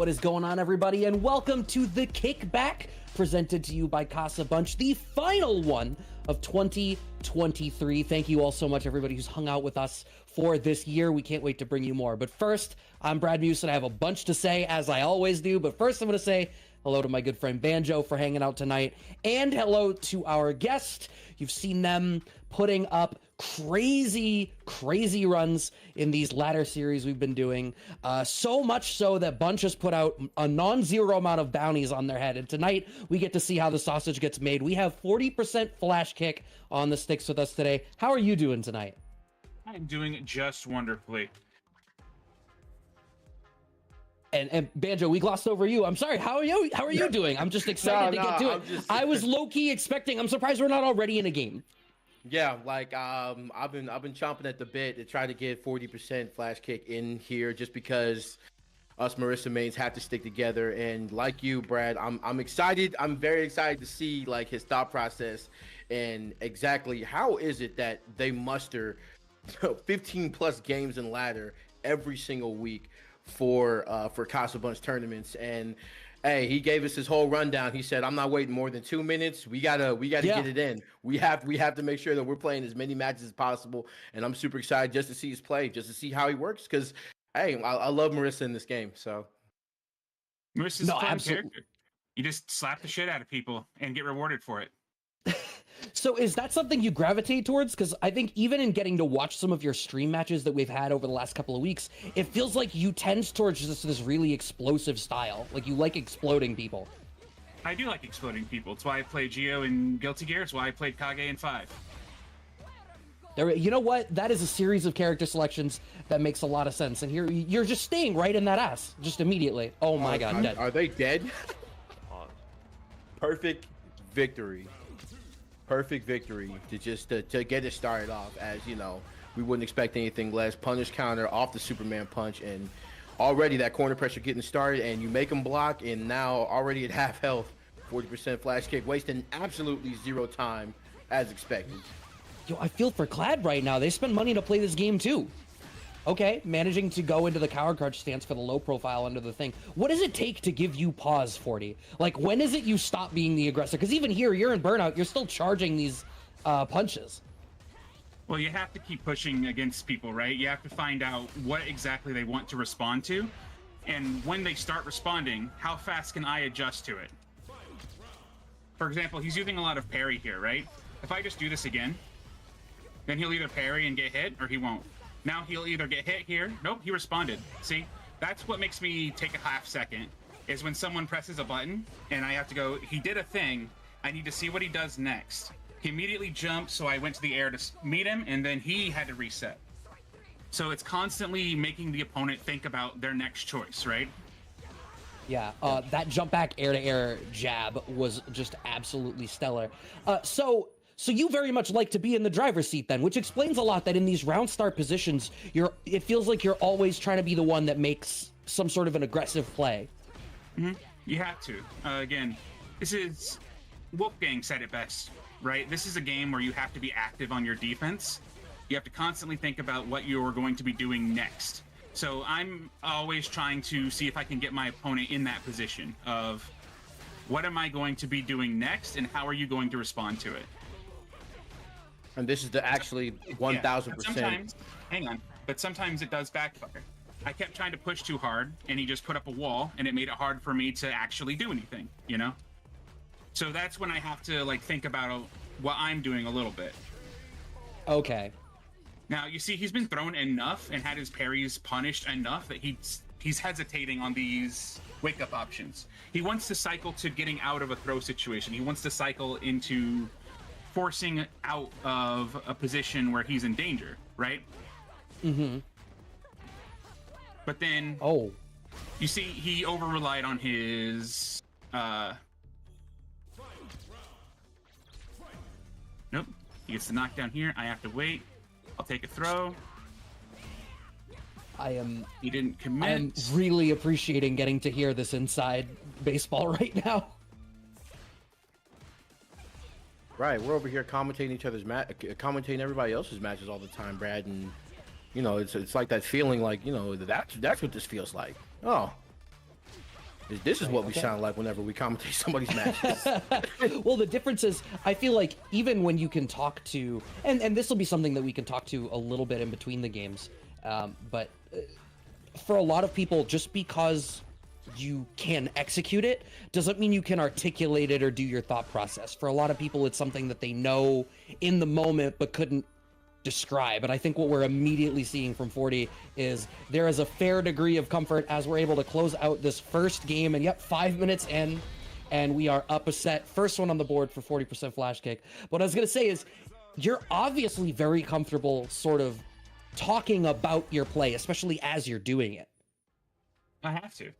What is going on, everybody, and welcome to the Kickback, presented to you by CasaBunch, the final one of 2023. Thank you all so much, everybody who's hung out with us for this year. We can't wait to bring you more. But first, I'm Brad Muse, and I have a bunch to say, as I always do. But first, I'm going to say hello to my good friend Banjo for hanging out tonight, and hello to our guest. You've seen them putting up crazy runs in these ladder series we've been doing, so much so that Bunch has put out a non-zero amount of bounties on their head, and tonight we get to see how the sausage gets made. We have 40% FlashKick on the sticks with us today. How are you doing tonight? I'm doing just wonderfully. And Banjo, we glossed over you. I'm sorry. How are you doing? I'm just excited to get to it. I was low-key expecting. I'm surprised we're not already in a game. Yeah, like I've been chomping at the bit to try to get 40% FlashKick in here, just because us Marissa mains have to stick together. And like you, Brad, I'm excited. I'm very excited to see like his thought process and exactly how is it that they muster 15 plus games in ladder every single week for CasaBunch tournaments. And hey, he gave us his whole rundown. He said, I'm not waiting more than 2 minutes. We gotta get it in. We have to make sure that we're playing as many matches as possible. And I'm super excited just to see his play, just to see how he works. Because hey, I love Marissa in this game. So Marissa's a fun character. You just slap the shit out of people and get rewarded for it. So is that something you gravitate towards? Because I think even in getting to watch some of your stream matches that we've had over the last couple of weeks, it feels like you tend towards just this really explosive style. Like you like exploding people. I do like exploding people. It's why I played Geo in Guilty Gear. It's why I played Kage in 5. You know what? That is a series of character selections that makes a lot of sense. And here you're just staying right in that ass just immediately. Oh my god, dead. Are they dead? Perfect victory. Perfect victory to get it started off, as you know, we wouldn't expect anything less. Punish counter off the Superman punch, and already that corner pressure getting started, and you make them block, and now already at half health, 40% FlashKick, wasting absolutely zero time as expected. Yo, I feel for Clad right now. They spend money to play this game too. Okay, managing to go into the coward crouch stance for the low profile under the thing. What does it take to give you pause, 40? Like, when is it you stop being the aggressor? Because even here, you're in burnout. You're still charging these punches. Well, you have to keep pushing against people, right? You have to find out what exactly they want to respond to. And when they start responding, how fast can I adjust to it? For example, he's using a lot of parry here, right? If I just do this again, then he'll either parry and get hit, or he won't. Now he'll either get hit here. Nope, he responded. See, that's what makes me take a half second, is when someone presses a button and I have to go, he did a thing, I need to see what he does next. He immediately jumped, so I went to the air to meet him, and then he had to reset. So it's constantly making the opponent think about their next choice, right? Yeah, that jump back air-to-air jab was just absolutely stellar. So you very much like to be in the driver's seat then, which explains a lot that in these round start positions, it feels like you're always trying to be the one that makes some sort of an aggressive play. Mm-hmm. You have to. Again, this is... Wolfgang said it best, right? This is a game where you have to be active on your defense. You have to constantly think about what you're going to be doing next. So I'm always trying to see if I can get my opponent in that position of what am I going to be doing next and how are you going to respond to it? And this is the actually 1,000%. Hang on, but sometimes it does backfire. I kept trying to push too hard, and he just put up a wall, and it made it hard for me to actually do anything, you know? So that's when I have to like think about what I'm doing a little bit. Okay. Now, you see, he's been thrown enough and had his parries punished enough that he's hesitating on these wake-up options. He wants to cycle to getting out of a throw situation. He wants to cycle into forcing out of a position where he's in danger, right? Mm-hmm. But then, you see, he over-relied on his, nope, he gets the knockdown here. I have to wait. I'll take a throw. He didn't commit. I am really appreciating getting to hear this inside baseball right now. Right, we're over here commentating each other's commentating everybody else's matches all the time, Brad, and you know it's like that feeling like, you know, that's what this feels like. Oh, This is what we sound like whenever we commentate somebody's matches. Well, the difference is, I feel like even when you can talk to, and this will be something that we can talk to a little bit in between the games, but for a lot of people, just because you can execute it doesn't mean you can articulate it or do your thought process. For a lot of people, it's something that they know in the moment but couldn't describe. And I think what we're immediately seeing from 40 is there is a fair degree of comfort as we're able to close out this first game. And yep, 5 minutes in, and we are up a set. First one on the board for 40% flash kick. What I was going to say is, you're obviously very comfortable sort of talking about your play, especially as you're doing it. I have to.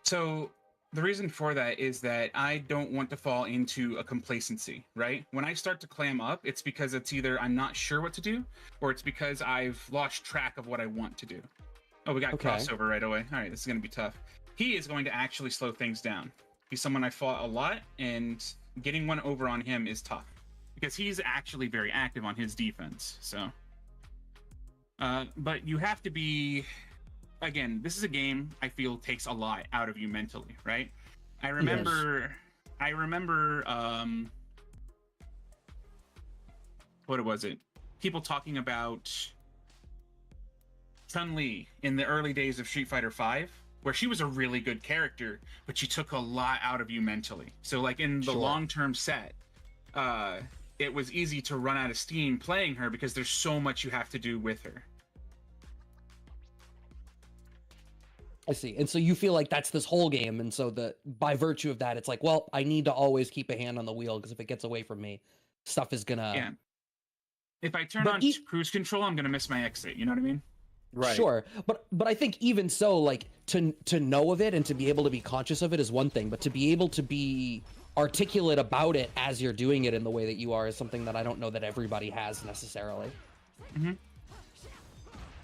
So the reason for that is that I don't want to fall into a complacency, right? When I start to clam up, it's because it's either I'm not sure what to do, or it's because I've lost track of what I want to do. Oh, we got crossover right away. All right, this is going to be tough. He is going to actually slow things down. He's someone I fought a lot, and getting one over on him is tough because he's actually very active on his defense. So, but you have to be... Again, this is a game I feel takes a lot out of you mentally, right? I remember what was it? People talking about Chun-Li in the early days of Street Fighter V, where she was a really good character, but she took a lot out of you mentally. So like in the long-term set, it was easy to run out of steam playing her because there's so much you have to do with her. I see. And so you feel like that's this whole game. And so by virtue of that, it's like, well, I need to always keep a hand on the wheel, because if it gets away from me, stuff is gonna... Yeah. If I turn on cruise control, I'm gonna miss my exit. You know what I mean? Right. Sure. But I think even so, like, to know of it and to be able to be conscious of it is one thing, but to be able to be articulate about it as you're doing it in the way that you are is something that I don't know that everybody has necessarily. Mm-hmm.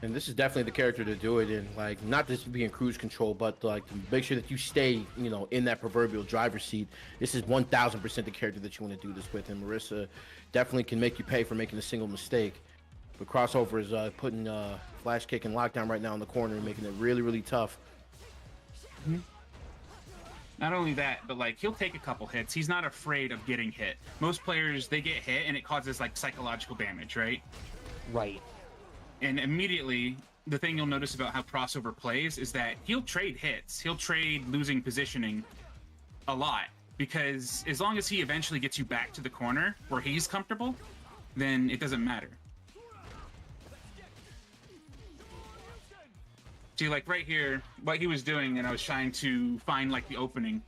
And this is definitely the character to do it in, like, not just to be in cruise control, but like to make sure that you stay, you know, in that proverbial driver's seat. This is 1000% the character that you want to do this with. And Marisa definitely can make you pay for making a single mistake. But crossover is putting flash kick and lockdown right now in the corner and making it really, really tough. Mm-hmm. Not only that, but like he'll take a couple hits. He's not afraid of getting hit. Most players, they get hit and it causes like psychological damage, right? Right. And immediately, the thing you'll notice about how crossover plays is that he'll trade hits. He'll trade losing positioning a lot, because as long as he eventually gets you back to the corner where he's comfortable, then it doesn't matter. See, like right here, what he was doing, and I was trying to find like the opening.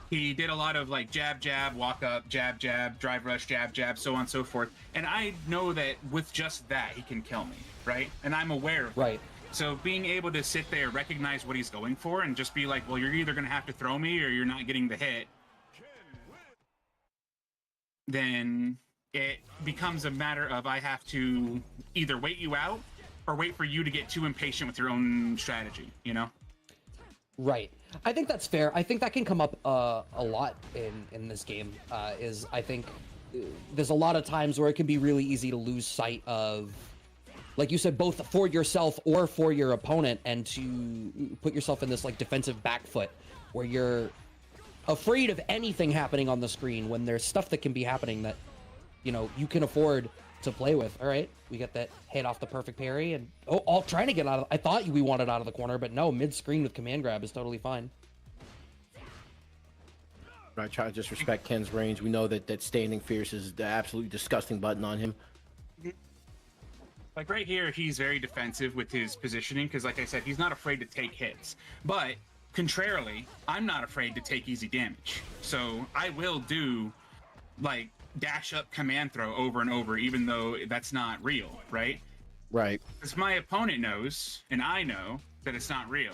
He did a lot of like jab, jab, walk up, jab, jab, drive rush, jab, jab, so on and so forth. And I know that with just that, he can kill me, right? And I'm aware of that. So being able to sit there, recognize what he's going for, and just be like, well, you're either going to have to throw me or you're not getting the hit, then it becomes a matter of I have to either wait you out or wait for you to get too impatient with your own strategy, you know? Right. I think that's fair. I think that can come up a lot in this game. I think there's a lot of times where it can be really easy to lose sight of, like you said, both for yourself or for your opponent, and to put yourself in this like defensive back foot where you're afraid of anything happening on the screen when there's stuff that can be happening that, you know, you can afford to play with. All right, we got that hit off the perfect parry, and all trying to get out of... I thought we wanted out of the corner, but no, mid-screen with command grab is totally fine. I try to just respect Ken's range. We know that standing fierce is the absolutely disgusting button on him. Like right here, he's very defensive with his positioning, because like I said, he's not afraid to take hits. But contrarily, I'm not afraid to take easy damage. So I will do like dash up command throw over and over, even though that's not real, right? Right. Because my opponent knows, and I know that it's not real.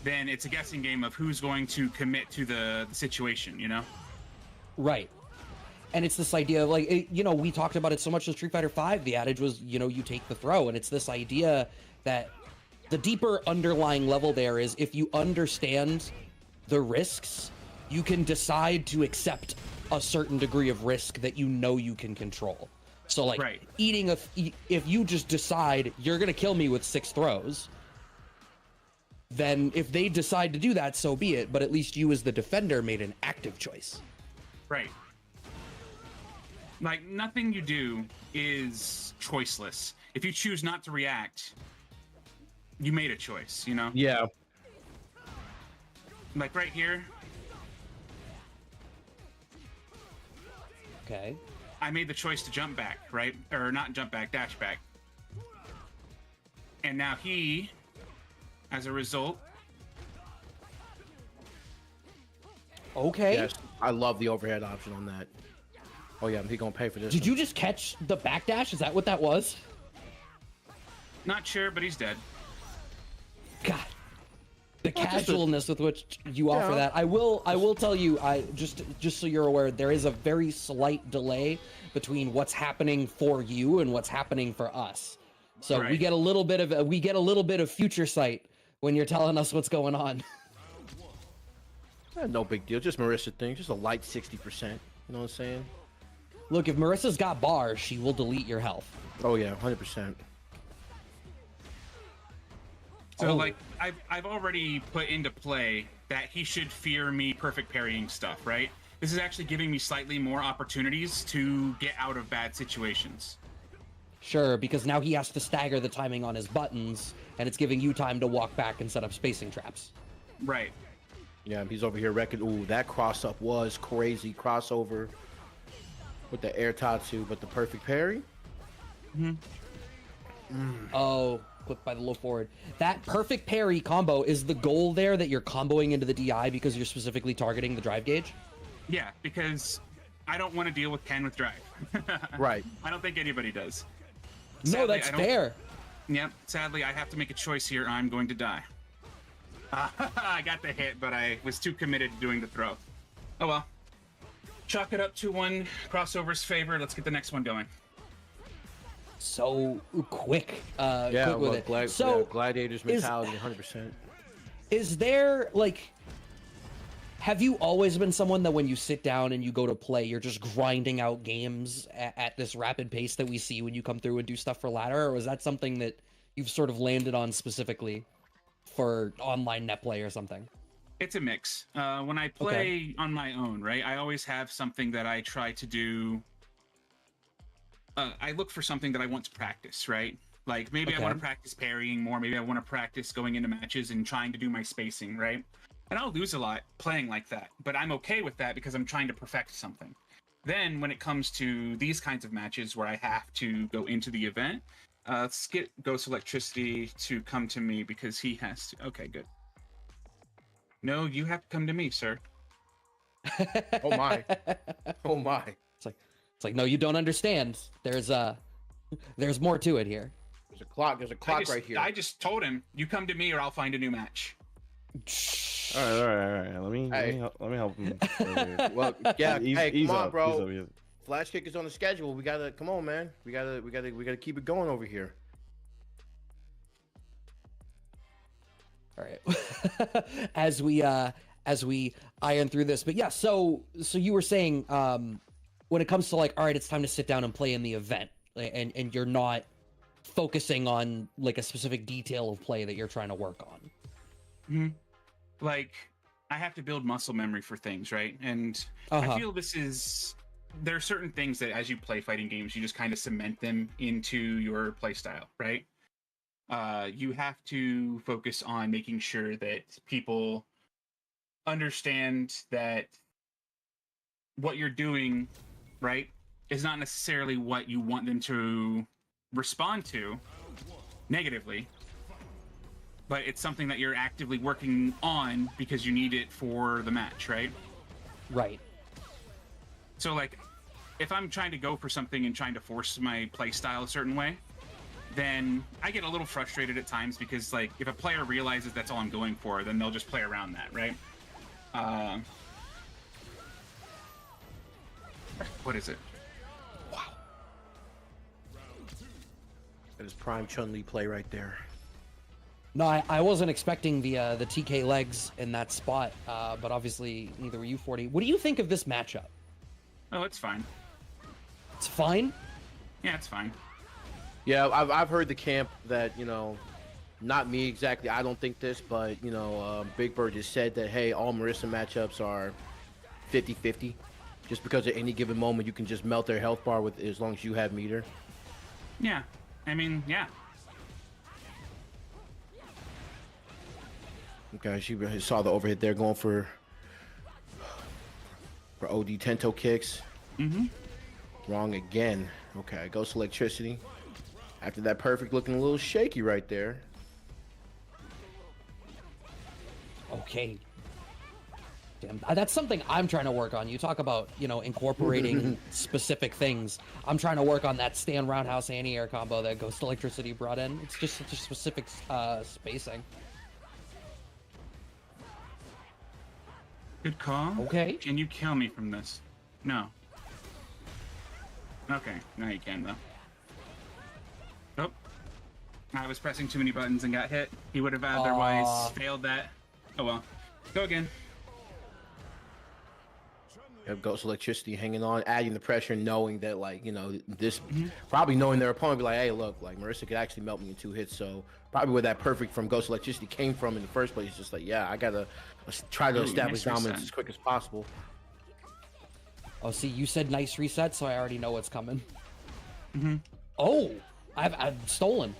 Then it's a guessing game of who's going to commit to the situation, you know? Right. And it's this idea of like, you know, we talked about it so much in Street Fighter V. The adage was, you know, you take the throw. And it's this idea that the deeper underlying level there is, if you understand the risks, you can decide to accept a certain degree of risk that you know you can control. So like if you just decide you're going to kill me with 6 throws, then if they decide to do that, so be it. But at least you as the defender made an active choice. Right. Like, nothing you do is choiceless. If you choose not to react, you made a choice, you know? Yeah. Like right here, Okay. I made the choice to jump back, right? Or not jump back, dash back. And now he, as a result... Okay. Yes, I love the overhead option on that. Oh yeah, he gonna pay for this. Did you just catch the backdash? Is that what that was? Not sure, but he's dead. God. The Well, just casualness with which you offer that. I will tell you, just so you're aware, there is a very slight delay between what's happening for you and what's happening for us. So Right. we get a little bit of future sight when you're telling us what's going on. No big deal. Just Marissa thing. Just a light 60%. You know what I'm saying? Look, if Marissa's got bars, she will delete your health. Oh yeah, 100%. So, Oh. like, I've already put into play that he should fear me perfect parrying stuff, right? This is actually giving me slightly more opportunities to get out of bad situations. Sure, because now he has to stagger the timing on his buttons, and it's giving you time to walk back and set up spacing traps. Right. Yeah, he's over here wrecking. Ooh, that cross up was crazy. Crossover with the air tatsu, but the perfect parry. Oh, clipped by the low forward. That perfect parry combo is the goal there, that you're comboing into the DI because you're specifically targeting the drive gauge? Yeah, because I don't want to deal with Ken with drive. Right. I don't think anybody does. No, Sadly, that's I don't- fair. Yep, sadly, I have to make a choice here. I'm going to die. I got the hit, but I was too committed to doing the throw. Oh well. Chalk it up 2-1, crossover's favor. Let's get the next one going. So quick, Yeah, quick with well, it. So gladiators mentality, 100%. is there, like, have you always been someone that when you sit down and you go to play, you're just grinding out games at this rapid pace that we see when you come through and do stuff for ladder? Or is that something that you've sort of landed on specifically for online net play or something? It's a mix. When I play on my own, right, I always have something that I try to do. I look for something that I want to practice, right? Like, maybe I want to practice parrying more. Maybe I want to practice going into matches and trying to do my spacing, right? And I'll lose a lot playing like that, but I'm okay with that because I'm trying to perfect something. Then when it comes to these kinds of matches where I have to go into the event, let's get Ghost Electricity to come to me because he has to. Okay, good. No, you have to come to me, sir. Oh my. Oh my. It's like, no, you don't understand. There's more to it here. There's a clock right here. I just told him, you come to me or I'll find a new match. All right. Let me help him. Well, yeah. Hey, Ease come on, up, bro. ease up. FlashKick is on the schedule. We gotta come on, man. We gotta keep it going over here. All right. as we iron through this, but yeah, so you were saying, when it comes to, like, all right, it's time to sit down and play in the event, and you're not focusing on, like, a specific detail of play that you're trying to work on. Like, I have to build muscle memory for things, right? And Uh-huh. I feel there are certain things that as you play fighting games, you just kind of cement them into your play style, right? You have to focus on making sure that people understand that what you're doing, right, is not necessarily what you want them to respond to negatively, but it's something that you're actively working on because you need it for the match, right? Right. So, like, if I'm trying to go for something and trying to force my play style a certain way, then I get a little frustrated at times because, like, if a player realizes that's all I'm going for, then they'll just play around that, right? What is it? Wow. That is prime Chun-Li play right there. No, I wasn't expecting the TK legs in that spot, but obviously neither were you, 40. What do you think of this matchup? Oh, it's fine. It's fine. Yeah, it's fine. Yeah, I've heard the camp that, you know, not me exactly. I don't think this, but you know, Big Bird just said that hey, all Marissa matchups are 50-50. Just because at any given moment you can just melt their health bar with as long as you have meter. Yeah, I mean, yeah. Okay, she saw the overhit there going for OD Tento kicks. Wrong again. Okay, Ghost Electricity. After that perfect looking a little shaky right there. Okay. Damn, that's something I'm trying to work on. You talk about, you know, incorporating specific things. I'm trying to work on that stand roundhouse anti-air combo that Ghost Electricity brought in. It's just such a specific spacing. Good call. Okay. Can you kill me from this? No. Okay, now you can though. Oh. I was pressing too many buttons and got hit. He would have otherwise failed that. Oh well. Go again. You have Ghost Electricity hanging on, adding the pressure, knowing that, like, you know, this probably knowing their opponent be like, hey, look, like Marissa could actually melt me in 2 hits. So probably where that perfect from Ghost Electricity came from in the first place, just like, yeah, I gotta try to establish nice dominance reset. as quick as possible. Oh, see, you said nice reset, so I already know what's coming. Oh, I've stolen.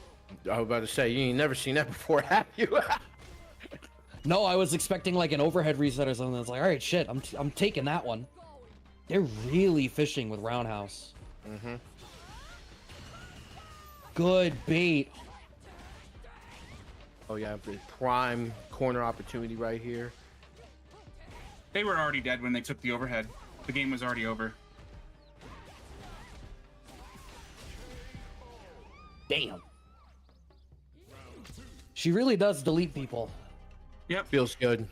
I was about to say, you ain't never seen that before, have you? No, I was expecting like an overhead reset or something. It's like, all right, shit, I'm taking that one. They're really fishing with roundhouse. Good bait. Oh yeah, the prime corner opportunity right here. They were already dead when they took the overhead. The game was already over. Damn. She really does delete people. Yep. Feels good.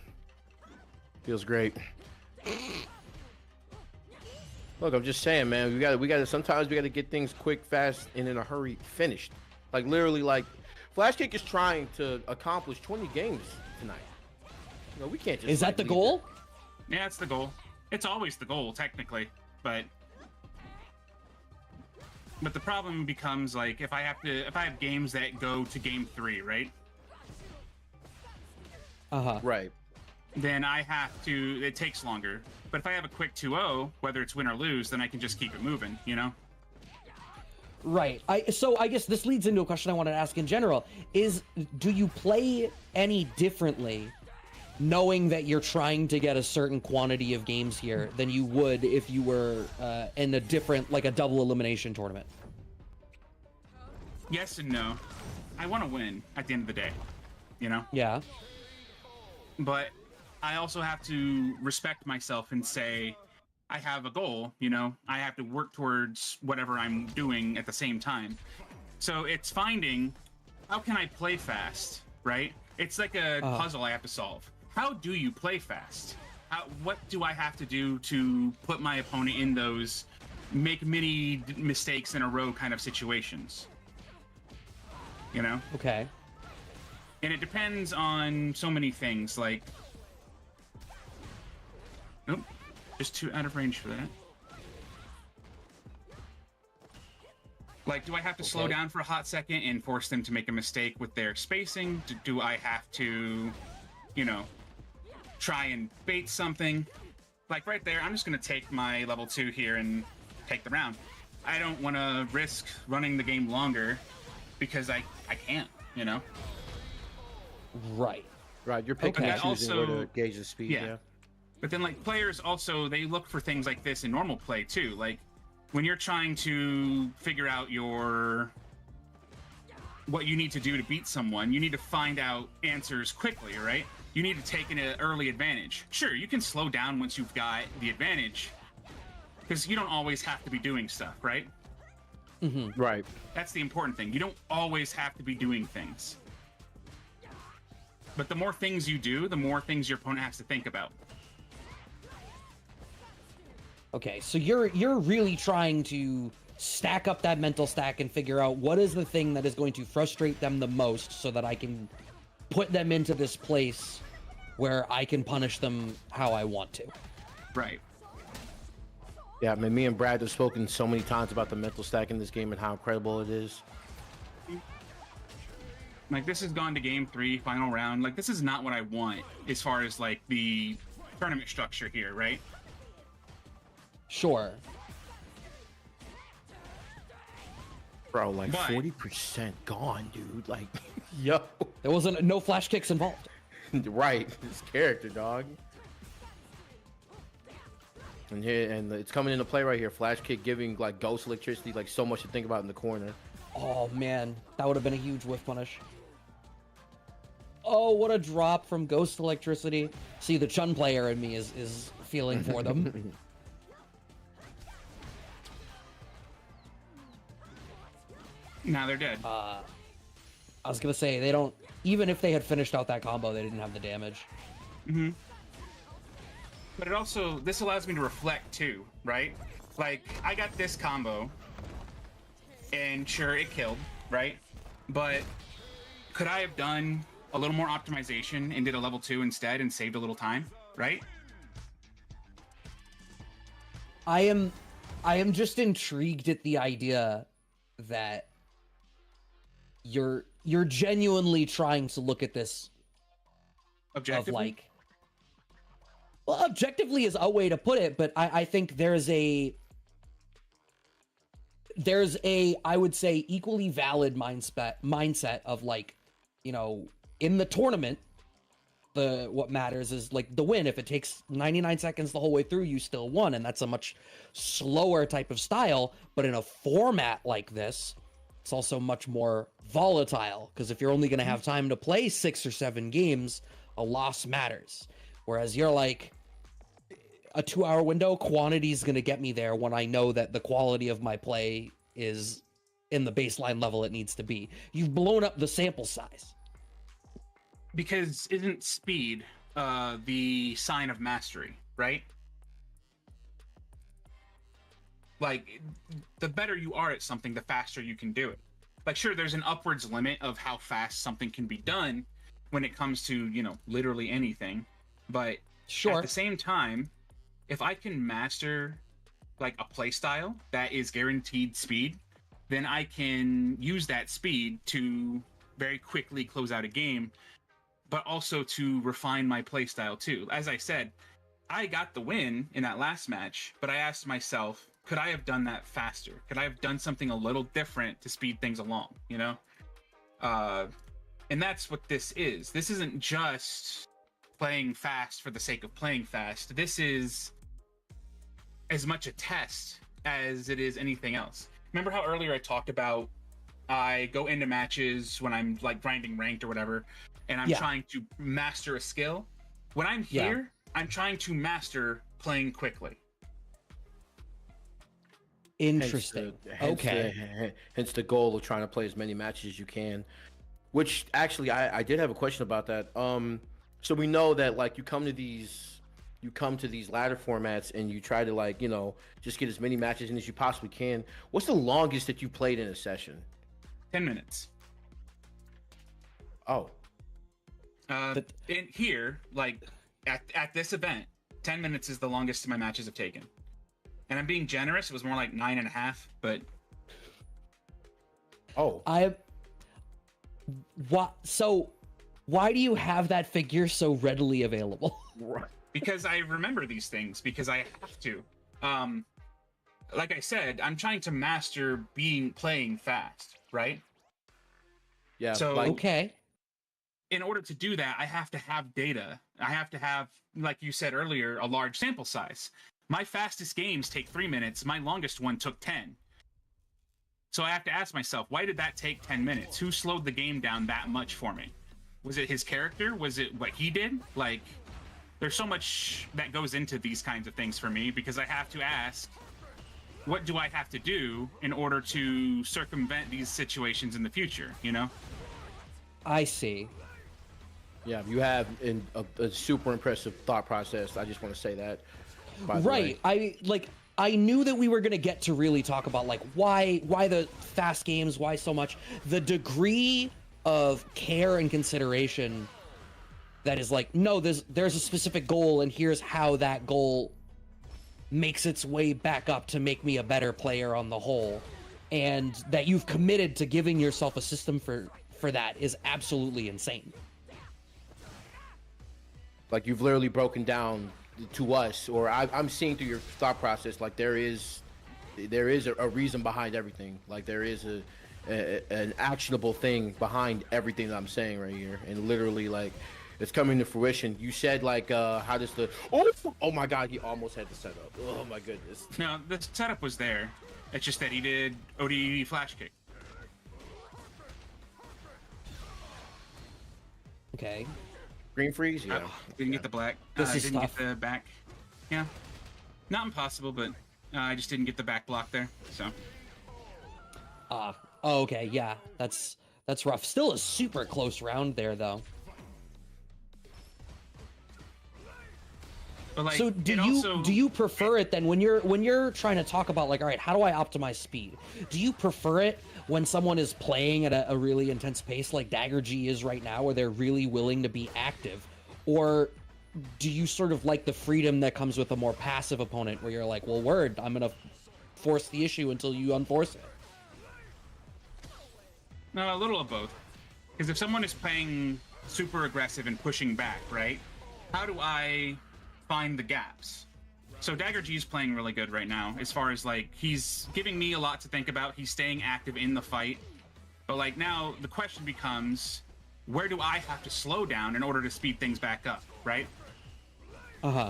Feels great. Look, I'm just saying, man. We got to. Sometimes we got to get things quick, fast, and in a hurry finished. Like literally, like FlashKick is trying to accomplish 20 games tonight. You know, we can't just. Is that the goal? Yeah, it's the goal. It's always the goal, technically, but the problem becomes like if I have games that go to game 3, right? Right. Then I have to. It takes longer. But if I have a quick 2-0, whether it's win or lose, then I can just keep it moving. You know. Right. So I guess this leads into a question I wanted to ask in general: do you play any differently, knowing that you're trying to get a certain quantity of games here than you would if you were in a different, like a double elimination tournament? Yes and no. I want to win at the end of the day. You know. Yeah. But I also have to respect myself and say, I have a goal, you know, I have to work towards whatever I'm doing at the same time. So it's finding, how can I play fast, right? It's like a puzzle I have to solve. How do you play fast? What do I have to do to put my opponent in those make many mistakes in a row kind of situations? You know? Okay. And it depends on so many things, like... Nope. Just too out of range for that. Like, do I have to slow down for a hot second and force them to make a mistake with their spacing? Do I have to, you know, try and bait something? Like, right there, I'm just going to take my level 2 here and take the round. I don't want to risk running the game longer because I can't, you know? Right. Right. You're picking and choosing also, where to gauge the speed. Yeah. But then, like, players also, they look for things like this in normal play, too. Like, when you're trying to figure out what you need to do to beat someone, you need to find out answers quickly, right? You need to take an early advantage. Sure, you can slow down once you've got the advantage, because you don't always have to be doing stuff, right? Right. That's the important thing. You don't always have to be doing things. But the more things you do, the more things your opponent has to think about. Okay, so you're really trying to stack up that mental stack and figure out what is the thing that is going to frustrate them the most so that I can put them into this place where I can punish them how I want to. Right. Yeah, I mean, me and Brad have spoken so many times about the mental stack in this game and how incredible it is. Like, this has gone to game 3, final round. Like, this is not what I want as far as, like, the tournament structure here, right? Sure. Bro, like But- 40% gone, dude. Like, yo. There wasn't no flash kicks involved. Right, this character, dog. And here, and it's coming into play right here. Flash kick giving like ghost electricity, like so much to think about in the corner. Oh man, that would have been a huge whiff punish. Oh, what a drop from Ghost Electricity. See, the Chun player in me is feeling for them. Now they're dead. I was gonna say, they don't, even if they had finished out that combo, they didn't have the damage. Mm-hmm. But it also, this allows me to reflect too, right? Like, I got this combo, and sure, it killed, right? But could I have done a little more optimization and did a level 2 instead and saved a little time, right? I am just intrigued at the idea that you're genuinely trying to look at this Objectively? of like, well, objectively is a way to put it, but I think there's a I would say equally valid mindset of like, you know, in the tournament, what matters is like the win. If it takes 99 seconds the whole way through, you still won, and that's a much slower type of style. But in a format like this, it's also much more volatile, because if you're only going to have time to play 6 or 7 games, a loss matters. Whereas you're like, a 2-hour window, quantity is going to get me there when I know that the quality of my play is in the baseline level it needs to be. You've blown up the sample size. Because isn't speed the sign of mastery, right? Like, the better you are at something, the faster you can do it. Like, sure, there's an upwards limit of how fast something can be done when it comes to, you know, literally anything. But Sure. at the same time, if I can master, like, a play style that is guaranteed speed, then I can use that speed to very quickly close out a game, but also to refine my playstyle too. As I said, I got the win in that last match, but I asked myself, could I have done that faster? Could I have done something a little different to speed things along, you know? And that's what this is. This isn't just playing fast for the sake of playing fast. This is as much a test as it is anything else. Remember how earlier I talked about I go into matches when I'm like grinding ranked or whatever, and I'm trying to master a skill? When I'm here, I'm trying to master playing quickly. Interesting. Hence the goal of trying to play as many matches as you can. Which actually, I did have a question about that. So we know that like you come to these ladder formats and you try to like, you know, just get as many matches in as you possibly can. What's the longest that you played in a session? 10 minutes. Oh. In here, like at this event, 10 minutes is the longest my matches have taken. And I'm being generous, it was more like 9.5, but why do you have that figure so readily available? Right. Because I remember these things, because I have to. Like I said, I'm trying to master playing fast, right? Yeah. So Okay. in order to do that, I have to have data. I have to have, like you said earlier, a large sample size. My fastest games take 3 minutes. My longest one took 10. So I have to ask myself, why did that take 10 minutes? Who slowed the game down that much for me? Was it his character? Was it what he did? Like, there's so much that goes into these kinds of things for me, because I have to ask, what do I have to do in order to circumvent these situations in the future, you know? I see. Yeah, you have a super impressive thought process. I just want to say that. By the way. I knew that we were going to get to really talk about like why the fast games, why so much, the degree of care and consideration that is like, no, there's a specific goal, and here's how that goal makes its way back up to make me a better player on the whole, and that you've committed to giving yourself a system for for that is absolutely insane. Like, you've literally broken down to us, or I'm seeing through your thought process, like there is a reason behind everything. Like there is an actionable thing behind everything that I'm saying right here, and literally like it's coming to fruition. You said like how does the oh my god, he almost had the setup. Oh my goodness. No, the setup was there. It's just that he did OD flash kick. Okay. Green freeze, yeah. Didn't get the black. This is didn't tough. get the back. Yeah, not impossible, but I just didn't get the back block there. So. Oh, okay, yeah, that's rough. Still a super close round there, though. But like, So do you prefer it then when you're trying to talk about like, all right, how do I optimize speed? Do you prefer it when someone is playing at a really intense pace like Dagger G is right now, where they're really willing to be active, or do you sort of like the freedom that comes with a more passive opponent where you're like, well, word, I'm gonna force the issue until you unforce it? No, a little of both. Because if someone is playing super aggressive and pushing back, right? How do I find the gaps? So Dagger G is playing really good right now, as far as like he's giving me a lot to think about. He's staying active in the fight. But like now the question becomes, where do I have to slow down in order to speed things back up, right? Uh-huh.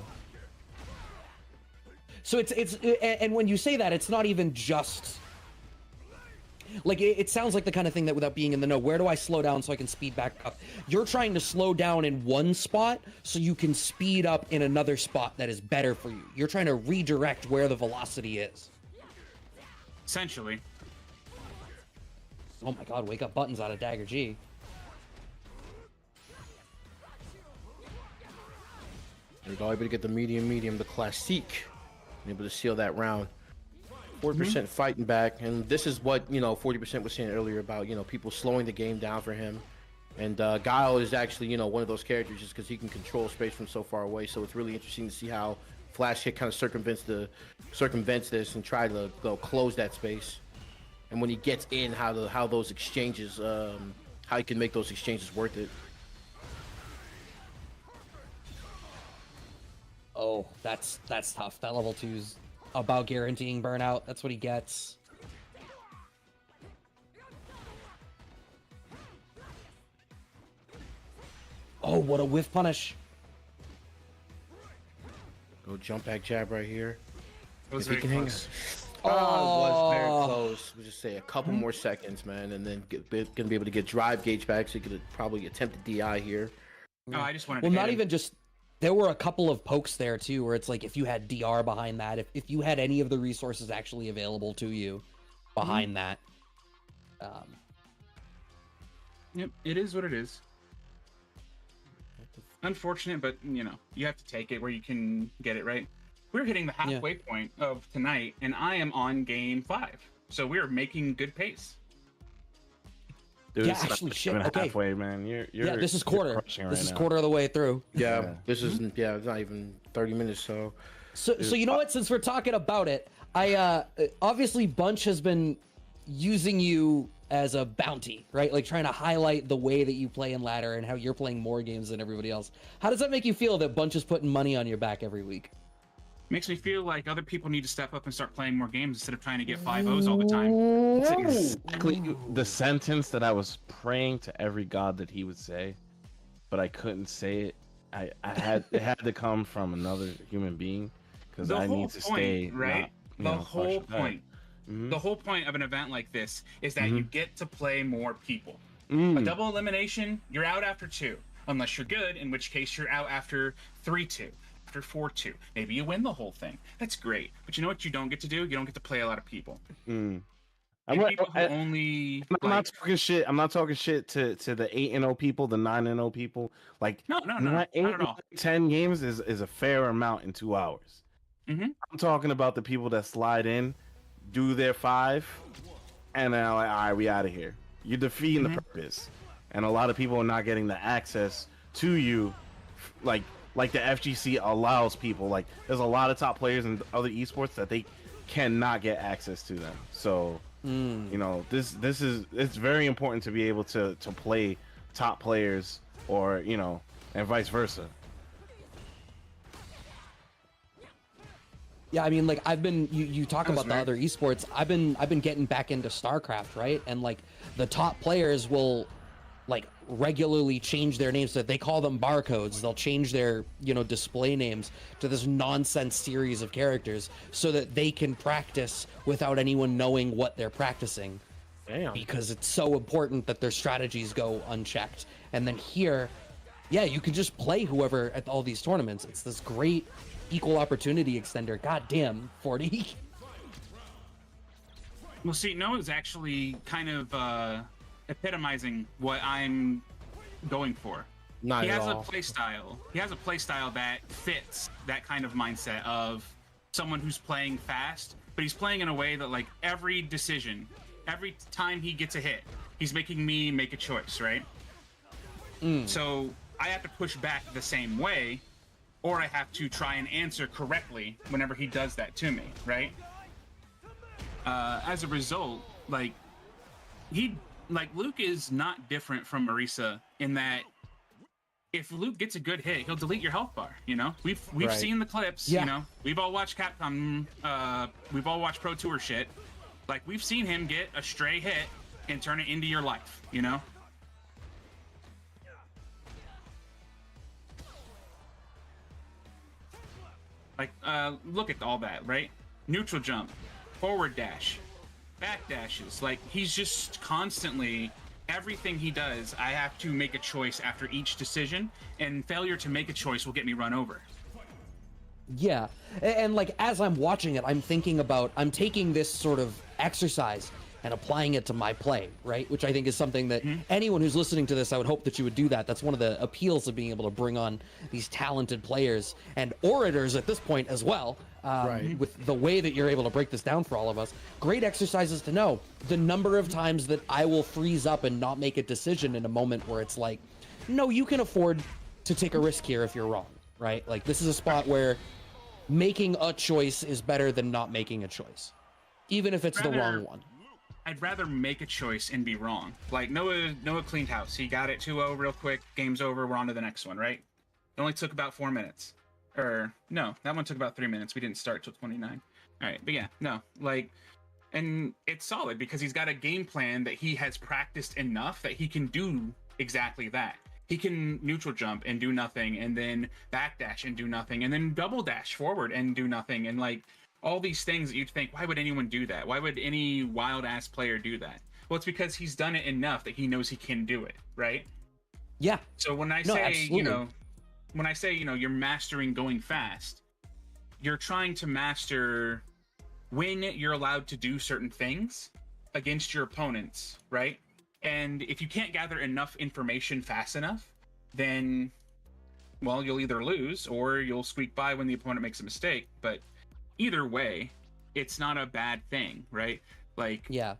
So it's and when you say that, it's not even just like it sounds like the kind of thing that, without being in the know, where do I slow down so I can speed back up? You're trying to slow down in one spot so you can speed up in another spot that is better for you. You're trying to redirect where the velocity is. Essentially. Oh my god, wake up buttons out of Dagger G. There we go, able to get the medium, the classique. And able to seal that round. 40% fighting back, and this is what 40% was saying earlier about people slowing the game down for him. And Guile is actually one of those characters just because he can control space from so far away. So it's really interesting to see how FlashKick kind of circumvents this and try to go close that space. And when he gets in, how those exchanges, how he can make those exchanges worth it. Oh, that's tough. That level 2's about guaranteeing burnout. That's what he gets. Oh, what a whiff punish. Go jump back jab right here. It was If he very can close. It was very close. We'll just say a couple more seconds, man, and then gonna be able to get drive gauge back, so he could probably attempt a DI here. Oh, I just wanted Well, to not hit him. even just... There were a couple of pokes there, too, where it's like if you had DR behind that, if you had any of the resources actually available to you behind that. Yep, it is what it is. Unfortunate, but you have to take it where you can get it right. We're hitting the halfway point of tonight, and I am on game 5, so we're making good pace. Dude, Yeah, it's not actually, shit, even okay. halfway, man. You're Yeah, this is quarter. crushing This right is now. quarter of the way through. Yeah, this isn't. Yeah, it's not even 30 minutes. So So you know what? Since we're talking about it, I obviously Bunch has been using you as a bounty, right? Like trying to highlight the way that you play in ladder and how you're playing more games than everybody else. How does that make you feel that Bunch is putting money on your back every week? Makes me feel like other people need to step up and start playing more games instead of trying to get 5-0s all the time. That's exactly the sentence that I was praying to every god that he would say, but I couldn't say it. I had it had to come from another human being because I need to stay right. The whole point. Mm-hmm. The whole point of an event like this is that you get to play more people. Mm. A double elimination, you're out after 2, unless you're good, in which case you're out after 3-2. After 4-2, maybe you win the whole thing. That's great, but you know what you don't get to do? You don't get to play a lot of people. I'm People who only. I'm not talking shit. I'm not talking shit to the 8-0 people, the 9-0 people. Like No, not at all. 10 games is a fair amount in 2 hours. Mm-hmm. I'm talking about the people that slide in, do their 5, and then like, all right, we out of here. You're defeating the purpose, and a lot of people are not getting the access to you, like the FGC allows people. Like there's a lot of top players in other esports that they cannot get access to them. So You know, it's very important to be able to play top players, or you know, and vice versa. Yeah, I mean, like you talk about the other esports. I've been getting back into StarCraft, right? And like the top players will like regularly change their names. So they call them barcodes. They'll change their, you know, display names to this nonsense series of characters so that they can practice without anyone knowing what they're practicing. Damn. Because it's so important that their strategies go unchecked. And then here, yeah, you can just play whoever at all these tournaments. It's this great equal opportunity extender. God damn, 40. Well, see, Noah's actually kind of epitomizing what I'm going for. Not he at has all. a play style. He has a play style that fits that kind of mindset of someone who's playing fast, but he's playing in a way that, like, every decision, every time he gets a hit, he's making me make a choice, right? So I have to push back the same way, or I have to try and answer correctly whenever he does that to me, right? As a result, like, Luke is not different from Marisa in that if Luke gets a good hit, he'll delete your health bar. You know, we've Right. seen the clips. Yeah. You know, we've all watched Capcom. We've all watched Pro Tour shit. Like, we've seen him get a stray hit and turn it into your life. You know. Like, look at all that, right? Neutral jump, forward dash, back dashes. Like, he's just constantly, everything he does, I have to make a choice after each decision, and failure to make a choice will get me run over. Yeah, and like as I'm watching it, I'm taking this sort of exercise and applying it to my play, right? Which I think is something that anyone who's listening to this, I would hope that you would do that. That's one of the appeals of being able to bring on these talented players and orators at this point as well, Right. with the way that you're able to break this down for all of us. Great exercises to know. The number of times that I will freeze up and not make a decision in a moment where it's like, no, you can afford to take a risk here if you're wrong, right? Like, this is a spot where making a choice is better than not making a choice, even if it's the wrong one. I'd rather make a choice and be wrong. Like, Noah cleaned house. He got it 2-0 real quick. Game's over. We're on to the next one, right? It only took about 4 minutes. Or, no, that one took about 3 minutes. We didn't start till 29. All right, but yeah, no. Like, and it's solid because he's got a game plan that he has practiced enough that he can do exactly that. He can neutral jump and do nothing, and then backdash and do nothing, and then double dash forward and do nothing, and like all these things that you'd think, why would anyone do that? Why would any wild ass player do that? Well, it's because he's done it enough that he knows he can do it, right? Yeah. So when I No, say, absolutely. you're mastering going fast, you're trying to master when you're allowed to do certain things against your opponents, right? And if you can't gather enough information fast enough, then, well, you'll either lose or you'll squeak by when the opponent makes a mistake. But either way, it's not a bad thing, right? Like, Yeah.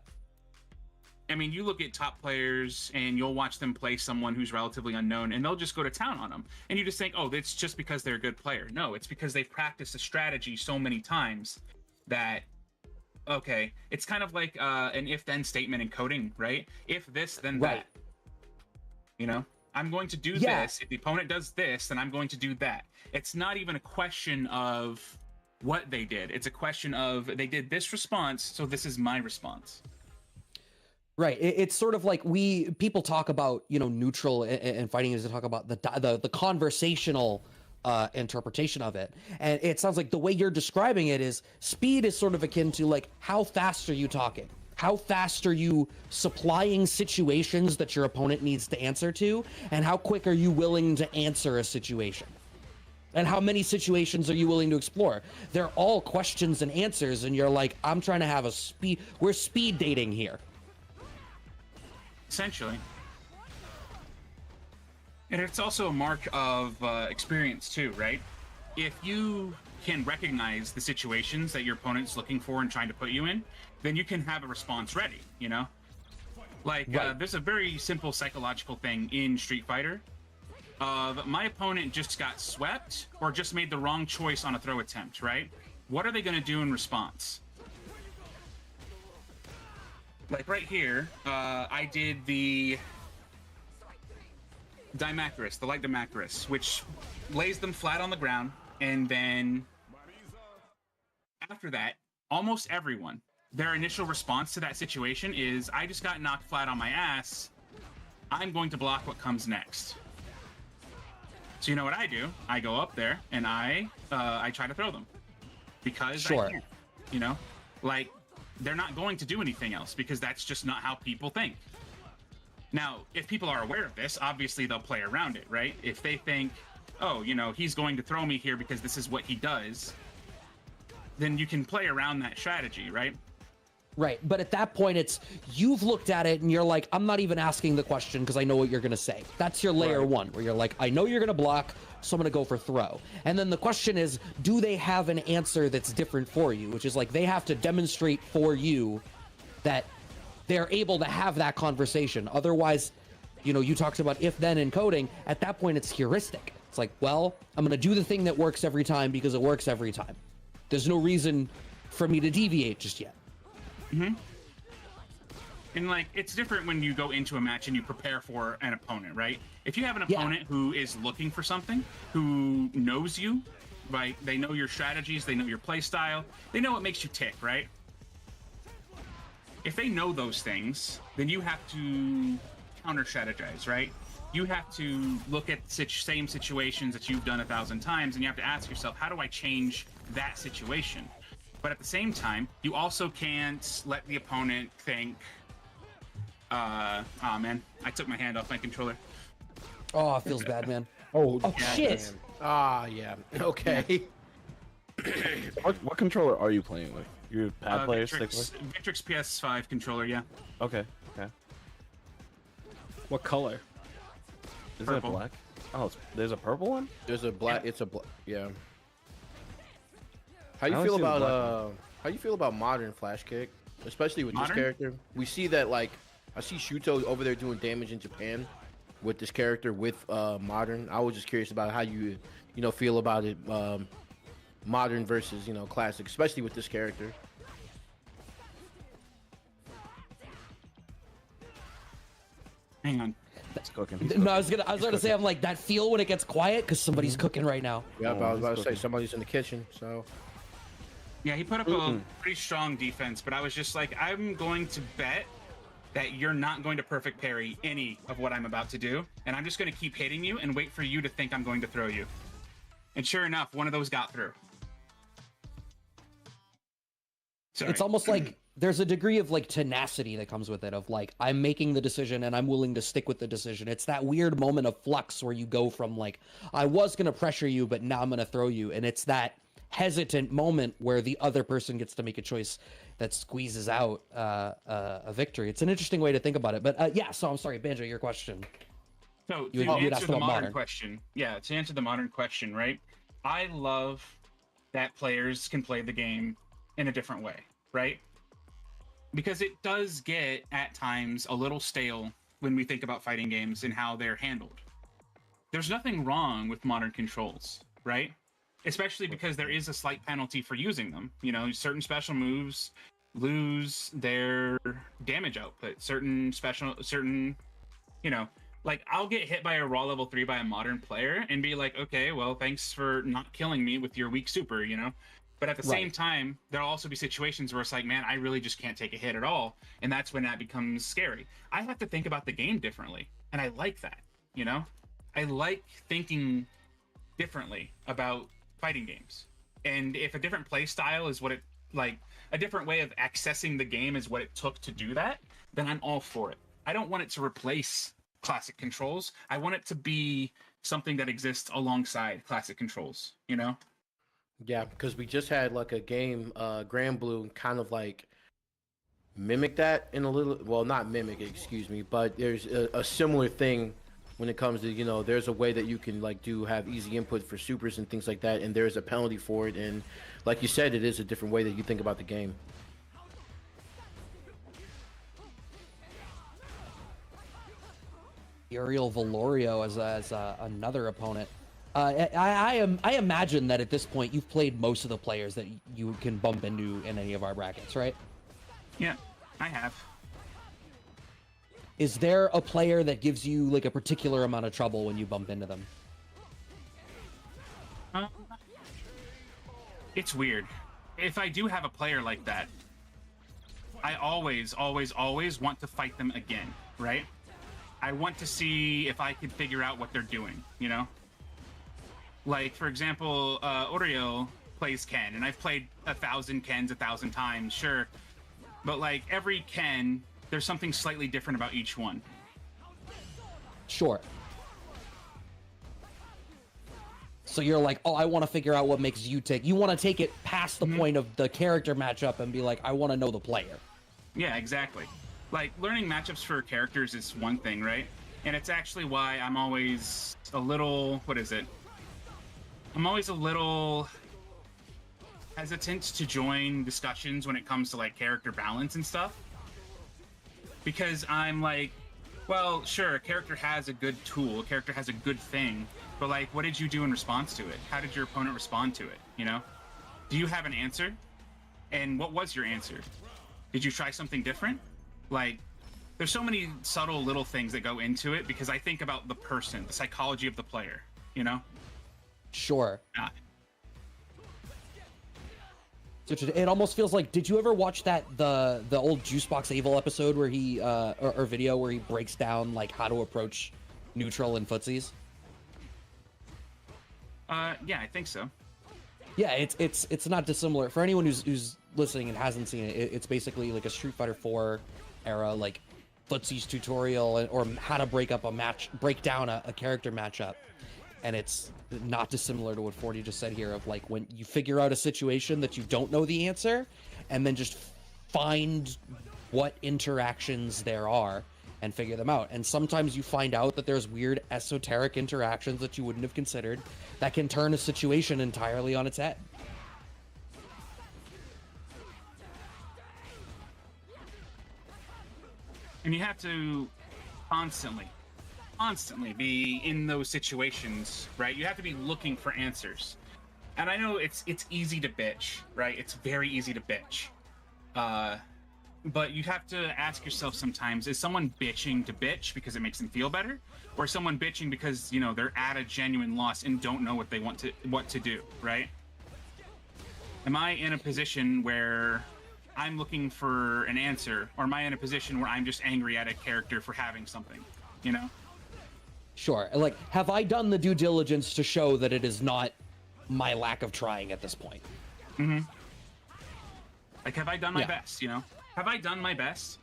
I mean, you look at top players and you'll watch them play someone who's relatively unknown and they'll just go to town on them. And you just think, oh, it's just because they're a good player. No, it's because they've practiced a strategy so many times that, okay, it's kind of like an if-then statement in coding, right? If this, then Right. that. You know? I'm going to do Yeah. this. If the opponent does this, then I'm going to do that. It's not even a question of what they did. It's a question of they did this response, so this is my response. Right. It's sort of like people talk about, you know, neutral and fighting is to talk about the conversational interpretation of it. And it sounds like the way you're describing it is speed is sort of akin to like, how fast are you talking? How fast are you supplying situations that your opponent needs to answer to? And how quick are you willing to answer a situation? And how many situations are you willing to explore? They're all questions and answers. And you're like, I'm trying to have we're speed dating here. Essentially. And it's also a mark of experience too, right? If you can recognize the situations that your opponent's looking for and trying to put you in, then you can have a response ready, you know? Like, Right. there's a very simple psychological thing in Street Fighter. My opponent just got swept or just made the wrong choice on a throw attempt, right? What are they going to do in response? Like right here, I did the Dimacris, the light Dimacris, which lays them flat on the ground, and then after that, almost everyone, their initial response to that situation is, I just got knocked flat on my ass, I'm going to block what comes next. So you know what I do? I go up there and I try to throw them. Because Sure. I can, you know? Like, they're not going to do anything else because that's just not how people think. Now, if people are aware of this, obviously they'll play around it, right? If they think, oh, you know, he's going to throw me here because this is what he does, then you can play around that strategy, right? Right, but at that point, it's you've looked at it and you're like, I'm not even asking the question because I know what you're going to say. That's your layer one, where you're like, I know you're going to block, so I'm going to go for throw. And then the question is, do they have an answer that's different for you? Which is like, they have to demonstrate for you that they're able to have that conversation. Otherwise, you know, you talked about if-then encoding. At that point, it's heuristic. It's like, well, I'm going to do the thing that works every time because it works every time. There's no reason for me to deviate just yet. Mm-hmm. And like, it's different when you go into a match and you prepare for an opponent, right? If you have an opponent who is looking for something, who knows you, right? They know your strategies, they know your play style, they know what makes you tick, right? If they know those things, then you have to counter strategize, right? You have to look at same situations that you've done 1,000 times, and you have to ask yourself, how do I change that situation? But at the same time, you also can't let the opponent think, oh man, I took my hand off my controller. Oh, it feels bad, man. Oh, Yeah, shit. Ah, yeah. Okay. What controller are you playing with? You're a pad player, stick Victrix, player? Victrix PS5 controller, yeah. Okay, okay. what color? Is Purple. it black? Oh, there's a purple one? There's a black. It's a black. Yeah. How I you only feel see the about black How you feel about modern FlashKick, especially with Modern? this character? We see that, like, I see Shuto over there doing damage in Japan with this character with modern. I was just curious about how you feel about it, modern versus classic, especially with this character. Hang on. It's cooking. No, I was gonna say, I'm like, that feel when it gets quiet because somebody's cooking right now. Yeah, Oh, but I was he's about to say cooking. somebody's in the kitchen, so. Yeah, he put up a pretty strong defense, but I was just like, I'm going to bet that you're not going to perfect parry any of what I'm about to do, and I'm just going to keep hitting you and wait for you to think I'm going to throw you. And sure enough, one of those got through. Sorry. It's almost like there's a degree of like tenacity that comes with it, of like, I'm making the decision and I'm willing to stick with the decision. It's that weird moment of flux where you go from like, I was going to pressure you, but now I'm going to throw you. And it's that hesitant moment where the other person gets to make a choice that squeezes out a victory. It's an interesting way to think about it. But yeah, so I'm sorry, Banjo, your question. So You to had answer asked the about modern modern. question, yeah, to answer the modern question, right? I love that players can play the game in a different way, right? Because it does get at times a little stale when we think about fighting games and how they're handled. There's nothing wrong with modern controls, right? Especially because there is a slight penalty for using them. You know, certain special moves lose their damage output. Certain, you know, like I'll get hit by a raw level 3 by a modern player and be like, okay, well, thanks for not killing me with your weak super, you know? But at the same time, there'll also be situations where it's like, man, I really just can't take a hit at all. And that's when that becomes scary. I have to think about the game differently. And I like that, you know? I like thinking differently about fighting games. And if a different play style is what it, like, a different way of accessing the game is what it took to do that, then I'm all for it. I don't want it to replace classic controls. I want it to be something that exists alongside classic controls, you know? Yeah, because we just had like a game, Grand Blue, kind of like mimic that in a little, well, not mimic, excuse me, but there's a similar thing when it comes to, there's a way that you can like have easy input for supers and things like that, and there's a penalty for it, and like you said, it is a different way that you think about the game. Ariel Valorio as another opponent. I imagine that at this point you've played most of the players that you can bump into in any of our brackets, right? Yeah, I have. Is there a player that gives you like a particular amount of trouble when you bump into them? It's weird. If I do have a player like that, I always want to fight them again, right? I want to see if I can figure out what they're doing, you know? Like, for example, Oreo plays Ken, and I've played 1,000 Kens 1,000 times, sure. But, like, every Ken, there's something slightly different about each one. Sure. So you're like, oh, I want to figure out what makes you tick. You want to take it past the point of the character matchup and be like, I want to know the player. Yeah, exactly. Like, learning matchups for characters is one thing, right? And it's actually why I'm always a little, I'm always a little hesitant to join discussions when it comes to, like, character balance and stuff. Because I'm like, well, sure, a character has a good tool, a character has a good thing, but, like, what did you do in response to it? How did your opponent respond to it, you know? Do you have an answer? And what was your answer? Did you try something different? Like, there's so many subtle little things that go into it because I think about the person, the psychology of the player, you know? Sure. So it almost feels like, did you ever watch the old Juicebox Evil episode where he or video where he breaks down like how to approach neutral in footsies? Yeah, I think so. Yeah, it's not dissimilar for anyone who's listening and hasn't seen it. It's basically like a Street Fighter 4 era like footsies tutorial or how to break down a character matchup, and it's not dissimilar to what 40 just said here of like when you figure out a situation that you don't know the answer, and then just find what interactions there are and figure them out. And sometimes you find out that there's weird esoteric interactions that you wouldn't have considered that can turn a situation entirely on its head. And you have to constantly be in those situations, right? You have to be looking for answers. And I know it's easy to bitch, right? It's very easy to bitch. But you have to ask yourself sometimes, is someone bitching to bitch because it makes them feel better? Or is someone bitching because, you know, they're at a genuine loss and don't know what to do, right? Am I in a position where I'm looking for an answer, or am I in a position where I'm just angry at a character for having something, you know? Sure. Like, have I done the due diligence to show that it is not my lack of trying at this point? Mm-hmm. Like, have I done my best, you know? Have I done my best?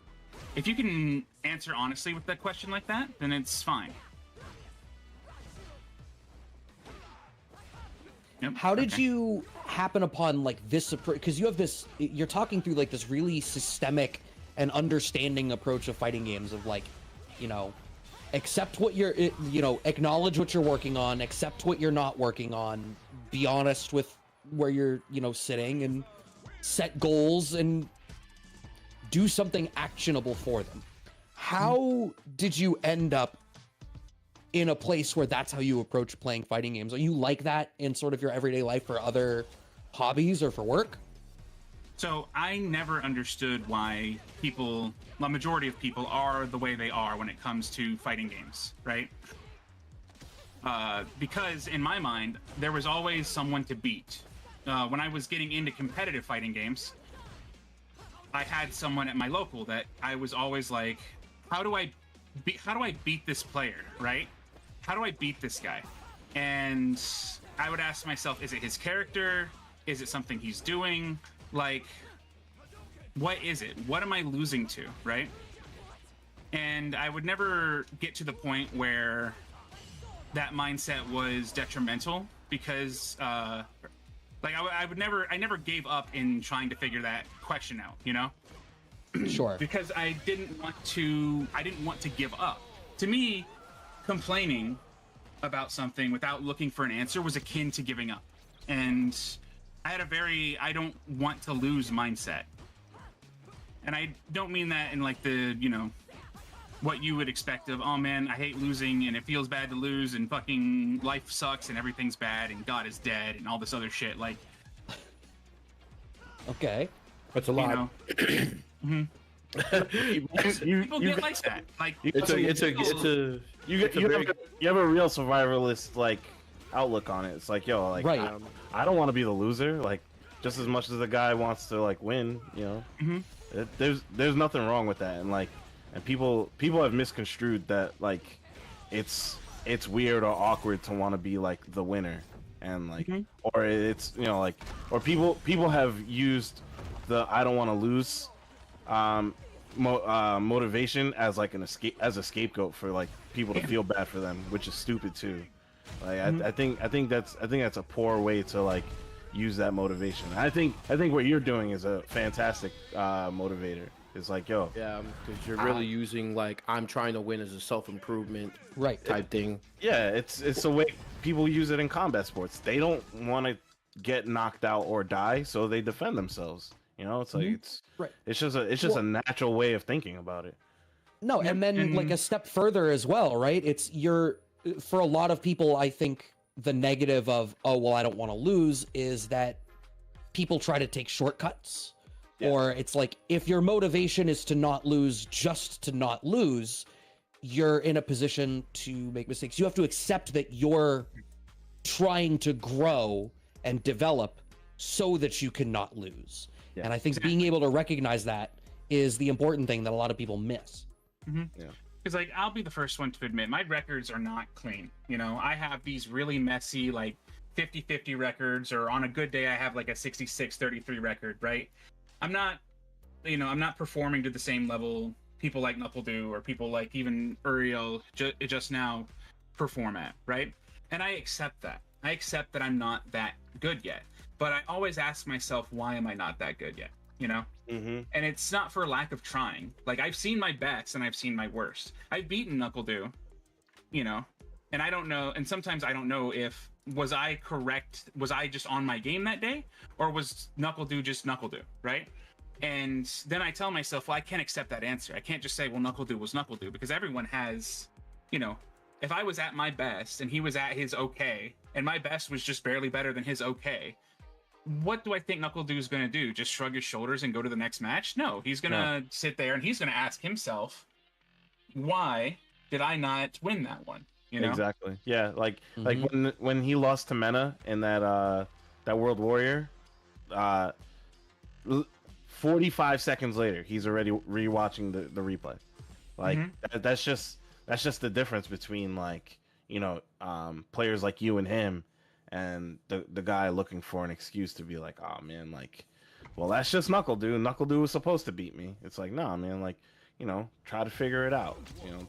If you can answer honestly with that question like that, then it's fine. Yep. How did you happen upon like this approach? Because you have this, you're talking through like this really systemic and understanding approach of fighting games of like, you know, accept what you're, you know, acknowledge what you're working on, accept what you're not working on, be honest with where you're, you know, sitting, and set goals and do something actionable for them. How did you end up in a place where that's how you approach playing fighting games? Are you like that in sort of your everyday life for other hobbies or for work? So I never understood why the majority of people are the way they are when it comes to fighting games, right? Because in my mind, there was always someone to beat. When I was getting into competitive fighting games, I had someone at my local that I was always like, how do I beat this player, right? How do I beat this guy? And I would ask myself, is it his character? Is it something he's doing? Like, what is it? What am I losing to, right? And I would never get to the point where that mindset was detrimental because, like, I never gave up in trying to figure that question out, you know? Sure. Because I didn't want to give up. To me, complaining about something without looking for an answer was akin to giving up. And I had I don't want to lose mindset. And I don't mean that in like the, you know, what you would expect of, oh man, I hate losing and it feels bad to lose and fucking life sucks and everything's bad and God is dead and all this other shit. Like, okay. That's a lot. You know, People get like that. Like It's a you have a real survivalist like outlook on it. It's like, yo, like Right. I don't want to be the loser. Like just as much as the guy wants to like win, you know. There's nothing wrong with that, and people have misconstrued that like it's weird or awkward to want to be like the winner, and like or it's, you know, like, or people have used the I don't want to lose motivation as like as a scapegoat for like people to feel bad for them, which is stupid too. Like I think that's a poor way to like use that motivation. I think what you're doing is a fantastic motivator. It's like, yo, Yeah, because you're really using like I'm trying to win as a self-improvement type thing. yeah, it's the way people use it in combat sports. They don't want to get knocked out or die, so they defend themselves. You know, it's like it's just a natural way of thinking about it. No, and then like a step further as well, right? It's for a lot of people, I think the negative of, oh, well, I don't want to lose is that people try to take shortcuts. Yeah. Or it's like, if your motivation is to not lose just to not lose, you're in a position to make mistakes. You have to accept that you're trying to grow and develop so that you cannot lose. Yeah, and I think being able to recognize that is the important thing that a lot of people miss. Yeah. Because, like, I'll be the first one to admit, my records are not clean. You know, I have these really messy, like, 50-50 records, or on a good day, I have, like, a 66-33 record, right? I'm not performing to the same level people like Knuckle do, or people like even Uriel just now perform at, right? And I accept that. I accept that I'm not that good yet. But I always ask myself, why am I not that good yet? You know? And it's not for lack of trying. Like, I've seen my best and I've seen my worst. I've beaten NuckleDoo, you know, and I don't know. And sometimes I don't know if, was I correct? Was I just on my game that day? Or was NuckleDoo just NuckleDoo, right? And then I tell myself, well, I can't accept that answer. I can't just say, well, NuckleDoo was NuckleDoo, because everyone has, you know, if I was at my best and he was at his okay, and my best was just barely better than his okay, what do I think NuckleDoo is going to do? Just shrug his shoulders and go to the next match? No, he's going to sit there and he's going to ask himself, why did I not win that one? You know? Exactly. Yeah, like when he lost to Mena in that World Warrior, 45 seconds later, he's already rewatching the replay. Like that's just the difference between, like, you know, players like you and him, and the guy looking for an excuse to be like, oh man, like, well, that's just NuckleDoo. NuckleDoo was supposed to beat me. It's like, no, man, like, you know, try to figure it out. You know,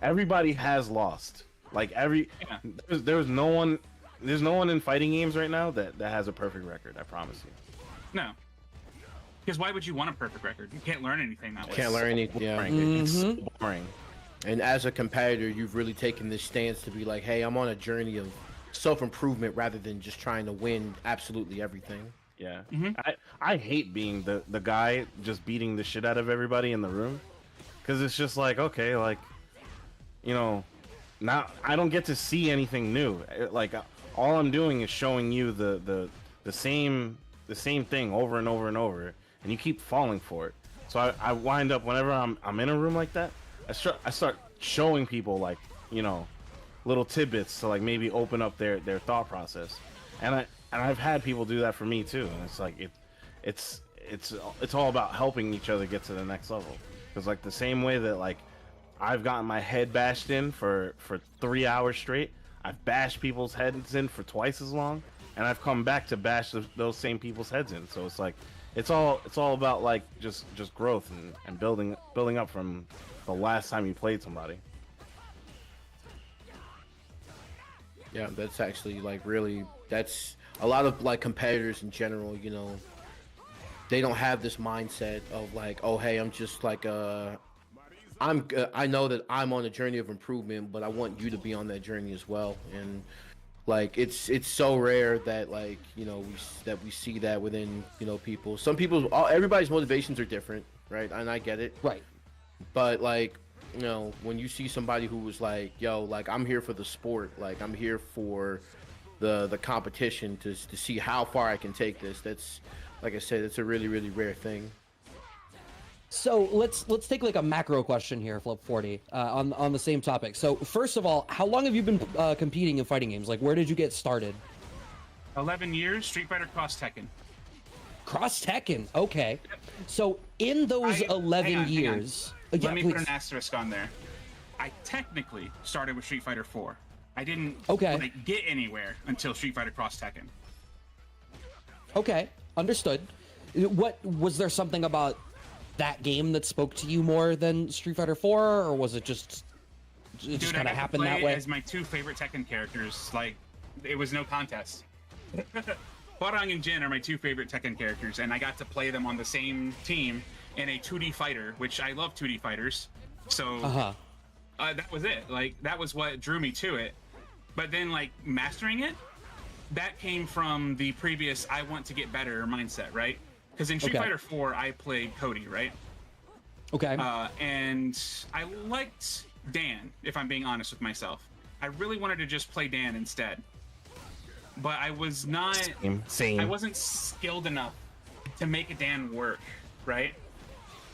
everybody has lost. Like there's no one in fighting games right now that has a perfect record. I promise you. No. Because why would you want a perfect record? You can't learn anything that way. Can't learn anything. Yeah. It's so boring. And as a competitor, you've really taken this stance to be like, hey, I'm on a journey of self-improvement rather than just trying to win absolutely everything. Yeah. I hate being the guy just beating the shit out of everybody in the room, because it's just like, okay, like, you know, now I don't get to see anything new. Like, all I'm doing is showing you the same thing over and over and over, and you keep falling for it. So I wind up, whenever I'm in a room like that, I start showing people, like, you know, little tidbits to like maybe open up their thought process, and I've had people do that for me too, and it's like it's all about helping each other get to the next level. Because like the same way that like I've gotten my head bashed in for 3 hours straight, I've bashed people's heads in for twice as long, and I've come back to bash those same people's heads in. So it's like it's all about like just growth and building up from the last time you played somebody. Yeah, that's actually like really, that's a lot of like competitors in general, you know, they don't have this mindset of like, oh, hey, I'm just like I know that I'm on a journey of improvement, but I want you to be on that journey as well. And like it's so rare that, like, you know, we see that within, you know, people. Some people, everybody's motivations are different, right? And I get it, Right. but like, you know, when you see somebody who was like, yo, like, I'm here for the sport, like, I'm here for the competition to see how far I can take this, that's, like I said, it's a really, really rare thing. So let's take like a macro question here, Flip 40, on the same topic. So first of all, how long have you been competing in fighting games? Like, where did you get started? 11 years, Street Fighter Cross Tekken. Cross Tekken. Okay. So in those 11 years, Let me put an asterisk on there. I technically started with Street Fighter 4. I didn't like get anywhere until Street Fighter Cross Tekken. Okay, understood. What was there something about that game that spoke to you more than Street Fighter 4, or was it just kind of happened that way? As my two favorite Tekken characters, like it was no contest. Hwoarang and Jin are my two favorite Tekken characters, and I got to play them on the same team in a 2D fighter, which I love 2D fighters. So that was it. Like that was what drew me to it. But then, like mastering it, that came from the previous "I want to get better" mindset, right? Because in Street Fighter 4, I played Cody, right? Okay. And I liked Dan, if I'm being honest with myself. I really wanted to just play Dan instead. But I was not... Same. I wasn't skilled enough to make a Dan work, right?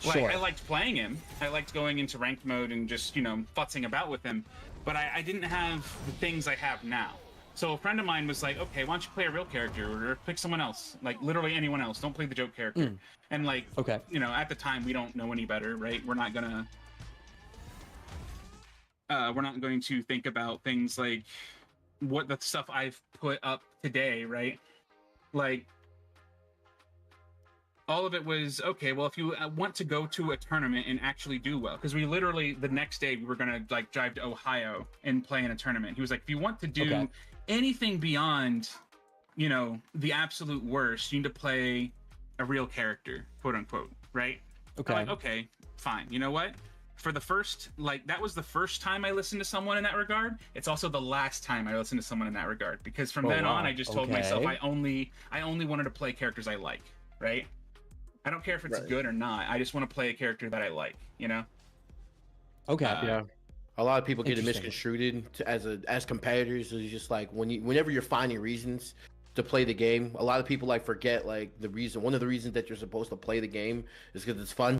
Like, Sure. I liked playing him. I liked going into ranked mode and just, futzing about with him. But I didn't have the things I have now. So a friend of mine was like, okay, why don't you play a real character or pick someone else? Like literally anyone else. Don't play the joke character. And like, at the time we don't know any better, right? We're not going to think about things like what the stuff I've put up today, right? Like all of it was, okay, well, if you want to go to a tournament and actually do well, because we literally, the next day we were going to like drive to Ohio and play in a tournament. He was like, if you want to do anything beyond, the absolute worst, you need to play a real character, quote unquote, right? Okay. I'm like, okay, fine. You know what? For the first, that was the first time I listened to someone in that regard. It's also the last time I listened to someone in that regard, because from then on, I just told myself I only wanted to play characters I like, right? I don't care if it's good or not. I just want to play a character that I like, Okay. Yeah. A lot of people get it misconstrued as competitors. It's just like whenever you're finding reasons to play the game, a lot of people forget one of the reasons that you're supposed to play the game is because it's fun.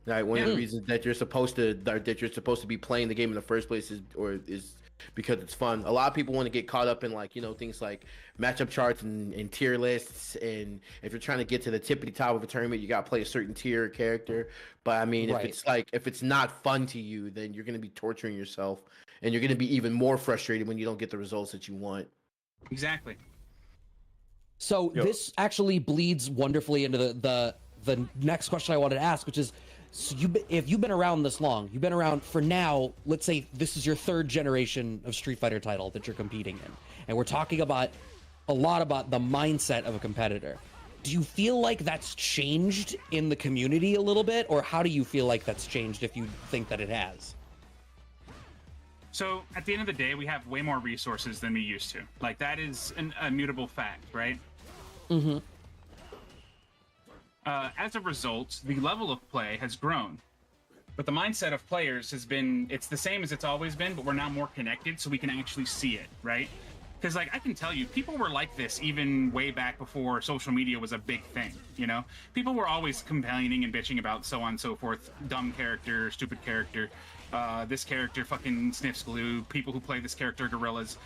Right, one of the reasons that you're supposed to be playing the game in the first place is because it's fun. A lot of people want to get caught up in things like matchup charts and tier lists, and if you're trying to get to the tippity top of a tournament, you got to play a certain tier character. But I mean, if it's not fun to you, then you're going to be torturing yourself, and you're going to be even more frustrated when you don't get the results that you want. Exactly. So this actually bleeds wonderfully into the next question I wanted to ask, which is, so if you've been around this long, you've been around for now, let's say this is your third generation of Street Fighter title that you're competing in, and we're talking a lot about the mindset of a competitor. Do you feel like that's changed in the community a little bit, or how do you feel like that's changed if you think that it has? So at the end of the day, we have way more resources than we used to. Like that is an immutable fact, right? Mm-hmm. As a result, the level of play has grown, but the mindset of players it's the same as it's always been, but we're now more connected so we can actually see it, right? Because I can tell you, people were like this even way back before social media was a big thing, People were always complaining and bitching about so on and so forth, dumb character, stupid character, this character fucking sniffs glue, people who play this character are gorillas.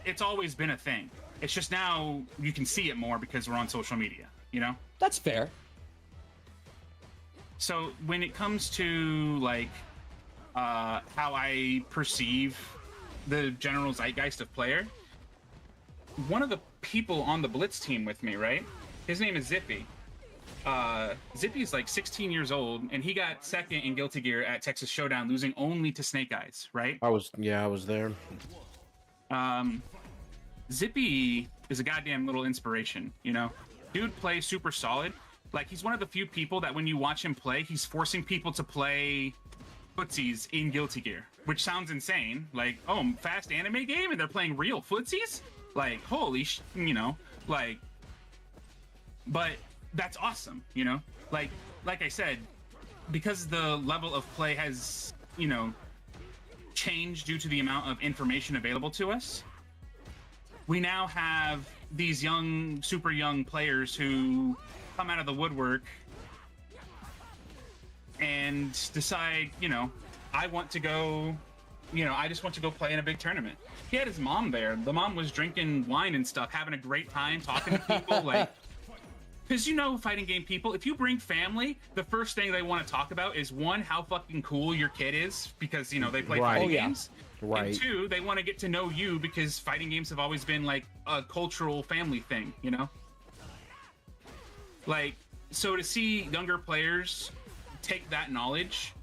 It's always been a thing. It's just now you can see it more because we're on social media, That's fair. So when it comes to how I perceive the general zeitgeist of player, one of the people on the Blitz team with me, right? His name is Zippy. Zippy's 16 years old, and he got second in Guilty Gear at Texas Showdown, losing only to Snake Eyes, right? I was there. Zippy is a goddamn little inspiration, Dude plays super solid. He's one of the few people that when you watch him play, he's forcing people to play footsies in Guilty Gear, which sounds insane. Fast anime game and they're playing real footsies? Holy but that's awesome, Like I said, because the level of play has, changed due to the amount of information available to us, we now have these super young players who come out of the woodwork and decide, I want to go, I just want to go play in a big tournament. He had his mom there. The mom was drinking wine and stuff, having a great time, talking to people, like, because fighting game people, if you bring family, the first thing they want to talk about is, one, how fucking cool your kid is, because, they play fighting games. Right. And two, they want to get to know you, because fighting games have always been, like, a cultural family thing, Like, so to see younger players take that knowledge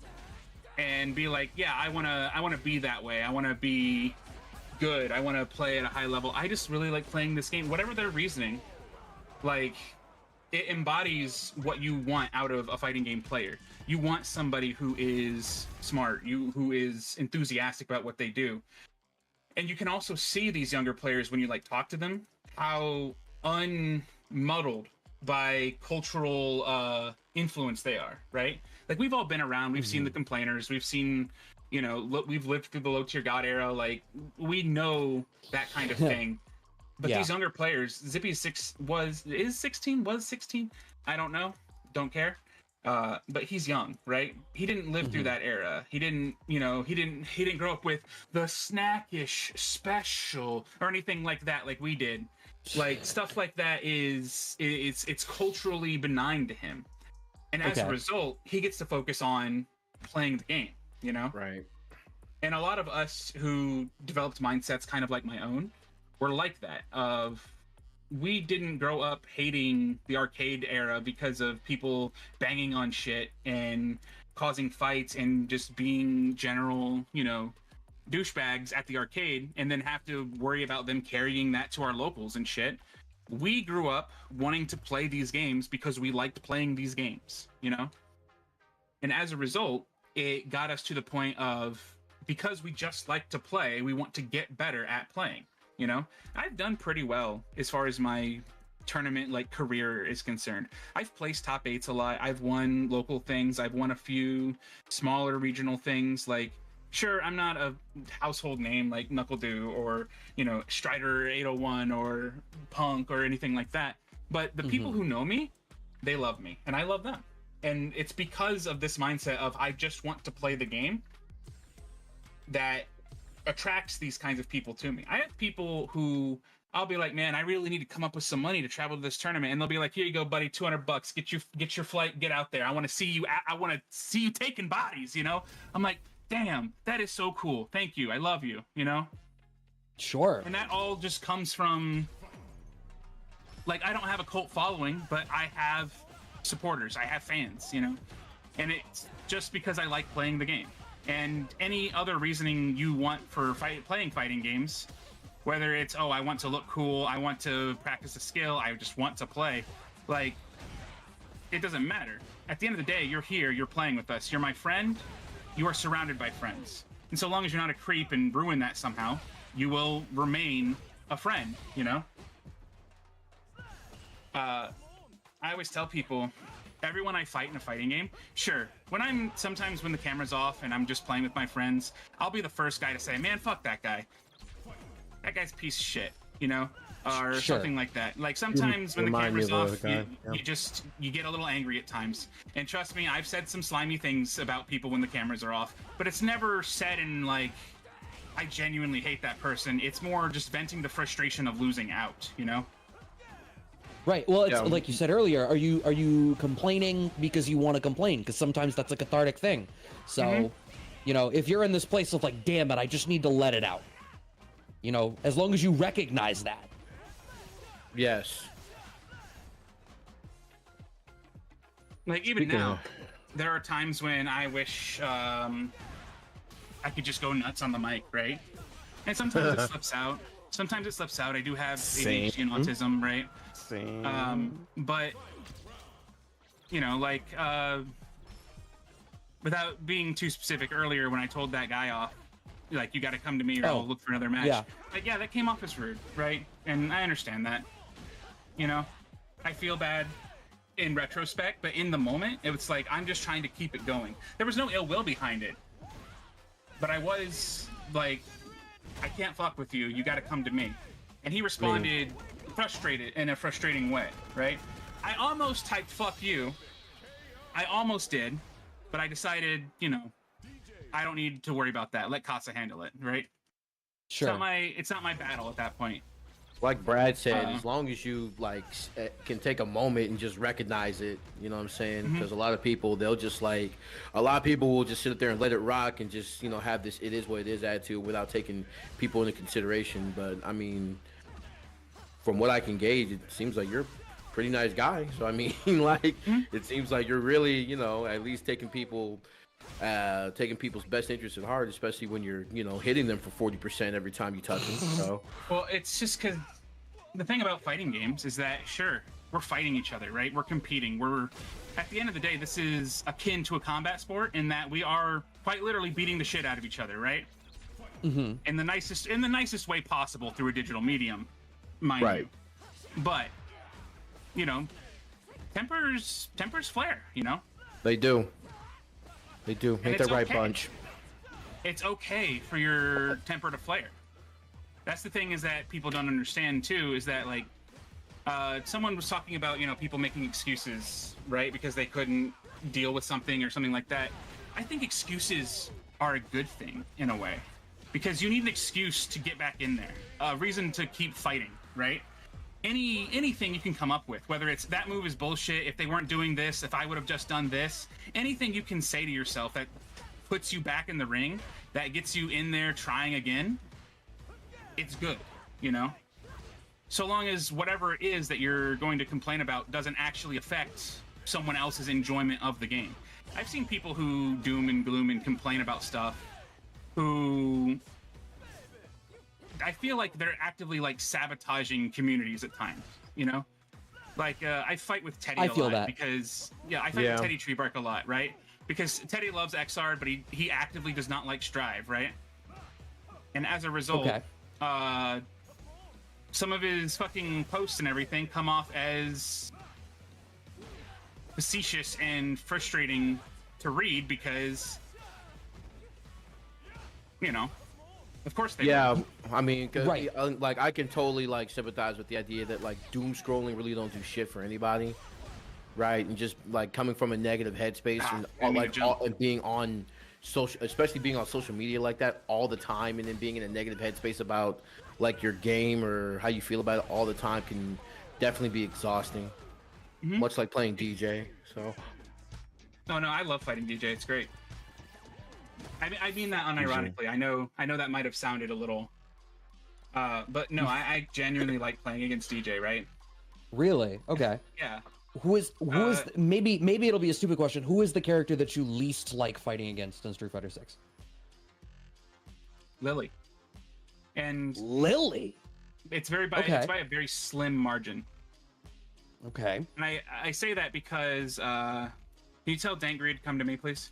and be like, yeah, I want to be that way. I want to be good. I want to play at a high level. I just really like playing this game. Whatever their reasoning, like, it embodies what you want out of a fighting game player. You want somebody who is smart, who is enthusiastic about what they do. And you can also see these younger players when you talk to them, how unmuddled by cultural influence they are, right? Like, we've all been around, we've seen the complainers, we've seen, we've lived through the low tier god era, like, we know that kind of thing. But these younger players, Zippy was 16? I don't know. Don't care. But he's young, right? He didn't live through that era. He didn't, he didn't grow up with the snackish special or anything like that, like we did. Like, stuff like that it's culturally benign to him. And as a result, he gets to focus on playing the game, Right. And a lot of us who developed mindsets kind of like my own, were like that, we didn't grow up hating the arcade era because of people banging on shit and causing fights and just being general, douchebags at the arcade, and then have to worry about them carrying that to our locals and shit. We grew up wanting to play these games because we liked playing these games, And as a result, it got us to the point of, because we just like to play, we want to get better at playing. I've done pretty well as far as my tournament career is concerned. I've placed top 8s a lot. I've won local things. I've won a few smaller regional things. Like, sure, I'm not a household name like NuckleDoo or Strider 801 or Punk or anything like that. But the people who know me, they love me, and I love them. And it's because of this mindset of, I just want to play the game, that attracts these kinds of people to me. I have people who I'll be like, man, I really need to come up with some money to travel to this tournament, and they'll be like, here you go, buddy, $200. Get your flight, get out there. I want to see you. I want to see you taking bodies. I'm like, damn, that is so cool. Thank you. I love you. Sure. And that all just comes from, I don't have a cult following, but I have supporters. I have fans. And it's just because I like playing the game. And any other reasoning you want for playing fighting games, whether it's, oh, I want to look cool, I want to practice a skill, I just want to play, it doesn't matter. At the end of the day, you're here, you're playing with us, you're my friend, you are surrounded by friends. And so long as you're not a creep and ruin that somehow, you will remain a friend, I always tell people, everyone I fight in a fighting game, sure, sometimes when the camera's off and I'm just playing with my friends, I'll be the first guy to say, man, fuck that guy. That guy's a piece of shit, or something like that. Like, sometimes when the camera's off, you get a little angry at times. And trust me, I've said some slimy things about people when the cameras are off, but it's never said in I genuinely hate that person. It's more just venting the frustration of losing out, Right. Well, it's like you said earlier. Are you complaining because you want to complain? Because sometimes that's a cathartic thing. So, if you're in this place of damn it, I just need to let it out. As long as you recognize that. Yes. Even now, there are times when I wish I could just go nuts on the mic, right? And sometimes it slips out. I do have ADHD and autism, right? Same. But without being too specific, earlier when I told that guy off, you got to come to me or I'll look for another match. Yeah, that came off as rude, right? And I understand that. I feel bad in retrospect, but in the moment, it was I'm just trying to keep it going. There was no ill will behind it, but I was I can't fuck with you. You got to come to me. And he responded frustrated in a frustrating way, right? I almost typed fuck you. I almost did, But I decided, I don't need to worry about that. Let Casa handle it, right? Sure. It's not my battle at that point. Like Brad said, as long as you can take a moment and just recognize it, you know what I'm saying? Because a lot of people, they'll just a lot of people will just sit up there and let it rock and just, have this "it is what it is" attitude without taking people into consideration. But I mean, from what I can gauge, it seems like you're a pretty nice guy. So I mean, it seems like you're really, at least taking people's best interests at heart, especially when you're, hitting them for 40% every time you touch them. So, well, it's just because the thing about fighting games is that, sure, we're fighting each other, right? We're competing. At the end of the day, this is akin to a combat sport in that we are quite literally beating the shit out of each other, right? Mm-hmm. In the nicest way possible through a digital medium, mind you. But, tempers flare, They do. They do. Ain't that right, okay. Bunch? It's okay for your temper to flare. That's the thing is that people don't understand too, is that someone was talking about, people making excuses, right? Because they couldn't deal with something or something like that. I think excuses are a good thing in a way, because you need an excuse to get back in there, a reason to keep fighting, right? Anything you can come up with, whether it's that move is bullshit, if they weren't doing this, if I would have just done this, anything you can say to yourself that puts you back in the ring, that gets you in there trying again, it's good, So long as whatever it is that you're going to complain about doesn't actually affect someone else's enjoyment of the game. I've seen people who doom and gloom and complain about stuff who I feel like they're actively sabotaging communities at times, I fight with Teddy a lot because I fight with Teddy Treebark a lot, right? Because Teddy loves XR, but he actively does not like Strive, right? And as a result, some of his fucking posts and everything come off as facetious and frustrating to read because, of course they will. I mean, I can totally sympathize with the idea that doom scrolling really don't do shit for anybody, right? And just coming from a negative headspace and being on social, especially being on social media like that all the time, and then being in a negative headspace about your game or how you feel about it all the time can definitely be exhausting. Much like playing DJ. So. No, I love fighting DJ. It's great. I mean that unironically. I know that might have sounded a little, but no, I genuinely like playing against DJ. Right? Really? Okay. Yeah. Who is maybe it'll be a stupid question. Who is the character that you least like fighting against in Street Fighter 6? Lily. And Lily. It's it's by a very slim margin. Okay. And I say that because can you tell Dangry to come to me, please?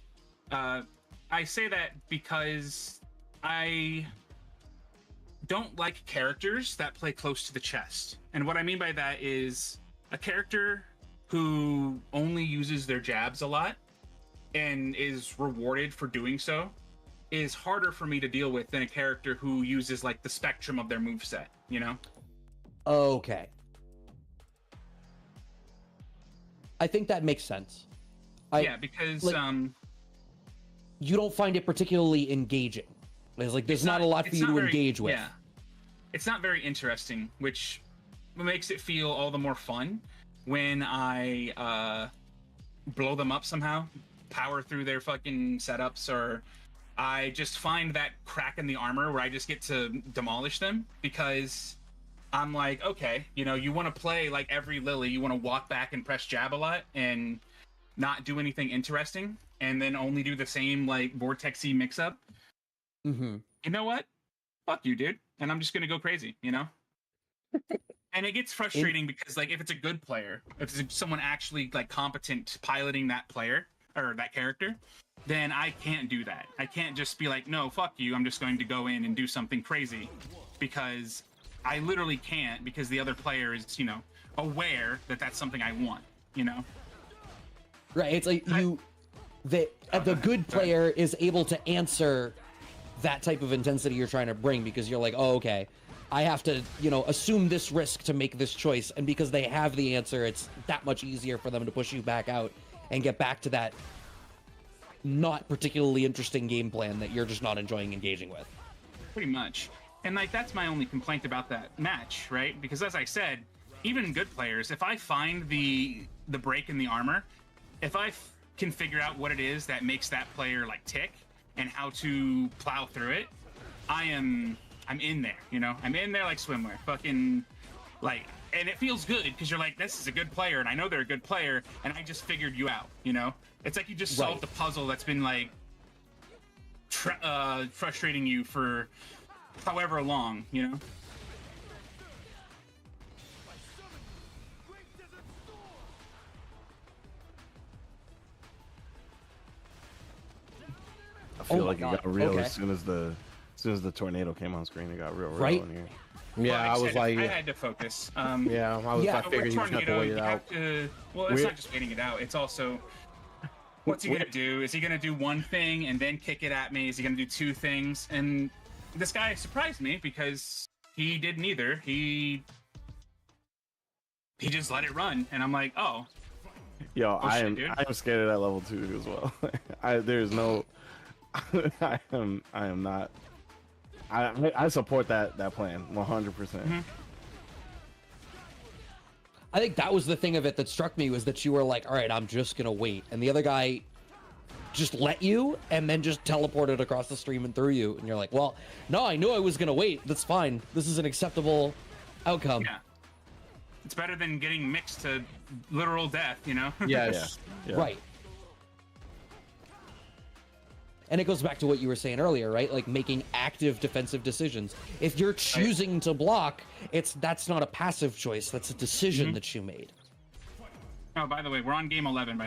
I say that because I don't like characters that play close to the chest. And what I mean by that is a character who only uses their jabs a lot and is rewarded for doing so is harder for me to deal with than a character who uses the spectrum of their moveset, Okay. I think that makes sense. Because you don't find it particularly engaging. There's not a lot for you to engage with. Yeah. It's not very interesting, which makes it feel all the more fun when I blow them up somehow, power through their fucking setups, or I just find that crack in the armor where I just get to demolish them, because I'm okay, you want to play like every Lily, you want to walk back and press jab a lot and not do anything interesting, and then only do the same vortexy mix-up. Mm-hmm. You know what? Fuck you, dude. And I'm just gonna go crazy, And it gets frustrating because if it's a good player, if it's someone actually competent piloting that player or that character, then I can't do that. I can't just be no, fuck you, I'm just going to go in and do something crazy, because I literally can't, because the other player is, aware that that's something I want, Right, it's the good player is able to answer that type of intensity you're trying to bring, because you're oh, okay, I have to, assume this risk to make this choice, and because they have the answer, it's that much easier for them to push you back out and get back to that not particularly interesting game plan that you're just not enjoying engaging with. Pretty much. And like that's my only complaint about that match, right? Because as I said, even good players, if I find the break in the armor, if I can figure out what it is that makes that player like tick and how to plow through it, I'm in there, you know? I'm in there like swimwear. Fucking like, and it feels good because you're like, this is a good player and I know they're a good player and I just figured you out, you know? It's like you just solved a puzzle that's been like frustrating you for however long, you know? I feel like it got real as soon as the tornado came on screen. It got real in here. Yeah, well, I was like, I had to focus. I figured he was going to wait it out. Well, it's not just waiting it out. It's also, what's he gonna do? Is he gonna do one thing and then kick it at me? Is he gonna do two things? And this guy surprised me because he did neither. He just let it run, and I'm like, oh. Yo, I am scared of that level 2 as well. There's no, I am not. I support that plan 100%. Mm-hmm. I think that was the thing of it that struck me, was that you were like, all right, I'm just gonna wait, and the other guy just let you and then just teleported across the stream and through you, and you're like, well, no, I knew I was gonna wait. That's fine. This is an acceptable outcome. Yeah. It's better than getting mixed to literal death, you know? Yes. Yeah. Right. And it goes back to what you were saying earlier, right? Like making active defensive decisions. If you're choosing to block, that's not a passive choice. That's a decision that you made. Oh, by the way, we're on game 11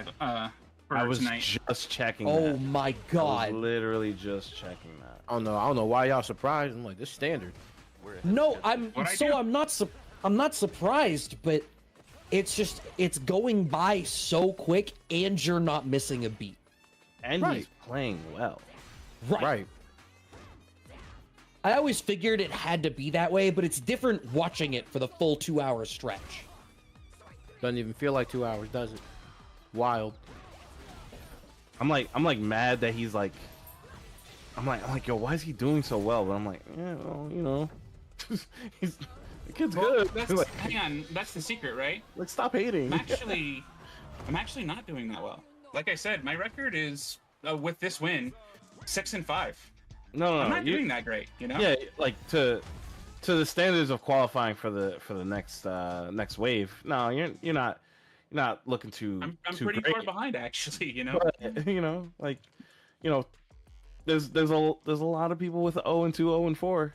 for I was tonight. just checking Oh that. my I god. was literally just checking that. I don't know why y'all surprised. I'm like, this is standard. No, I'm not surprised, but it's going by so quick and you're not missing a beat. And he's playing well. Right. I always figured it had to be that way, but it's different watching it for the full 2-hour stretch. Doesn't even feel like 2 hours, does it? Wild. I'm like mad that he's like, I'm like, yo, why is he doing so well? But I'm like, yeah, well, you know, the kid's good. Like, hang on, that's the secret, right? Like, stop hating. I'm actually not doing that well. Like I said, my record is with this win, 6-5. No, I'm not doing that great, you know. Yeah, like to the standards of qualifying for the next wave. No, you're not looking to. I'm too pretty great. far behind, actually. You know. But, you know, like, you know, there's a lot of people with 0-2, 0-4.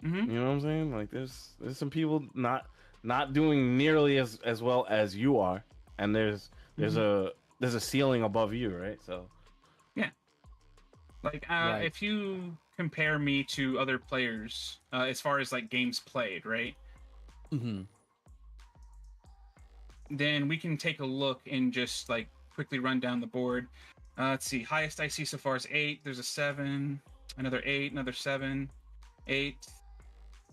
Mm-hmm. You know what I'm saying? Like, there's some people not doing nearly as well as you are, and there's a ceiling above you, right? So yeah, like if you compare me to other players as far as like games played, right? Mm-hmm. Then we can take a look and just like quickly run down the board. Let's see, highest I see so far is 8. There's a 7, another 8, another 7, 8,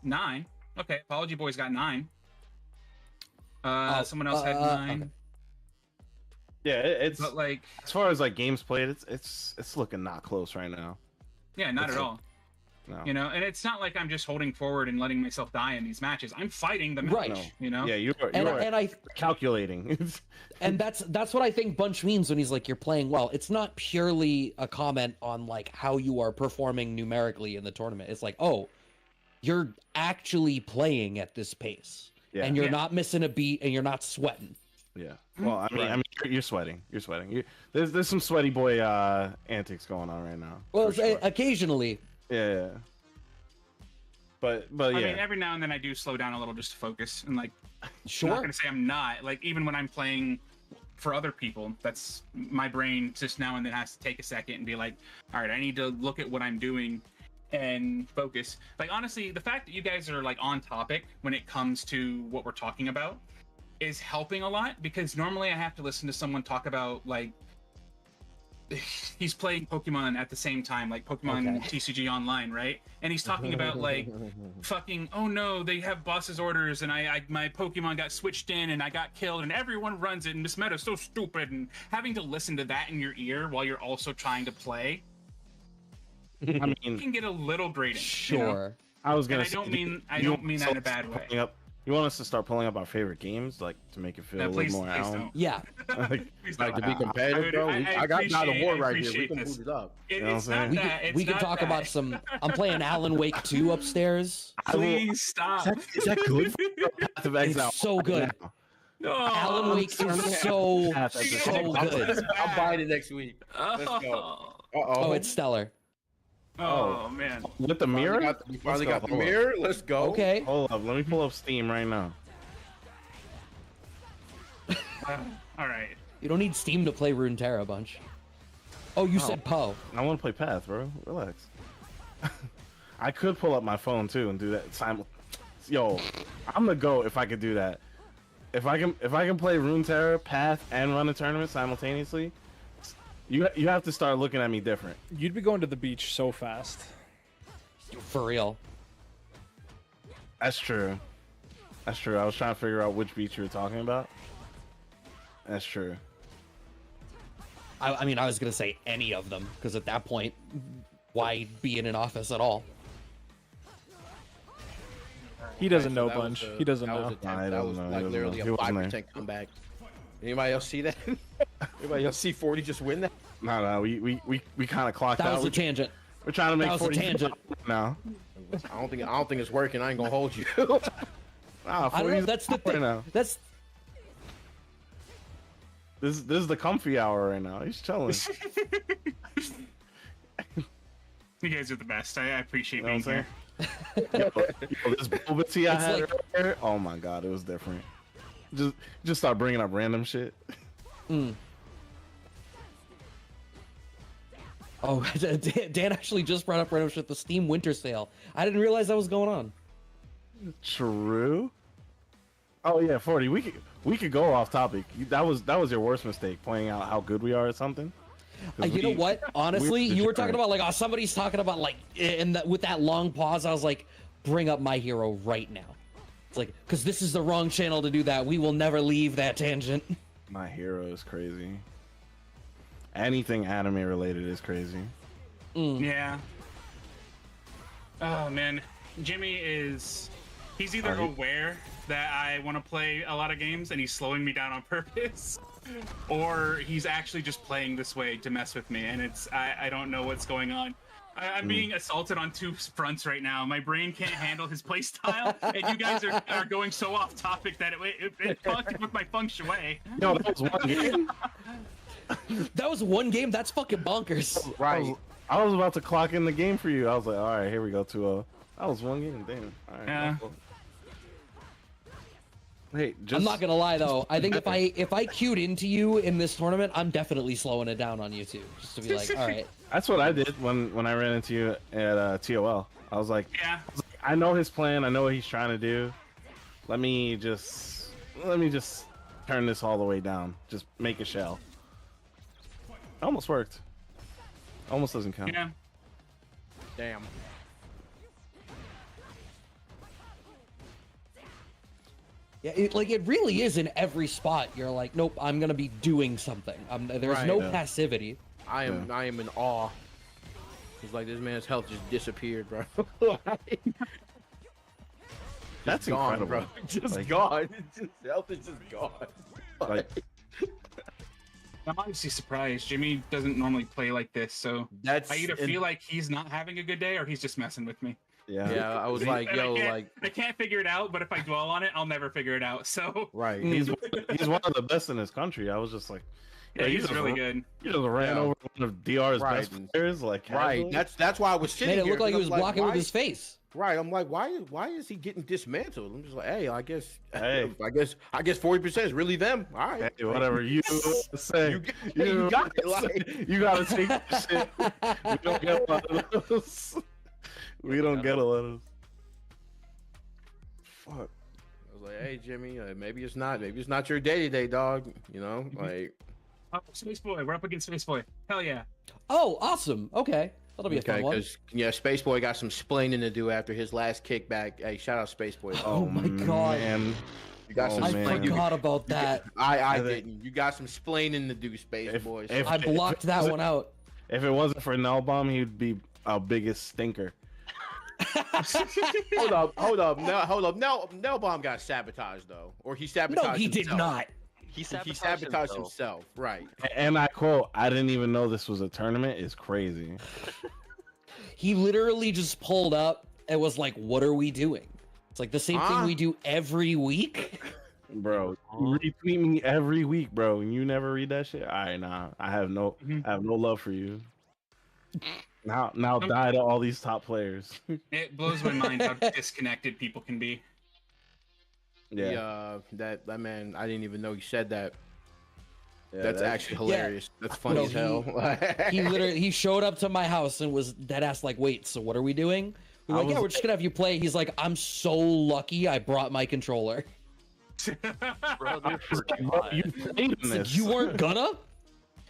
9. Okay, Apology Boy's got 9. Someone else had 9. Okay. yeah, it's But like, as far as like games played, it's looking not close right now. yeah, not at all. No. You know, and it's not like I'm just holding forward and letting myself die in these matches. I'm fighting the match. Right. No. You know. Yeah, you are And I calculating. and that's what I think Bunch means when he's like, you're playing well. It's not purely a comment on like how you are performing numerically in the tournament. It's like, oh, you're actually playing at this pace, and you're not missing a beat, and you're not sweating. Yeah. Well, I mean, you're sweating. You're sweating. There's some sweaty boy antics going on right now. Well, sure. occasionally. Yeah. But yeah. I mean, every now and then I do slow down a little just to focus, and like, Sure. I'm not gonna say I'm not. Like, even when I'm playing for other people, that's my brain just now and then has to take a second and be like, all right, I need to look at what I'm doing and focus. Like, honestly, the fact that you guys are like on topic when it comes to what we're talking about is helping a lot, because normally I have to listen to someone talk about like he's playing Pokemon at the same time, like Pokemon Okay. TCG Online, right? And he's talking about like fucking, oh no, they have boss's orders, and I my Pokemon got switched in, and I got killed, and everyone runs it, and this meta's so stupid, and having to listen to that in your ear while you're also trying to play, I it mean, can get a little grating. Sure. You know? I was gonna. And I say, don't mean that in a bad way. You want us to start pulling up our favorite games, like to make it feel No, a please, little more please Allen? don't. Yeah. Please Like to don't. be competitive, bro. I got God of War right here. We appreciate can this. boot it up. It, You know it's what I'm not saying? that. It's We can not talk that. about some. I'm playing Alan Wake 2 upstairs. Please stop. Is that good? Path of Exile. It's so good. No, Alan Wake is so Path of so Exile. good. I'm buying it next week. Let's go. Oh, it's stellar. Oh man. With the mirror? We finally Let's got go. the mirror. Let's go. Okay. Hold up, let me pull up Steam right now. All right. You don't need Steam to play Runeterra Bunch. Oh, you said Poe. I want to play Path, bro. Relax. I could pull up my phone too and do that. Yo, I'm the GOAT if I could do that. If I can play Runeterra, Path, and run a tournament simultaneously, you have to start looking at me different. You'd be going to the beach so fast. For real. That's true. That's true. I was trying to figure out which beach you were talking about. That's true. I mean, I was gonna say any of them because at that point, why be in an office at all? He doesn't So know that was Bunch. a- He doesn't that was know. a temp- I That don't was know. He like doesn't literally know. a He wasn't 5% comeback. Anybody else see that? Anybody else see 40 just win that? No, we kind of clocked That out. was a tangent. We're trying to make That was a 40 tangent. now. I don't think it's working. I ain't gonna hold you. Ah, I don't know. 40's That's the right thing. now. That's This is the comfy hour right now. He's chilling. You guys are the best. I appreciate You know being what I'm here. saying? Yo, this boba tea I It's had like- earlier, oh my god, it was different. Just start bringing up random shit. oh, Dan actually just brought up right up the Steam Winter Sale. I didn't realize that was going on. True. Oh yeah, 40. We could go off topic. That was your worst mistake, pointing out how good we are at something. 'Cause You know what? Honestly, we're you were talking different. about like, oh, somebody's talking about like, with that long pause, I was like, bring up My Hero right now. It's like, because this is the wrong channel to do that. We will never leave that tangent. My Hero is crazy. Anything anime related is crazy. Yeah. Oh man, Jimmy he's either aware that I want to play a lot of games and he's slowing me down on purpose, or he's actually just playing this way to mess with me, and I don't know what's going on. I'm being assaulted on two fronts right now. My brain can't handle his playstyle, and you guys are going so off topic that it fucked with my feng shui. Yo, that was one game. That was one game. That's fucking bonkers. Right. I was about to clock in the game for you. I was like, all right, here we go. 2-0. That was one game. Damn. All right. Yeah. cool. Hey, just I'm not gonna lie though. I think if I queued into you in this tournament, I'm definitely slowing it down on you too, just to be like, all right. That's what I did when I ran into you at TOL. I was like, Yeah. I know his plan. I know what he's trying to do. Let me just turn this all the way down. Just make a shell. Almost worked. Almost doesn't count. Yeah. Damn. Yeah, it really is in every spot. You're like, nope, I'm gonna be doing something. There's Right. no Yeah. passivity. I am in awe. It's like this man's health just disappeared, bro. That's gone, incredible. bro. Just Like- gone. Health is just gone. Like, I'm honestly surprised. Jimmy doesn't normally play like this, so That's I either and- feel like he's not having a good day or he's just messing with me. yeah. Yeah, I was like, And yo, I can't figure it out, but if I dwell on it, I'll never figure it out. So right. He's one of the best in his country. I was just like, yeah, you he's just really ran- good. You just ran Yeah. over one of DR's Right. best players, like Right. casually. That's why I was sitting Made it here. look like he 'cause was I'm blocking with why- his face. Right. I'm like, why is he getting dismantled? I'm just like, hey, I guess Hey. I guess 40% is really them. All right. Hey, whatever you say. You got it, like- you gotta take the shit. We don't get a lot of those. We don't get a lot of those. Fuck. I was like, hey, Jimmy, maybe it's not your day today, dog. You know, like Oh, Space Boy. We're up against Space Boy. Hell yeah. Oh, awesome. Okay. That'll be a fun one. Because Space Boy got some splaining to do after his last kickback. Hey, shout out Space Boy. Oh my god. Man. You got some I splaining. forgot about that. I didn't. You got some splaining to do, Space Boy. I blocked that one out. If it wasn't for Nelbomb, he'd be our biggest stinker. Hold up. Nelbomb got sabotaged though, or he sabotaged. No, he himself. did not. He sabotaged himself. Right. And I quote, I didn't even know this was a tournament. Is crazy. He literally just pulled up and was like, "What are we doing?" It's like the same thing we do every week. Bro, you retweet me every week, bro, and you never read that shit. All right, nah, I have no love for you. Now die to all these top players. It blows my mind how disconnected people can be. Yeah. That man, I didn't even know you said that. Yeah, that's actually hilarious. That's funny as hell. He showed up to my house and was dead ass like, "Wait, so what are we doing?" We're like, "Yeah, we're just gonna have you play." He's like, "I'm so lucky I brought my controller." Bro, you played in this. You weren't gonna?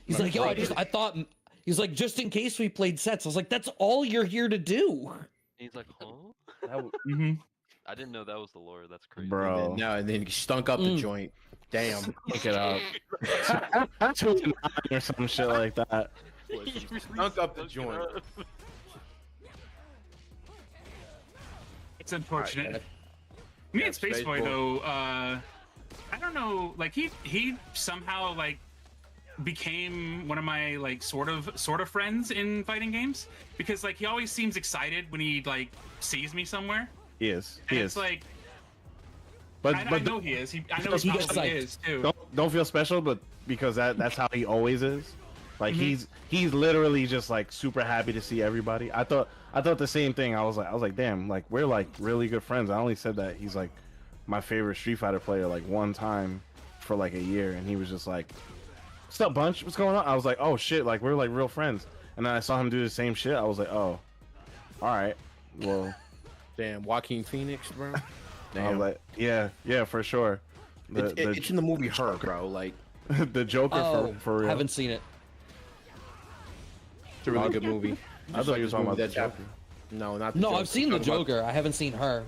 He's like, "Yo, I thought." He's like, "Just in case we played sets." I was like, "That's all you're here to do." He's like, huh? I didn't know that was the lore. That's crazy. Bro. And then he stunk up the joint. Damn. Look it up. 2-9 or some shit like that. Stunk up the joint. It's unfortunate. Right, Me and Space Boy though, I don't know, like he somehow like became one of my like sort of friends in fighting games, because like he always seems excited when he like sees me somewhere. He is. It's like, but I know he is. I know he probably is too. Don't feel special, but because that's how he always is. Like he's literally just like super happy to see everybody. I thought the same thing. I was like, damn, like we're like really good friends. I only said that he's like my favorite Street Fighter player like one time for like a year, and he was just like, "What's up, Bunch? What's going on?" I was like, "Oh shit, like we're like real friends." And then I saw him do the same shit. I was like, "Oh, all right, well." Damn, Joaquin Phoenix, bro. Damn. I was like, yeah, for sure. It's in the movie Her, bro. Like the Joker for real. Haven't seen it. It's a really good movie. I thought you were talking about the Joker. No, not. No, I've seen the Joker. I haven't seen Her. I'm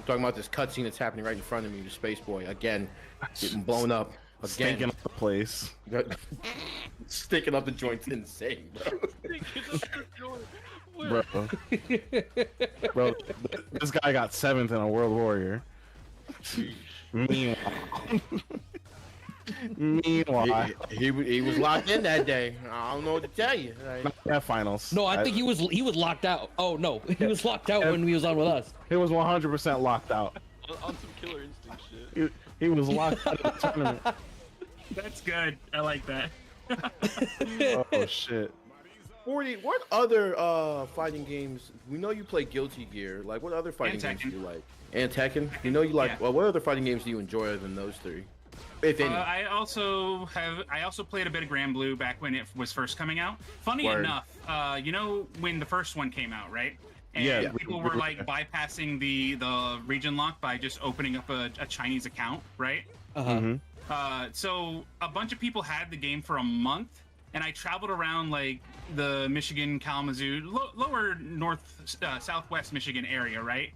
talking about this cutscene that's happening right in front of me. The Space Boy again, getting blown up. Again. Stinking up the place. Stinking up the joint's insane, bro. Bro, this guy got 7th in a World Warrior. Meanwhile, he was locked in that day. I don't know what to tell you. Not finals. No, I think he was locked out. Oh no, he was locked out when he was on with us. He was 100% locked out. On some Killer Instinct shit. He was locked out of the tournament. That's good. I like that. Oh shit. 40. What other fighting games? We know you play Guilty Gear. Like, what other fighting games do you like? And Tekken. You know you like. Yeah. Well, what other fighting games do you enjoy other than those three? If any. I also played a bit of Grand Blue back when it was first coming out. Funny Word. enough, you know when the first one came out, right? And Yeah. people were like bypassing the region lock by just opening up a Chinese account, right? So a bunch of people had the game for a month, and I traveled around like the Michigan, Kalamazoo, lower north, southwest Michigan area, right?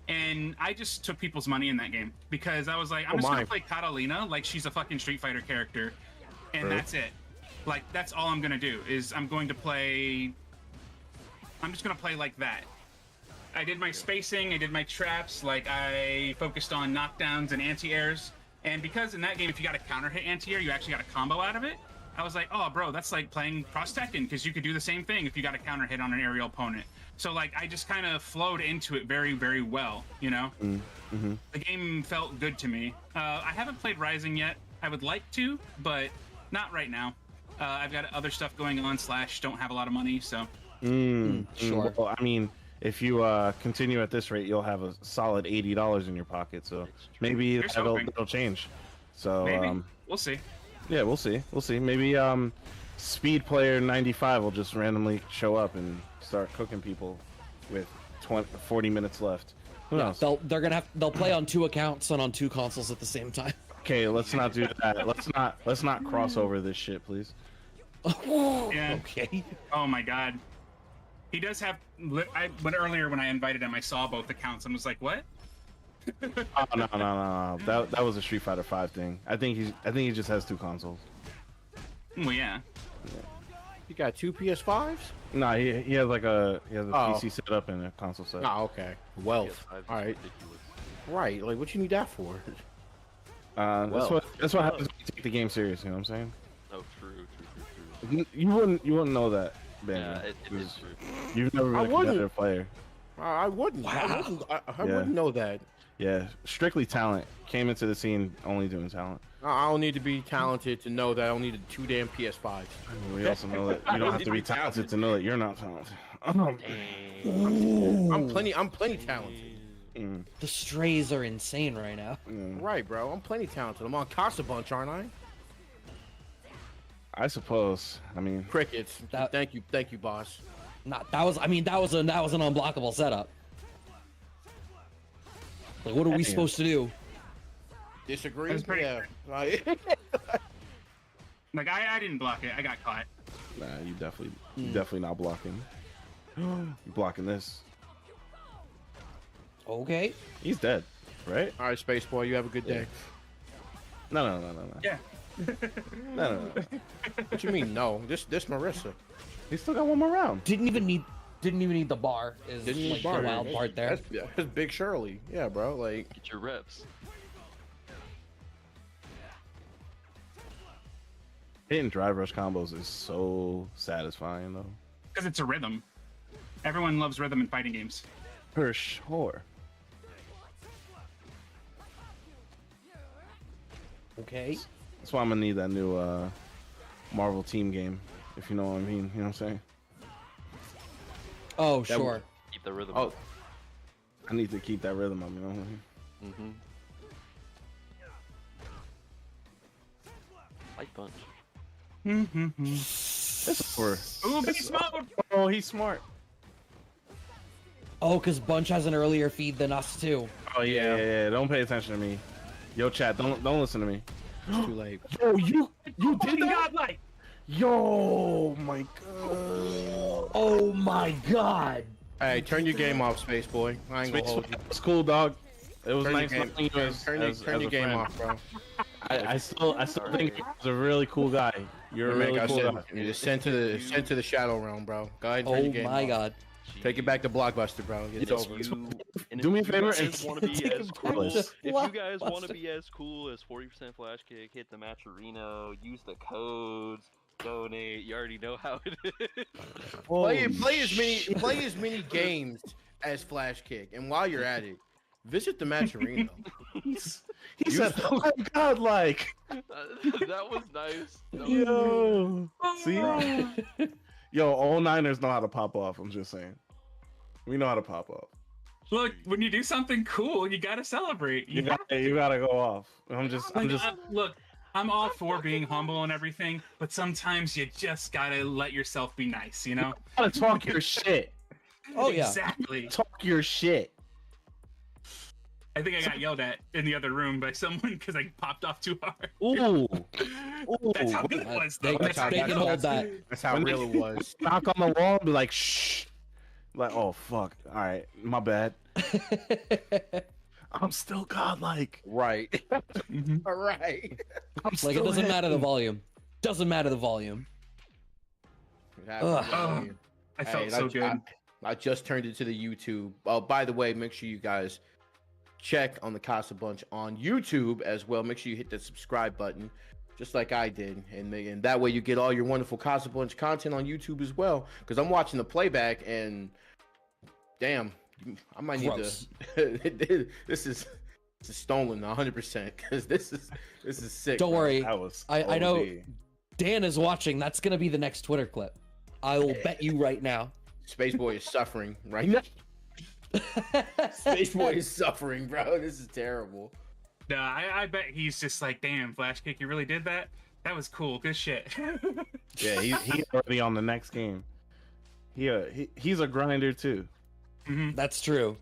And I just took people's money in that game because I was like, I'm just gonna play Catalina like she's a fucking Street Fighter character, and that's it. Like that's all I'm gonna do is I'm just gonna play like that. I did my spacing, I did my traps, like I focused on knockdowns and anti-airs. And because in that game, if you got a counter hit anti-air, you actually got a combo out of it. I was like, oh, bro, that's like playing Cross Tekken, because you could do the same thing if you got a counter hit on an aerial opponent. So like, I just kind of flowed into it very, very well, you know? The game felt good to me. I haven't played Rising yet. I would like to, but not right now. I've got other stuff going on / don't have a lot of money, so. Sure. Well, I mean, if you continue at this rate, you'll have a solid $80 in your pocket. So maybe that'll change. So maybe. We'll see. Yeah, we'll see. We'll see. Maybe Speed Player 95 will just randomly show up and start cooking people with 40 minutes left. Who knows? They'll play on 2 accounts and on 2 consoles at the same time. Okay, let's not do that. Let's not cross over this shit, please. Yeah. Okay. Oh my god. He does have. But earlier when I invited him, I saw both accounts and was like, "What?" Oh, no. That was a Street Fighter 5 thing. I think he just has 2 consoles. Well, yeah. You got 2 PS5s? No, he has like a Oh. PC set up and a console set. Oh, okay. Wealth. PS5 is All right. ridiculous. Right. Like, what you need that for? That's what happens when you take the game serious. You know what I'm saying? Oh, true. You wouldn't know that, Benji. Yeah, it is true. You've never been I a wouldn't. competitive player. I wouldn't. Wow. I Yeah. wouldn't know that. Yeah, strictly talent. Came into the scene only doing talent. I don't need to be talented to know that I don't need 2 damn PS5s. I mean, we also know that you don't have to be talented to know that you're not talented. I'm plenty talented. The strays are insane right now. Right, bro. I'm plenty talented. I'm on CasaBunch, aren't I? I suppose. I mean, Crickets. That- Thank you, boss. That was an unblockable setup. Like, what are we supposed to do? Disagree? That's pretty- Yeah. Like I didn't block it. I got caught. nah, you definitely not blocking. You're blocking this. Okay. He's dead, right? All right, Space Boy. You have a good day. No. Yeah. No. What you mean? No. This Marissa. He still got one more round. Didn't even need the bar. Is Didn't need like bar. the wild part there. That's Big Shirley. Yeah, bro. Like. Get your reps. Hitting drive rush combos is so satisfying, though. Because it's a rhythm. Everyone loves rhythm in fighting games. For sure. Okay. That's why I'm gonna need that new Marvel Team game, if you know what I mean. You know what I'm saying? Oh, sure. Keep the rhythm. Oh. I need to keep that rhythm up. You know what I mean? Mm-hmm. Light punch. That's for. Ooh, beast mode! Oh, he's smart. Oh, because Bunch has an earlier feed than us too. Oh yeah. Don't pay attention to me. Yo, chat, don't listen to me. It's too late. Yo, you did that? Godlike! Yo, my god. Oh my god. Hey, turn your game off, Space Boy. I ain't gonna hold you. It's cool, dog. It was Turn your nice game, knowing you as, turn as your a game friend. off, bro. I still think he was a really cool guy. You're a Like really I cool said, guy. you just sent to the shadow realm, bro. Go ahead and turn Oh your game my off. god. Take it back to Blockbuster, bro. It's If over. and Do me a if you favor guys and want to be take as it back cool. to If you guys want to Blockbuster. be as cool as 40% Flash Kick, hit the Matcherino, use the codes, donate. You already know how it is. Play as many games as Flash Kick, and while you're at it, visit the Matcherino. He said, "Oh my god, like." That was nice. That was Yo, see, yo, all Niners know how to pop off. I'm just saying, we know how to pop off. Look, when you do something cool, you gotta celebrate. You gotta go off. I'm just. Look, I'm all for being humble and everything, but sometimes you just gotta let yourself be nice, you know? Gotta talk your shit. Oh yeah. Exactly. Talk your shit. I think I got yelled at in the other room by someone because I popped off too hard. Ooh. That's how good it was, They, though. they That's how can good it hold was. that. That's how When real it was. Knock on the wall and be like, shh. Like, oh fuck. All right, my bad. I'm still godlike. Right. Mhm. All right. I'm Like, still it doesn't matter the happy. volume. Doesn't matter the volume. Ugh. Oh, I felt so good. I just turned it to the YouTube. Oh, by the way, make sure you guys check on the CasaBunch on YouTube as well. Make sure you hit the subscribe button, just like I did, and that way you get all your wonderful CasaBunch content on YouTube as well. Because I'm watching the playback, and damn, I might need Gross. to. This is stolen 100% because this is sick. Don't bro. worry. That was. I know OD. Dan is watching. That's gonna be the next Twitter clip. I will bet you right now. Space Boy is suffering right now. Space Boy is suffering, bro. This is terrible. Nah, I bet he's just like, damn, Flash Kick, you really did that? That was cool. Good shit. Yeah, he's already on the next game. He's a grinder too. Mhm. That's true.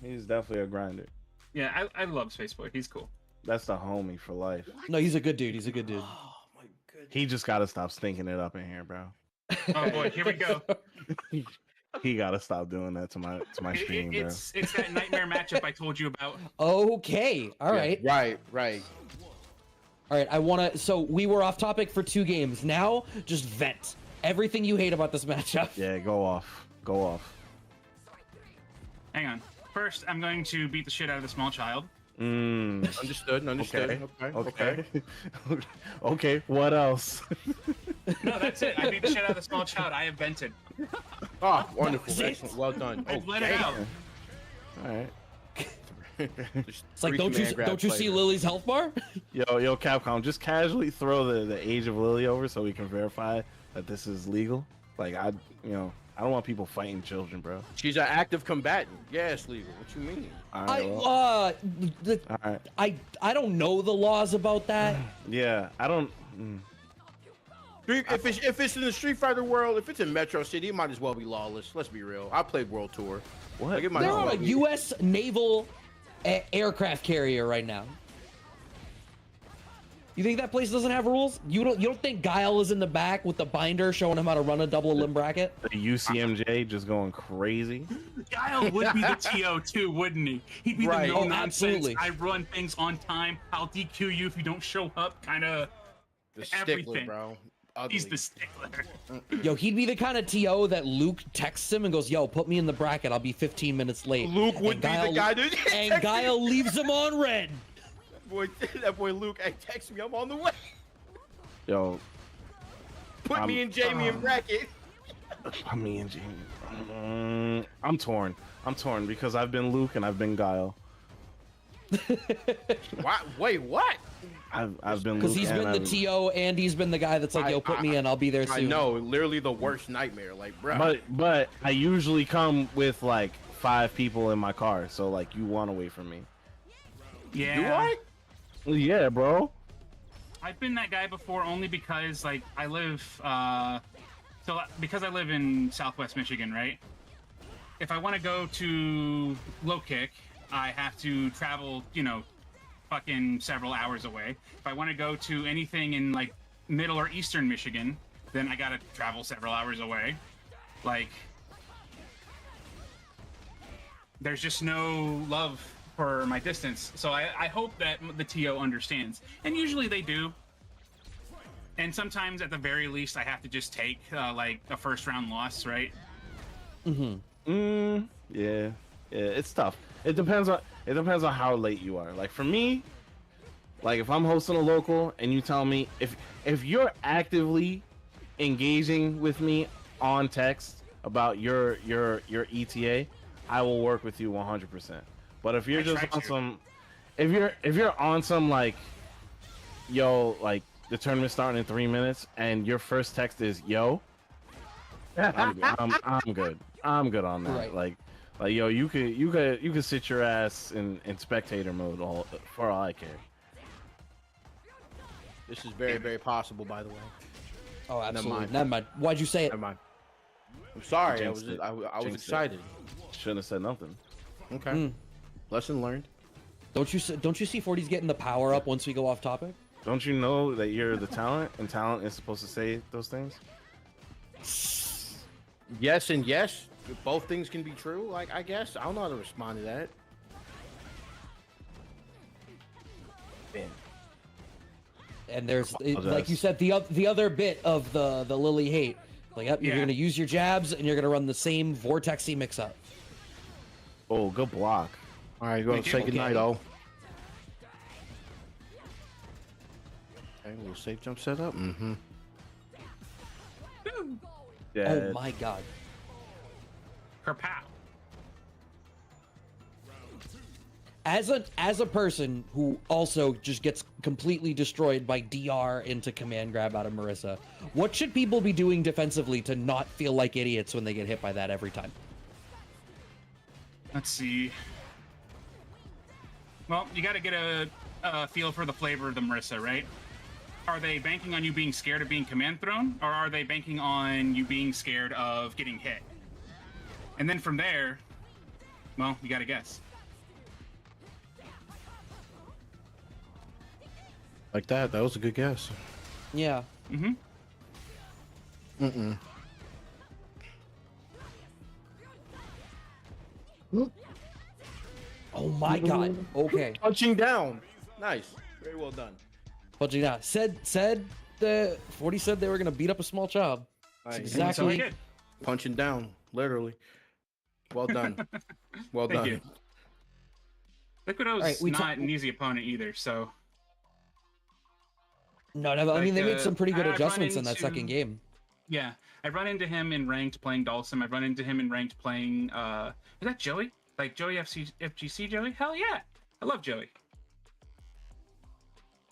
He's definitely a grinder. Yeah, I love Spaceboy. He's cool. That's the homie for life. No, he's a good dude. He's a good dude. Oh my goodness. He just gotta stop stinking it up in here, bro. Oh boy, here we go. He gotta stop doing that to my stream, bro. It's that nightmare matchup I told you about. Okay. All right. Right, right. All right. I want to. So we were off topic for 2 games. Now, just vent everything you hate about this matchup. Yeah, go off. Go off. Hang on. First, I'm going to beat the shit out of the small child. Understood. Okay. Okay. What else? No, that's it. I beat the shit out of the small child. I have vented. Oh, wonderful. That was it. Excellent. Well done. I've let it out. All right. It's like, don't you see Lily's health bar? Yo, Capcom, just casually throw the age of Lily over so we can verify that this is legal. Like, I don't want people fighting children, bro. She's an active combatant. Yes, legal. What you mean? All right, well, all right. I don't know the laws about that. Yeah, I don't. If it's in the Street Fighter world, if it's in Metro City, it might as well be lawless. Let's be real. I played World Tour. What? Like, it might They're as on well a be. U.S. naval aircraft carrier right now. You think that place doesn't have rules? You don't think Guile is in the back with the binder showing him how to run a double limb bracket? The UCMJ just going crazy. Guile would be the TO too, wouldn't he? He'd be Right. the Oh, no-nonsense, absolutely. I run things on time, I'll DQ you if you don't show up, kind of The stickler, everything. bro. He's Ugly. the stickler. Yo, he'd be the kind of TO that Luke texts him and goes, "Yo, put me in the bracket. I'll be 15 minutes late." Luke would And be the guy to and Guile leaves him on red. that boy Luke, hey, text me. I'm on the way. Yo, Put me and Jamie in bracket. me and Jamie. I'm torn. I'm torn because I've been Luke and I've been Guile. What? Wait, what? I've been Because Luke he's and been the I've- TO and he's been the guy that's like, "Yo, put me in. I'll be there soon." I know, literally the worst nightmare. Like, bro. But I usually come with like 5 people in my car, so like you want away from me. Yeah. Do I? Yeah, bro. I've been that guy before only because like I live because I live in Southwest Michigan, right? If I want to go to low kick, I have to travel, fucking several hours away. If I want to go to anything in like middle or eastern Michigan, then I gotta travel several hours away. Like, there's just no love for my distance. So I hope that the TO understands. And usually they do. And sometimes at the very least I have to just take like a first round loss, right? Yeah, it's tough. It depends on how late you are. Like for me, like if I'm hosting a local and you tell me if you're actively engaging with me on text about your ETA, I will work with you 100%. But if you're just on some, if you're on some like, yo, like the tournament's starting in 3 minutes and your first text is yo, I'm good. I'm good on that. Right. Like yo, you could sit your ass in spectator mode for all I care. This is very, very possible, by the way. Oh, absolutely. mind. Never mind. Why'd you say it? Never mind. I'm sorry. I was Jinxed it. I was Jinxed it. excited. Shouldn't have said nothing. Okay. Lesson learned. Don't you see 40's getting the power up once we go off topic? Don't you know that you're the talent and talent is supposed to say those things? Yes and yes. Both things can be true. Like, I guess I don't know how to respond to that. And there's, Apologize. like you said, the other bit of the Lily hate. Like, yep, you're Yeah. gonna use your jabs and you're gonna run the same vortexy mix up. Oh, good block. All right, go Thank you. say goodnight, Okay. Okay, a little safe jump setup. Mm-hmm. Yeah. Oh my god. Kerpow. As a person who also just gets completely destroyed by DR into command grab out of Marissa, what should people be doing defensively to not feel like idiots when they get hit by that every time? Let's see. Well, you got to get a feel for the flavor of the Marissa, right? Are they banking on you being scared of being command thrown, or are they banking on you being scared of getting hit? And then from there, well, you got to guess. Like that. That was a good guess. Yeah. Mm-mm. Oh my god. Okay. Punching down. Nice. Very well done. But yeah, said the 40 said they were gonna beat up a small child. Nice. That's what I Exactly. did. Punching down, literally. Well done. Well Thank done. you. Liquido's Alright, we not an easy opponent either, so No, I Like, mean they made some pretty good I've run adjustments in that into- second game. yeah. I've run into him in ranked playing Dulcim. I've run into him in ranked playing is that Joey? Like Joey FGC Joey? Hell yeah. I love Joey.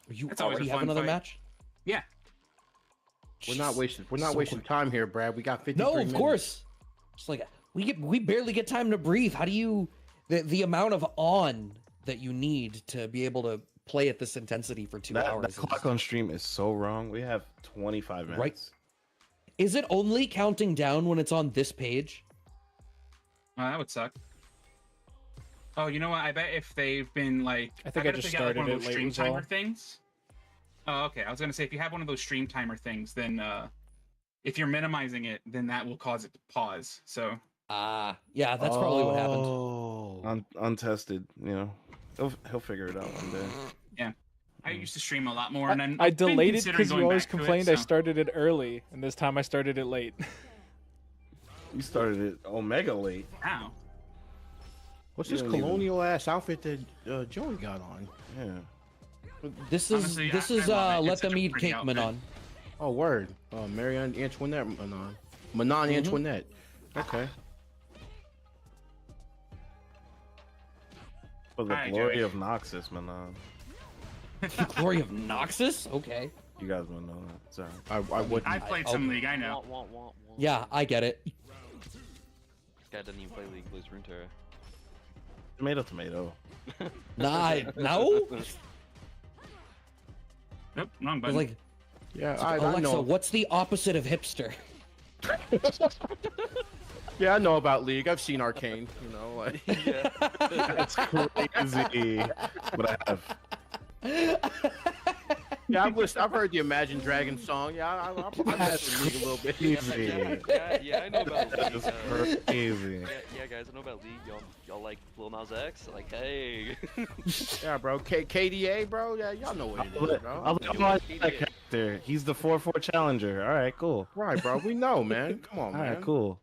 You That's always a already have fun another fight. match? Yeah. We're not wasting. We're not So wasting quick. time here, Brad. We got 50. No, of course. Just like we barely get time to breathe. How do you the amount of on that you need to be able to play at this intensity for 2 hours? That is clock just- on stream is so wrong. We have 25 minutes. Right. Is it only counting down when it's on this page? Oh, that would suck. Oh, you know what? I bet if they've been like, I think bet I if just they got, like, one started of those it late stream was timer all. things. Oh, okay. I was gonna say if you have one of those stream timer things, then if you're minimizing it, then that will cause it to pause. So Yeah, that's probably what happened. Oh. Untested, you know. He'll figure it out one day. I used to stream a lot more, and then I I've been delayed it considering because you going always back to it, complained I so- started it early, and this time I started it late. You started it Omega late. Ow. What's this You don't even- colonial ass outfit that Joey got on? Yeah. This is Honestly, this I is love it. let It's such them a eat pretty cake, outfit. Manon. Oh, word. Marie Antoinette Manon. Manon Antoinette. Okay. For the Hi, glory Joey. of Noxus, man. Glory of Noxus? Okay. You guys wouldn't know that. Sorry. I wouldn't. I've played some League, I know. Want. Yeah, I get it. This guy doesn't even play League, plays Runeterra. Tomato. Nah, no? Nope, wrong It's button. like, Yeah, it's I like, Alexa, know. what's the opposite of hipster? Yeah, I know about League. I've seen Arcane. You know, like. Yeah. That's crazy. But I have. Yeah, I've heard the Imagine Dragons song. Yeah, I messed with League a little bit. Crazy. Yeah, I know about League. That's crazy. Yeah, guys, I know about League. Y'all like Lil Nas X? Like, hey. Yeah, bro. KDA, bro. Yeah, y'all know what it is, bro. I'll let that character. He's the 4-4 challenger. All right, cool. Right, bro. We know, man. Come on, All man. right, cool.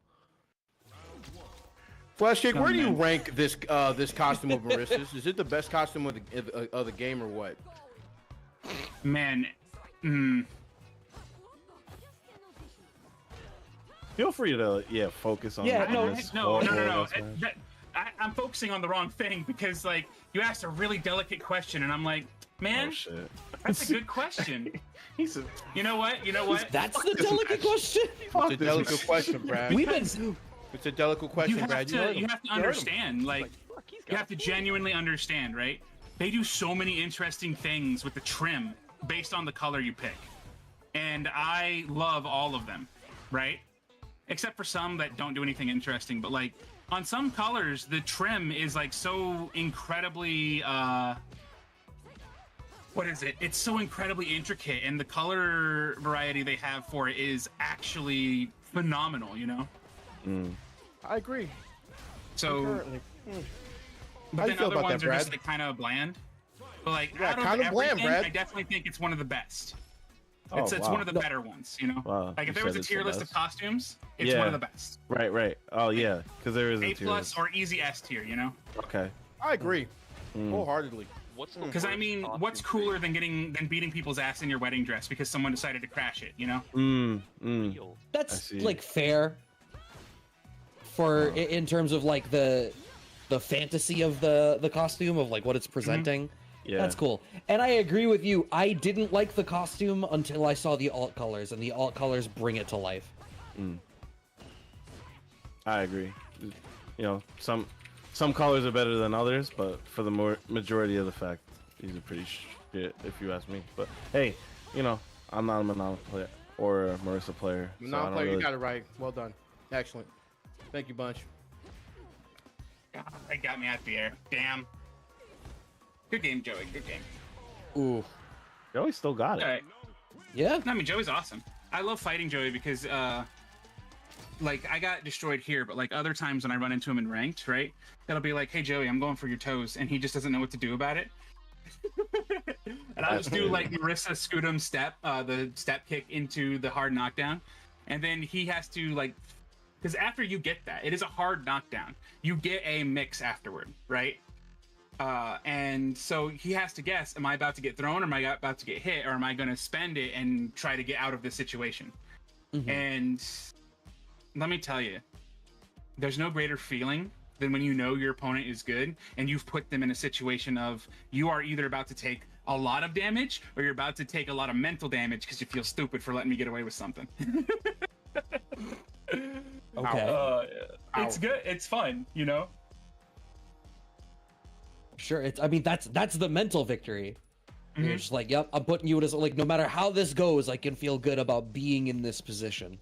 FlashKick, where do you man. rank this this costume of Marissa's? Is it the best costume of the game or what? Man, Feel free to focus on. Yeah, the no, this no. whole match. I'm focusing on the wrong thing because, like, you asked a really delicate question, and I'm like, man, Oh shit. that's a good question. He said, You know what? You know what? That's the delicate question? It's a delicate question, Brad. We've been... It's a delicate You question, have Brad. to heard him. have to You heard him. understand, like, Fuck, he's you got have to genuinely understand, right? They do so many interesting things with the trim based on the color you pick. And I love all of them, right? Except for some that don't do anything interesting. But, like, on some colors, the trim is, like, so incredibly, what is it? It's so incredibly intricate, and the color variety they have for it is actually phenomenal, you know? I agree. So, Currently. but How you then feel other about ones that, are just Brad? like kind of bland. But like Yeah, out of kind of bland, everything, Brad. I definitely think it's one of the best. Oh, It's wow. one of the better ones, you know. Wow, Like you if there was said a it's tier the list of best. costumes, it's Yeah. one of the best. Right. Oh yeah, because there is a A tier plus list. or easy S tier, you know. Okay. I agree. Wholeheartedly. What's the Because I worst mean, costume what's for cooler you? than beating people's ass in your wedding dress because someone decided to crash it, you know? Real. I That's see. like fair for in terms of like the fantasy of the costume of like what it's presenting. Yeah. That's cool. And I agree with you. I didn't like the costume until I saw the alt colors, and the alt colors bring it to life. I agree. You know, some colors are better than others, but for the majority of the fact, these are pretty shit if you ask me. But hey, you know, I'm not a Manon player or a Marissa player. so I Non don't player, you really- got it right. Well done. Excellent. Thank you, Bunch. God, that got me out the air. Damn. Good game, Joey. Good game. Ooh. Joey still got it. All right. Yeah. I mean, Joey's awesome. I love fighting Joey because, like, I got destroyed here, but like other times when I run into him in ranked, right? That'll be like, "Hey Joey, I'm going for your toes," and he just doesn't know what to do about it. And I'll just do like Marissa Scudam's step, the step kick into the hard knockdown, and then he has to like, because after you get that, it is a hard knockdown. You get a mix afterward, right? And so he has to guess: am I about to get thrown, or am I about to get hit, or am I going to spend it and try to get out of this situation? And let me tell you, there's no greater feeling than when you know your opponent is good and you've put them in a situation of you are either about to take a lot of damage or you're about to take a lot of mental damage because you feel stupid for letting me get away with something. Okay. It's good. It's fun, you know? Sure. I mean, that's the mental victory. You're just like, yep, I'm putting you as like, no matter how this goes, I can feel good about being in this position.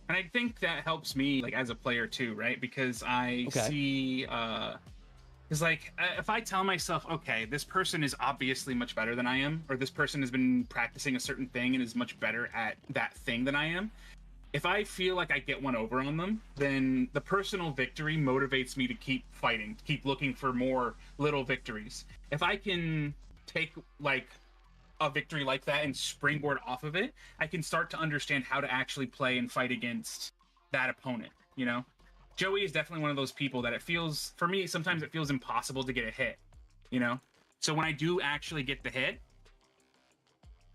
And I think that helps me, like, as a player too, right? Because I see, because like, if I tell myself, okay, this person is obviously much better than I am, or this person has been practicing a certain thing and is much better at that thing than I am, if I feel like I get one over on them, then the personal victory motivates me to keep fighting, to keep looking for more little victories. If I can take, like, a victory like that and springboard off of it, I can start to understand how to actually play and fight against that opponent, you know? Joey is definitely one of those people that it feels, for me, sometimes it feels impossible to get a hit, you know? So when I do actually get the hit,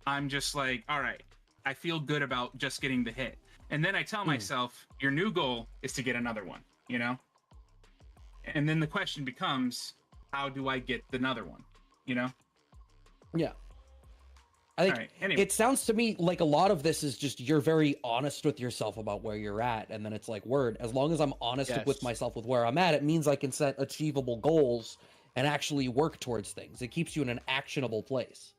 I'm just like, all right, I feel good about just getting the hit. And then I tell myself, your new goal is to get another one, you know? And then the question becomes, how do I get another one, you know? Yeah. I think anyway. It sounds to me like a lot of this is just you're very honest with yourself about where you're at, and then it's like, word, as long as I'm honest with myself with where I'm at, it means I can set achievable goals and actually work towards things. It keeps you in an actionable place.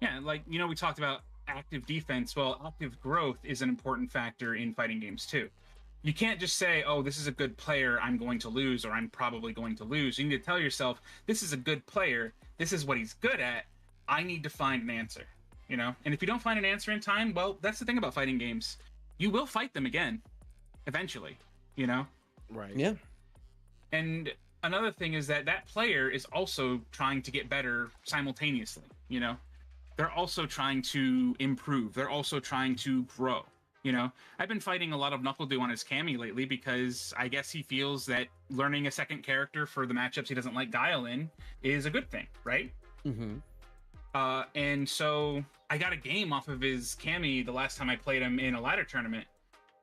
Yeah, like, you know, we talked about active defense. Well, active growth is an important factor in fighting games too. You can't just say, oh, this is a good player, I'm going to lose, or I'm probably going to lose. You need to tell yourself, this is a good player, this is what he's good at, I need to find an answer, you know? And if you don't find an answer in time, well, that's the thing about fighting games. You will fight them again, eventually, you know? Right. Yeah. And another thing is that that player is also trying to get better simultaneously, you know? They're also trying to improve. They're also trying to grow, you know? I've been fighting a lot of Knuckle Dew on his Cammy lately because I guess he feels that learning a second character for the matchups he doesn't like Guile in is a good thing, right? And so I got a game off of his Cammy the last time I played him in a ladder tournament,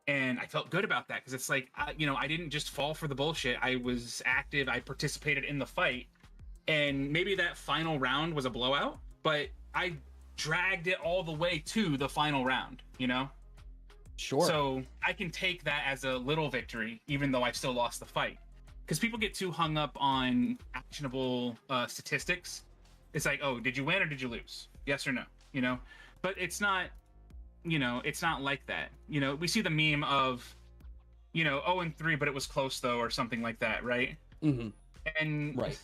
and I felt good about that because it's like, you know, I didn't just fall for the bullshit. I was active. I participated in the fight, and maybe that final round was a blowout, but I dragged it all the way to the final round, you know? Sure. So I can take that as a little victory, even though I still lost the fight. Because people get too hung up on actionable statistics. It's like, oh, did you win or did you lose? Yes or no, you know? But it's not, you know, it's not like that. You know, we see the meme of, you know, 0-3, but it was close though, or something like that, right? And right.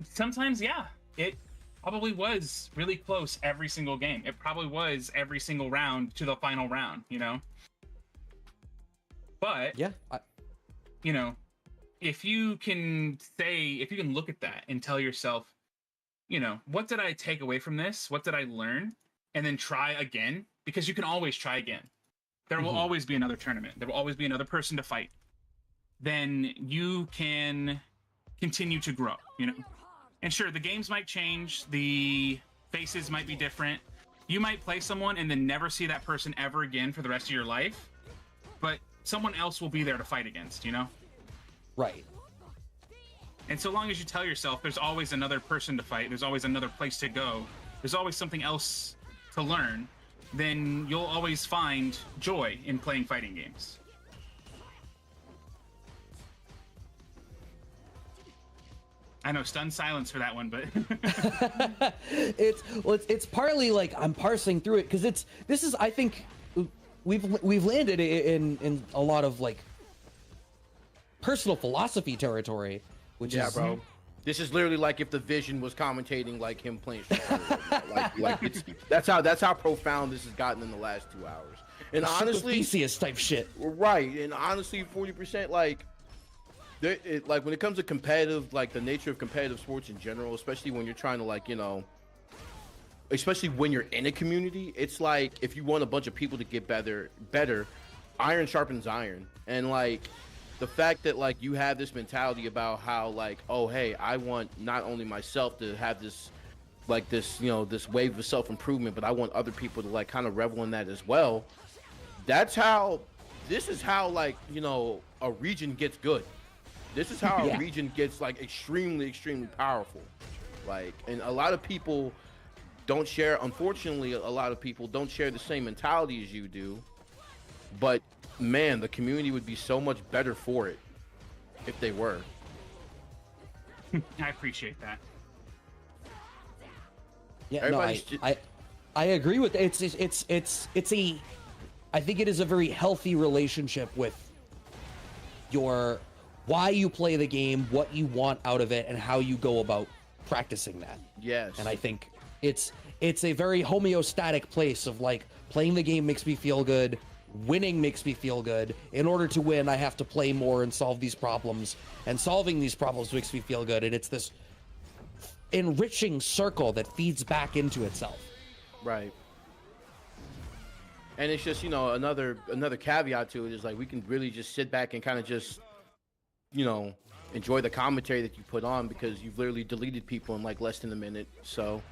Sometimes, yeah, it probably was really close every single game. It probably was every single round to the final round, you know? But, yeah, you know, if you can look at that and tell yourself, you know, what did I take away from this? What did I learn? And then try again, because you can always try again. There will always be another tournament. There will always be another person to fight. Then you can continue to grow, you know? And sure, the games might change. The faces might be different. You might play someone and then never see that person ever again for the rest of your life. But someone else will be there to fight against, you know? Right. And so long as you tell yourself there's always another person to fight, there's always another place to go, there's always something else to learn, then you'll always find joy in playing fighting games. I know, stunned silence for that one, but it's partly like I'm parsing through it because this is I think we've landed in a lot of like personal philosophy territory, which is This is literally like if the Vision was commentating like him playing Street Fighter right now. Like it's that's how profound this has gotten in the last 2 hours. And honestly, Theseus type shit. Right, and honestly, 40% like, like when it comes to competitive, like the nature of competitive sports in general, especially when you're trying to like, you know, especially when you're in a community, it's like if you want a bunch of people to get better, iron sharpens iron, and like the fact that like you have this mentality about how like, oh hey, I want not only myself to have this, like this, you know, this wave of self-improvement, but I want other people to like kind of revel in that as well. This is how like, you know, a region gets good. This is how a region gets like extremely powerful. Like, and a lot of people don't share, unfortunately, a lot of people don't share the same mentality as you do. But man, the community would be so much better for it if they were. I appreciate that. Yeah, no, I agree with it. It's a, I think it is a very healthy relationship with your, why you play the game, what you want out of it, and how you go about practicing that. Yes. And I think it's a very homeostatic place of like, playing the game makes me feel good, winning makes me feel good. In order to win, I have to play more and solve these problems, and solving these problems makes me feel good. And it's this enriching circle that feeds back into itself. Right. And it's just, you know, another caveat to it is like we can really just sit back and kind of just, you know, enjoy the commentary that you put on, because you've literally deleted people in like less than a minute. So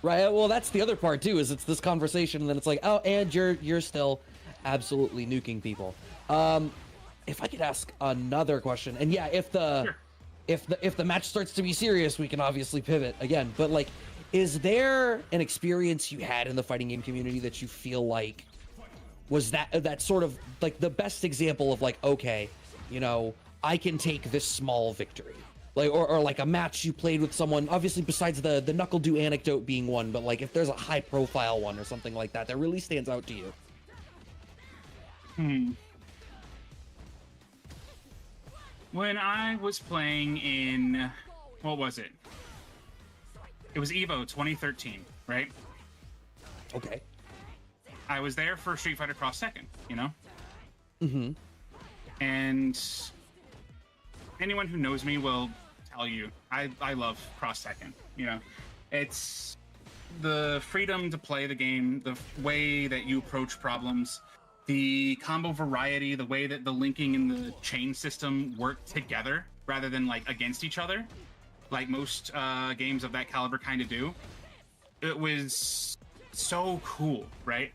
right, well, that's the other part too, is it's this conversation and then it's like, oh, and you're still absolutely nuking people. If I could ask another question, and yeah, if the match starts to be serious, we can obviously pivot again, but like, is there an experience you had in the fighting game community that you feel like was that sort of like the best example of like, okay, you know, I can take this small victory, like, or like a match you played with someone, obviously besides the knuckle do anecdote being one, but like if there's a high profile one or something like that that really stands out to you? When I was playing in, what was it? It was Evo 2013, right? Okay. I was there for Street Fighter Cross Second, you know? Mm-hmm. And anyone who knows me will tell you, I love Cross Second, you know? It's the freedom to play the game, the way that you approach problems, the combo variety, the way that the linking and the chain system work together rather than like against each other, like most games of that caliber kind of do. It was so cool, right?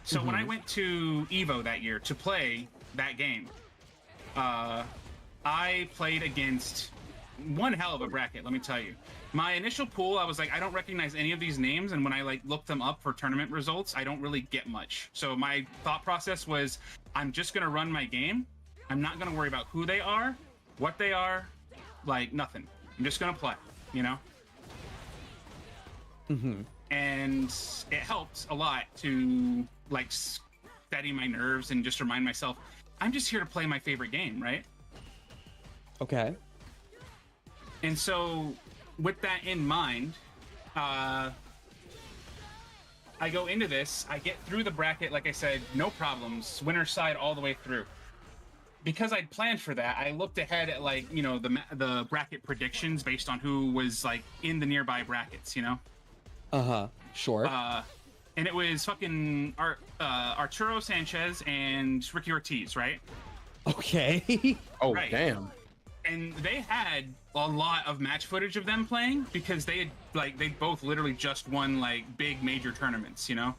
So when I went to Evo that year to play that game, I played against one hell of a bracket, let me tell you. My initial pool, I was like, I don't recognize any of these names, and when I like looked them up for tournament results, I don't really get much. So my thought process was, I'm just gonna run my game. I'm not gonna worry about who they are, what they are, like nothing. I'm just gonna play, you know? And it helped a lot to like steady my nerves and just remind myself, I'm just here to play my favorite game, right? Okay. And so with that in mind, I go into this, I get through the bracket, like I said, no problems, winner's side all the way through. Because I'd planned for that, I looked ahead at like, you know, the bracket predictions based on who was like in the nearby brackets, you know? Sure. And it was fucking Arturo Sanchez and Ricky Ortiz, right? Okay. oh Right. damn. And they had a lot of match footage of them playing because they both literally just won like big major tournaments, you know?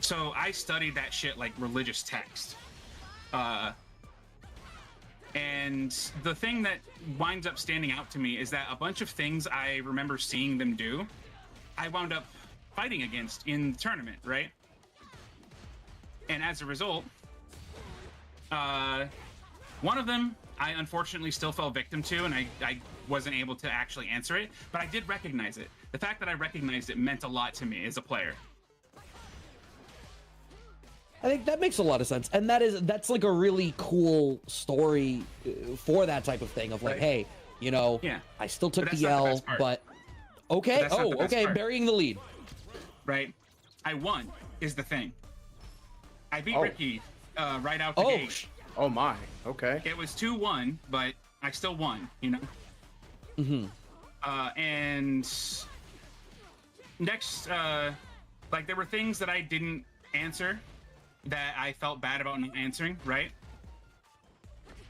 So I studied that shit like religious text. And the thing that winds up standing out to me is that a bunch of things I remember seeing them do, I wound up fighting against in the tournament, right? And as a result, one of them I unfortunately still fell victim to, and I wasn't able to actually answer it, but I did recognize it. The fact that I recognized it meant a lot to me as a player. I think that makes a lot of sense, and that's like a really cool story for that type of thing of like, hey, you know, I still took the L, but okay, okay, burying the lead. Right, I won is the thing. I beat Ricky right out the gate. Oh my, okay. It was 2-1, but I still won, you know. And next, like there were things that I didn't answer that I felt bad about not answering, right?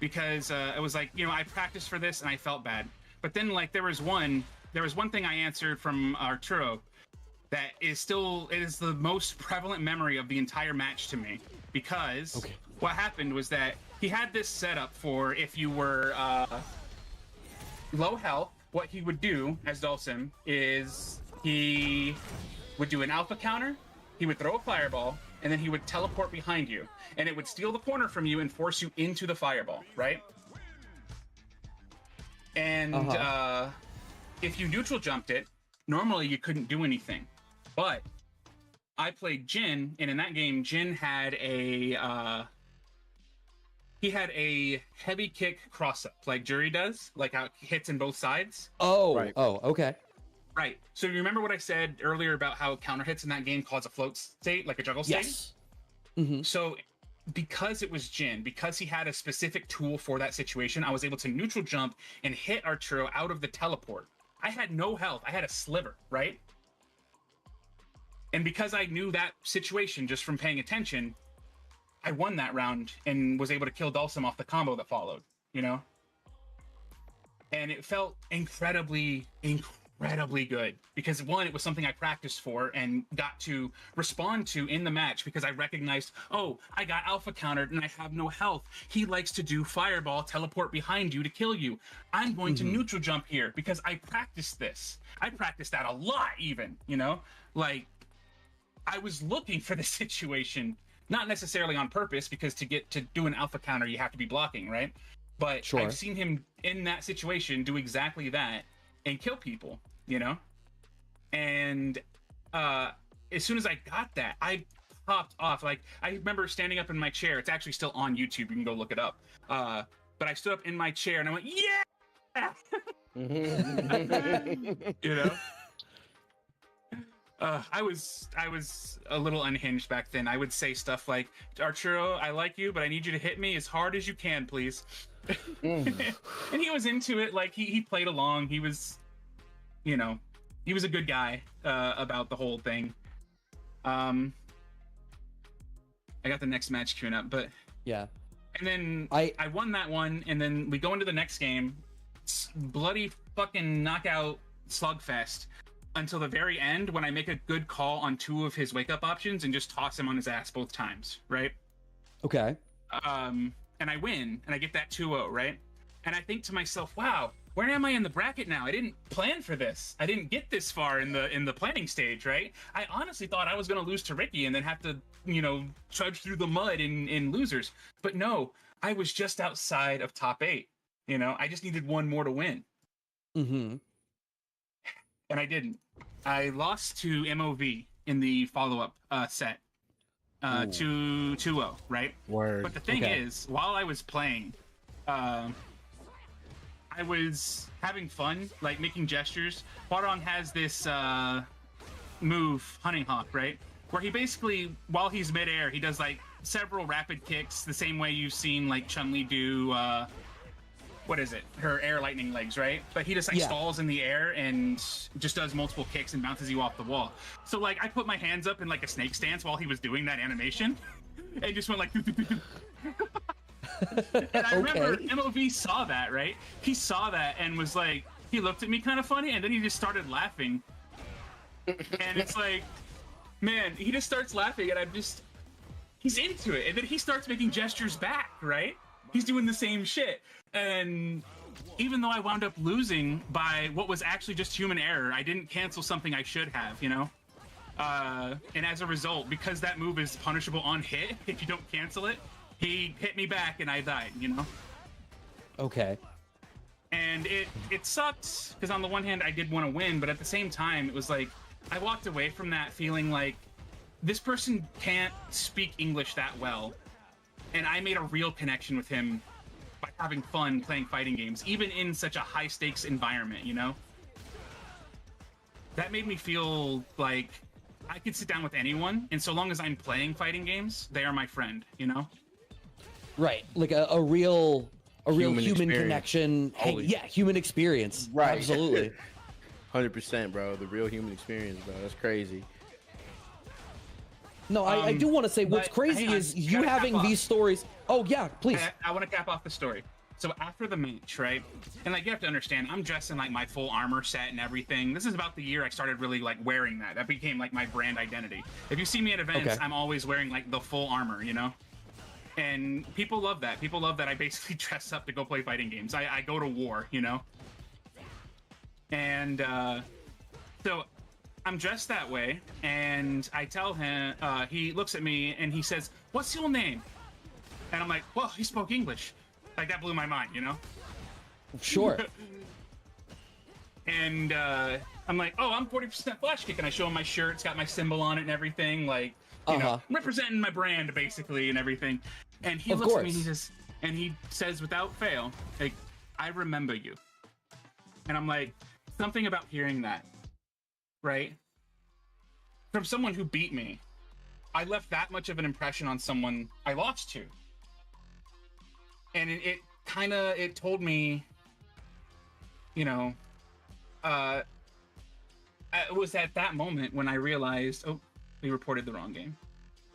Because it was like, you know, I practiced for this and I felt bad. But then like there was one thing I answered from Arturo that is still, it is the most prevalent memory of the entire match to me. Because what happened was that he had this setup for if you were low health, what he would do as Dulcim is he would do an alpha counter, he would throw a fireball, and then he would teleport behind you, and it would steal the corner from you and force you into the fireball, right? And if you neutral jumped it, normally you couldn't do anything. But I played Jin, and in that game, Jin had a heavy kick cross-up, like Jury does, like how it hits in both sides. Oh, okay. Right. So you remember what I said earlier about how counter hits in that game cause a float state, like a juggle state? Yes. So because it was Jin, because he had a specific tool for that situation, I was able to neutral jump and hit Arturo out of the teleport. I had no health. I had a sliver, right? And because I knew that situation just from paying attention, I won that round and was able to kill Dulcim off the combo that followed, you know? And it felt incredibly good because one, it was something I practiced for and got to respond to in the match because I recognized, oh, I got alpha countered and I have no health. He likes to do fireball, teleport behind you to kill you. I'm going to neutral jump here because I practiced this. I practiced that a lot even, you know? Like, I was looking for the situation, not necessarily on purpose because to get to do an alpha counter, you have to be blocking, right? But I've seen him in that situation do exactly that and kill people, you know? And as soon as I got that, I popped off. Like, I remember standing up in my chair. It's actually still on YouTube. You can go look it up. But I stood up in my chair and I went, yeah! You know? I was a little unhinged back then. I would say stuff like, Arturo, I like you, but I need you to hit me as hard as you can, please. And he was into it. Like, he played along. He was, you know, he was a good guy about the whole thing. I got the next match queuing up, but yeah. And then I won that one, and then we go into the next game. It's bloody fucking knockout slugfest until the very end when I make a good call on two of his wake-up options and just toss him on his ass both times, right? Okay. And I win, and I get that 2-0, right? And I think to myself, wow, where am I in the bracket now? I didn't plan for this. I didn't get this far in the planning stage, right? I honestly thought I was going to lose to Ricky and then have to, you know, trudge through the mud in losers. But no, I was just outside of top 8. You know, I just needed one more to win. Mm-hmm. And I didn't. I lost to MOV in the follow-up set. 2-0, right? Word. But the thing is, while I was playing, I was having fun, like making gestures. Huarong has this move, Hunting Hawk, right? Where he basically, while he's midair, he does like several rapid kicks, the same way you've seen like Chun-Li do, what is it? Her air lightning legs, right? But he just like stalls in the air and just does multiple kicks and bounces you off the wall. So like I put my hands up in like a snake stance while he was doing that animation and just went like and I remember MOV saw that, right? He saw that and was like, he looked at me kind of funny and then he just started laughing. And it's like, man, he just starts laughing and he's into it. And then he starts making gestures back, right? He's doing the same shit. And even though I wound up losing by what was actually just human error, I didn't cancel something I should have, you know? And as a result, because that move is punishable on hit, if you don't cancel it, he hit me back and I died, you know? Okay. And it sucked, because on the one hand, I did want to win, but at the same time, it was like, I walked away from that feeling like, this person can't speak English that well, and I made a real connection with him by having fun playing fighting games, even in such a high stakes environment, you know? That made me feel like I could sit down with anyone, and so long as I'm playing fighting games, they are my friend, you know? Right, like a real human experience. connection. Hey, Holy- yeah, human experience. Right. Absolutely. 100%, bro. The real human experience, bro. That's crazy. No, I do want to say what's but crazy hang on, is you you gotta having cap off. these stories. Oh yeah, please. I want to cap off the story. So after the match, right? And like you have to understand, I'm dressed in like my full armor set and everything. This is about the year I started really like wearing that. That became like my brand identity. If you see me at events, Okay. I'm always wearing like the full armor, you know? And people love that. People love that I basically dress up to go play fighting games. I go to war, you know? And so I'm dressed that way, and I tell him, he looks at me and he says, "What's your name?" And I'm like, "Well, he spoke English." Like, that blew my mind, you know? Sure. And I'm like, "Oh, I'm 40% FlashKick," and I show him my shirt. It's got my symbol on it and everything. Like, you know, I'm representing my brand, basically, and everything. And he looks at me and he says, without fail, like, "I remember you." And I'm like, something about hearing that, right? From someone who beat me, I left that much of an impression on someone I lost to. And it kind of, it told me, you know, it was at that moment when I realized, oh, we reported the wrong game.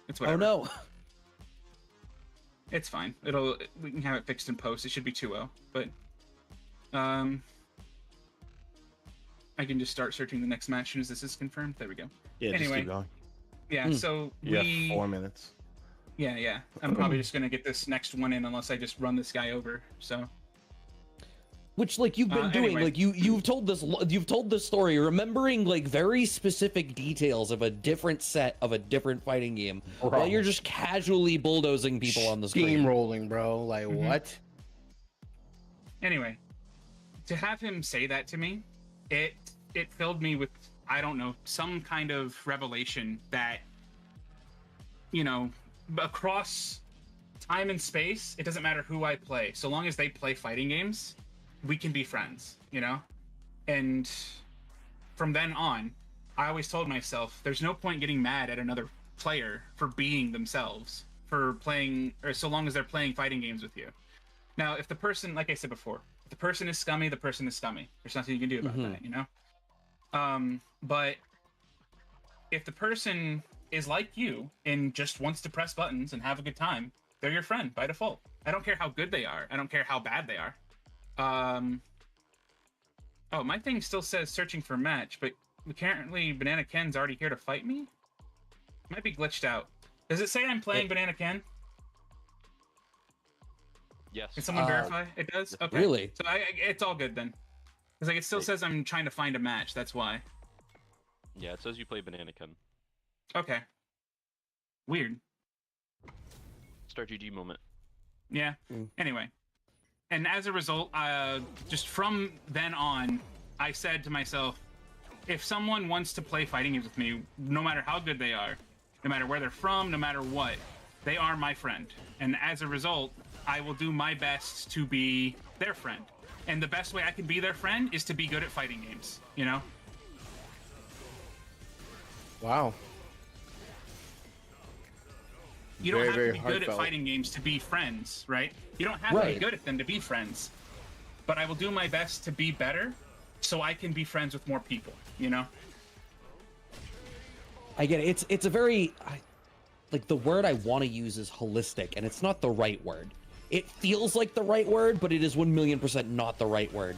It's whatever. Oh no. It's fine. We can have it fixed in post. It should be 2-0, but I can just start searching the next match as soon as this is confirmed. There we go. Yeah, just Anyway. keep going. Yeah, so You have 4 minutes. Yeah. I'm probably just gonna get this next one in unless I just run this guy over. So. Which, like, you've been doing, anyway. like, you've told this story, remembering like very specific details of a different set of a different fighting game, while you're just casually bulldozing people on the screen. Steamrolling, bro. Like, what? Anyway, to have him say that to me, it filled me with, I don't know, some kind of revelation that, you know, across time and space, it doesn't matter who I play, so long as they play fighting games, we can be friends, you know? And from then on, I always told myself, there's no point getting mad at another player for being themselves, for playing, or so long as they're playing fighting games with you. Now, if the person, like I said before, if the person is scummy, the person is scummy. There's nothing you can do about that, you know? But if the person is like you and just wants to press buttons and have a good time, they're your friend by default. I don't care how good they are. I don't care how bad they are. Oh, my thing still says searching for match, but apparently Banana Ken's already here to fight me? Might be glitched out. Does it say I'm playing Banana Ken? Yes. Can someone verify? It does? Okay. Really? So it's all good then. Because like, it still says I'm trying to find a match, that's why. Yeah, it says you play Banana Ken. Okay. Weird. Start GG moment. Yeah. Anyway. And as a result, just from then on, I said to myself, if someone wants to play fighting games with me, no matter how good they are, no matter where they're from, no matter what, they are my friend. And as a result, I will do my best to be their friend. And the best way I can be their friend is to be good at fighting games, you know? Wow. You don't have to Very be good at heartfelt. fighting games to be friends, right? You don't have to be good at them to be friends. But I will do my best to be better so I can be friends with more people, you know? I get it. It's a very, like, the word I want to use is holistic, and it's not the right word. It feels like the right word, but it is 1,000,000% not the right word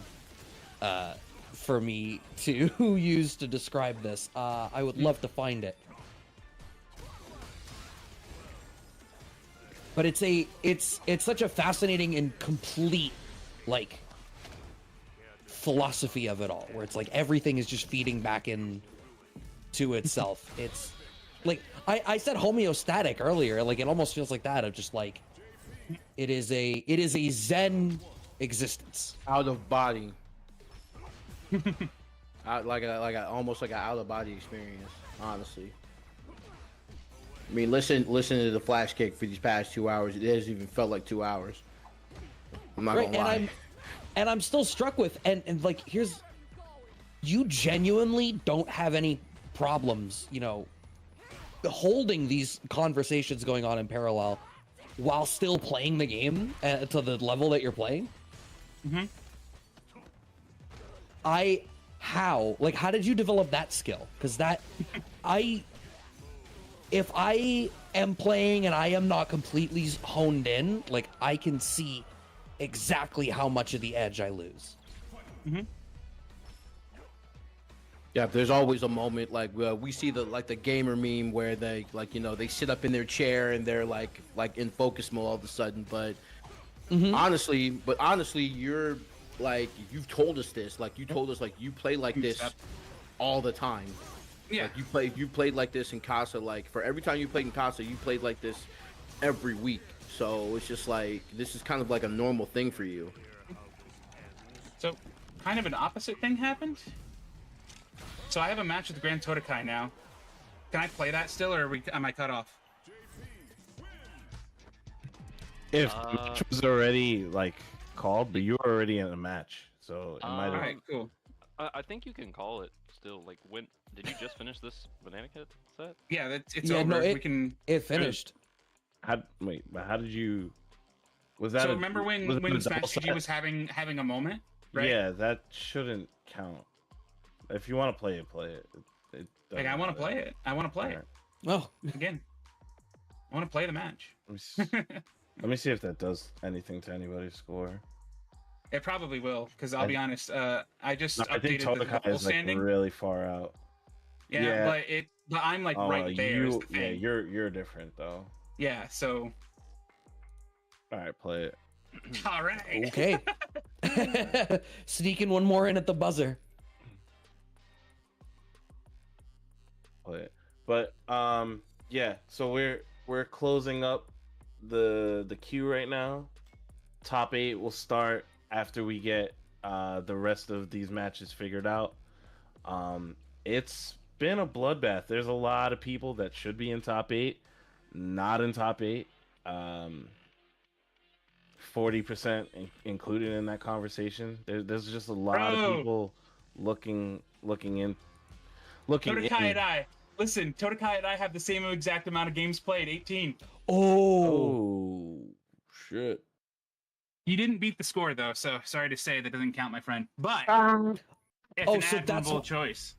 for me to use to describe this. I would love to find it. But it's such a fascinating and complete, like, philosophy of it all, where it's like everything is just feeding back in to itself. It's like I said homeostatic earlier, like it almost feels like that, of just like it is a Zen existence. Out of body. Almost like an out of body experience, honestly. I mean, listen to the flash kick for these past 2 hours. It hasn't even felt like 2 hours. I'm not gonna lie. And I'm still struck with, and like, you genuinely don't have any problems, holding these conversations going on in parallel while still playing the game to the level that you're playing. Mm-hmm. How did you develop that skill? Because if I am playing and I am not completely honed in, like, I can see exactly how much of the edge I lose. Mm-hmm. Yeah, there's always a moment like we see the gamer meme where they they sit up in their chair and they're like in focus mode all of a sudden. But honestly, you're like, you've told us this. Like, you told us you play like this all the time. Yeah. Like, you played like this in Casa. Like, for every time you played in Casa, you played like this every week. So it's just like, this is kind of like a normal thing for you. So, kind of an opposite thing happened. So I have a match with Grand Totokai now. Can I play that still, or am I cut off? If the match was already called, but you were already in a match, so it might have. All right, cool. I think you can call it still. Like, when did you just finish this Banana Kid set? Yeah, it's over. No, we can. It finished. How did you? Was that? So remember when Smash GG was having a moment, right? Yeah, that shouldn't count. If you want to play it, play it. Like, I want to play it. I want to play it. Well, Again, I want to play the match. Let me see if that does anything to anybody's score. It probably will, because I'll be honest. I just I think updated the Totokai goal is standing. really far out. Yeah, but I'm right there. Is the thing. Yeah, you're different though. Yeah, so. All right, play it. All right. okay. Sneaking one more in at the buzzer. Play it. But yeah, so we're closing up the queue right now. Top 8 will start after we get the rest of these matches figured out. It's been a bloodbath. There's a lot of people that should be in top 8, not in top 8. 40% included in that conversation. There's just a lot of people looking in. Totokai and I. Listen, Totokai and I have the same exact amount of games played, 18. Oh shit. You didn't beat the score, though, so sorry to say that doesn't count, my friend. But it's an admirable choice.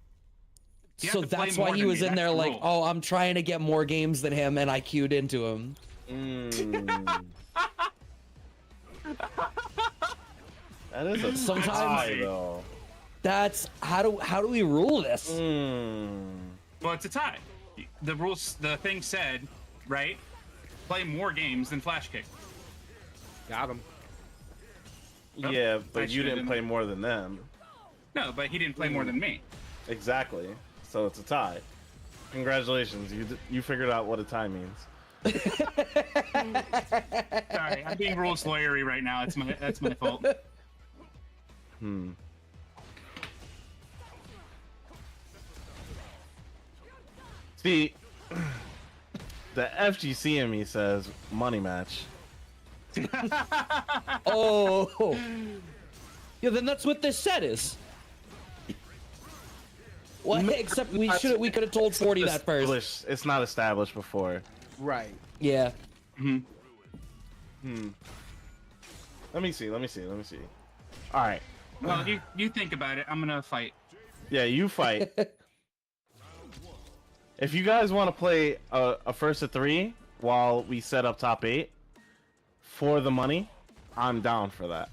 So that's why he was in there like, oh, I'm trying to get more games than him, and I queued into him. That is a Sometimes tie, though. That's how do we rule this? Well, it's a tie. The thing said, right? Play more games than FlashKick. Got him. Yeah, but you didn't play more than them. No, but he didn't play more than me. Exactly. So it's a tie. Congratulations, you figured out what a tie means. Sorry, I'm being rules lawyery right now. That's my fault. See, the FGC in me says money match. Oh. Yeah, then that's what this set is. Well, except we could have told 40 that first. It's not established before. Right. Yeah. Let me see. All right. Well, you think about it. I'm gonna fight. Yeah, you fight. If you guys want to play a first of 3 while we set up top 8 for the money, I'm down for that.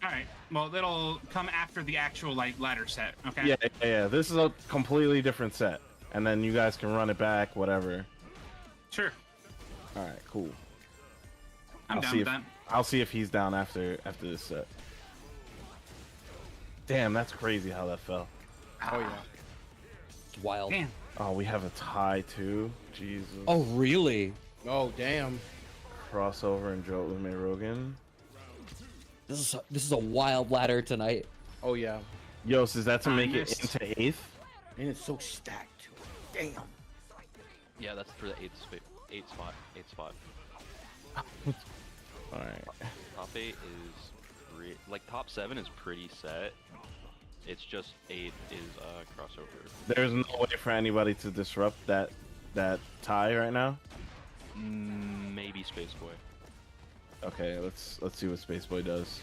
All right. Well, that'll come after the actual ladder set. Okay. Yeah. This is a completely different set, and then you guys can run it back, whatever. Sure. All right. Cool. I'm down with that. I'll see if he's down after this set. Damn, that's crazy how that fell. Oh yeah. It's wild. Damn. Oh, we have a tie too. Jesus. Oh, really? Oh damn. Crossover and Joe with May Rogan. This is a wild ladder tonight. Oh yeah. Yos, is that to make it into 8th? And it's so stacked too. Damn. Yeah, that's for the 8th space. eight spot. All right. Top 8 is like top 7 is pretty set. It's just 8 is crossover. There's no way for anybody to disrupt that tie right now. Maybe Space Boy. Okay, let's see what Space Boy does.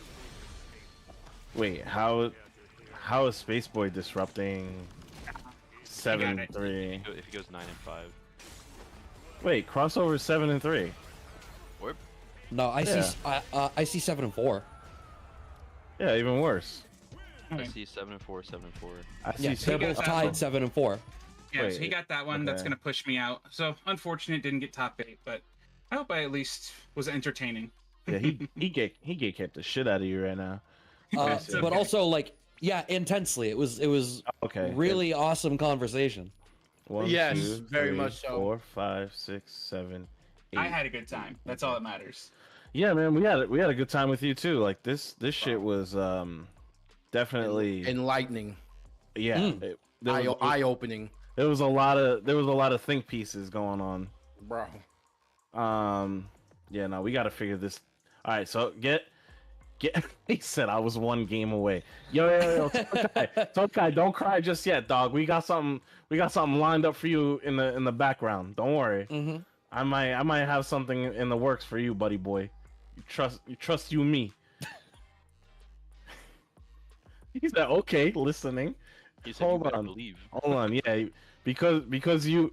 Wait, how is Space Boy disrupting 7-3? If he goes 9 and 5. Wait, crossover 7-3. Or No, I see 7 and 4. Yeah, even worse. I see 7 and 4, 7 and 4. I see Yeah, they're seven. both tied 7 and 4. Yeah, Wait, so he got that one. That's okay. gonna push me out. So unfortunate, didn't get top 8, but I hope I at least was entertaining. Yeah, he get kept the shit out of you right now. It's But okay. also, like, yeah, intensely. It was Okay. really awesome conversation. 1, Yes, 2, very 3, much so. 4, 5, 6, 7, 8. I had a good time. That's all that matters. Yeah, man, we had a good time with you too. Like this shit was definitely Enlightening, yeah. eye-opening, There was a lot of think pieces going on. bro. Yeah, no, we got to figure this. All right, so get. He said I was 1 game away. Yo, Tokai, don't cry just yet, dog. We got something lined up for you in the background. Don't worry. Mm-hmm. I might have something in the works for you, buddy boy. You trust you me. He said, okay, listening. He said, Hold you better on. believe. Hold on, yeah, because you.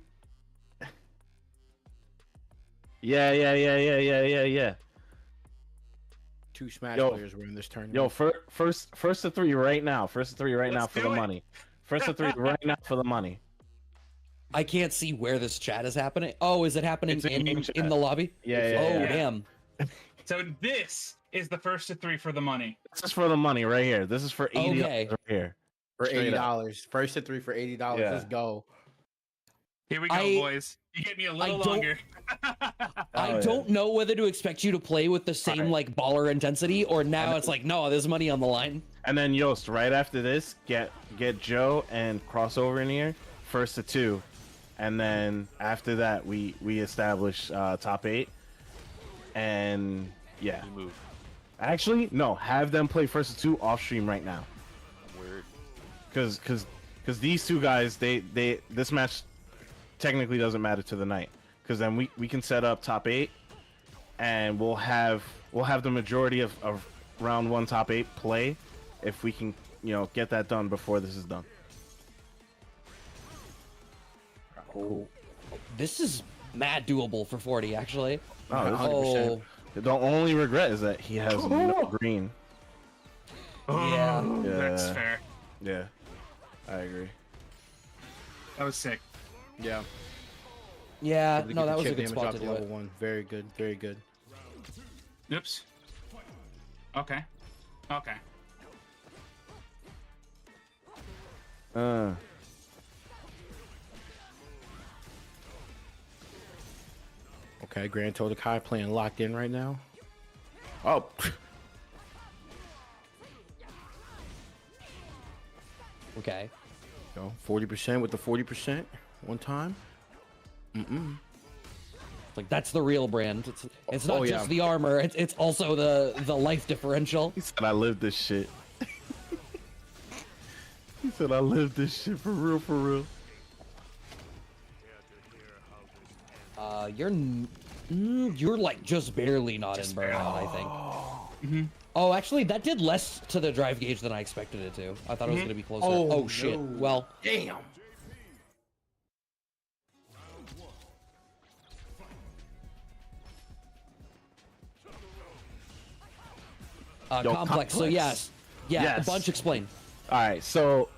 Yeah. 2 Smash Yo. players were in this tournament. Yo, first to 3 right now. First to 3 right now Let's for do the it. money. First to 3 right now for the money. I can't see where this chat is happening. Oh, is it happening It's in game in chat. the lobby? Yeah, Oh, yeah. damn. So this is the first to 3 for the money. This is for the money right here. This is for $80 Okay. right here. For Straight up. $80. First to 3 for $80. Yeah. Let's go. Here we go, boys. You get me a little don't- longer. I yeah. don't know whether to expect you to play with the same Alright. like baller intensity, or now it's like, no, there's money on the line. And then Yost, right after this, get Joe and crossover in here. First to 2. And then after that we establish top 8. And yeah. You move. Actually, no, have them play first to 2 off stream right now. Word. Because these 2 guys, they this match technically doesn't matter to the night. Because then we can set up top 8, and we'll have the majority of round 1 top 8 play, if we can get that done before this is done. Oh, this is mad doable for 40, actually. Oh, this is- 100%. the only regret is that he has no green. Yeah. That's Yeah. fair. Yeah, I agree. That was sick. Yeah. Yeah, Able to no, get that the was a chip good damage spot up to do level it. 1. Very good. Very good. Oops. Okay. Okay, Grand Todokai playing locked in right now. Oh. Okay. Go 40% with the 40%. One time. Like, that's the real brand. It's not Oh, just yeah. the armor, it's also the life differential. He said I live this shit. He said I live this shit for real, for real. You're like just barely not in burnout, I think. Oh, actually, that did less to the drive gauge than I expected it to. I thought it was going to be closer. Oh, shit. no. Well, Damn. Yo, complex. So, yes. Yeah, Yes. Bunch explain. All right, so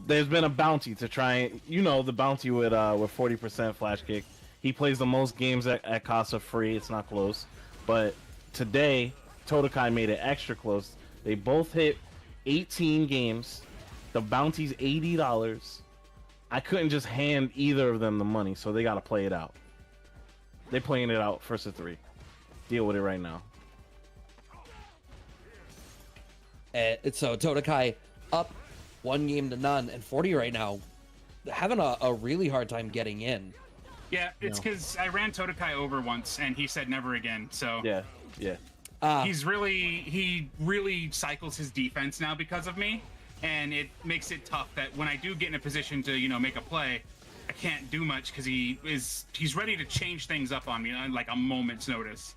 there's been a bounty to try, the bounty with 40% flash kick. He plays the most games at Casa free. It's not close, but today Todokai made it extra close. They both hit 18 games. The bounty's $80. I couldn't just hand either of them the money, so they got to play it out. They're playing it out first of 3. Deal with it right now. So Todokai up 1 game to none, and 40 right now having a really hard time getting in. Yeah, it's because I ran Todokai over once, and he said never again. So Yeah, yeah. he really cycles his defense now because of me, and it makes it tough that when I do get in a position to make a play, I can't do much because he's ready to change things up on me on like a moment's notice.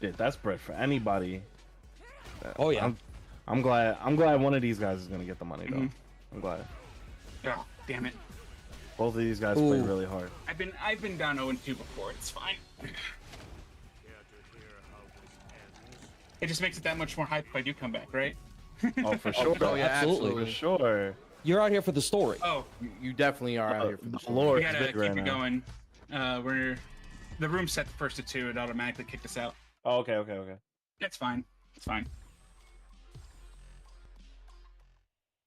Yeah, that's bread for anybody. Oh yeah. I'm glad one of these guys is gonna get the money though. I'm glad. Oh, damn it. Both of these guys play really hard. I've been down 0-2 before. It's fine. It just makes it that much more hype if I do come back, right? Oh, for sure. Oh, yeah, absolutely. For sure. You're out here for the story. Oh, You definitely are out here for the story. Lord, we gotta keep it going. The room's set first to 2. It automatically kicked us out. Oh, okay. It's fine. It's fine.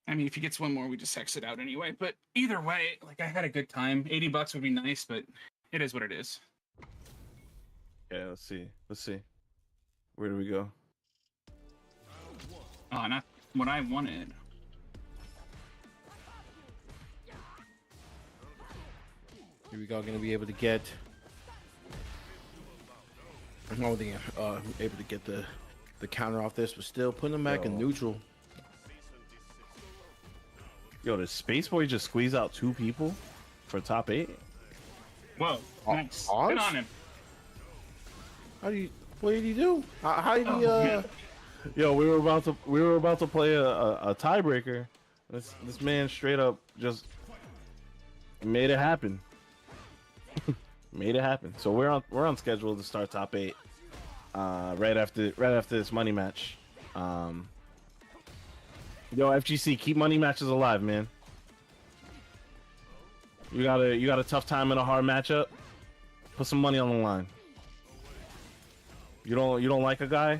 I mean, if he gets one more, we just exit out anyway. But either way, like I had a good time. $80 would be nice, but it is what it is. Yeah, let's see. Where do we go? Oh, not what I wanted. Here we go. Gonna be able to get. Oh, the able to get the counter off this, but still putting them back in neutral. Yo, did Space Boy just squeeze out 2 people for top 8? Whoa, nice. Oz? Good on him. What did he do? How did he? man. Yo, we were about to play a tiebreaker. This man straight up just made it happen. Made it happen. So we're on schedule to start top 8 right after this money match. Yo, FGC, keep money matches alive, man. You got a tough time in a hard matchup. Put some money on the line. You don't like a guy?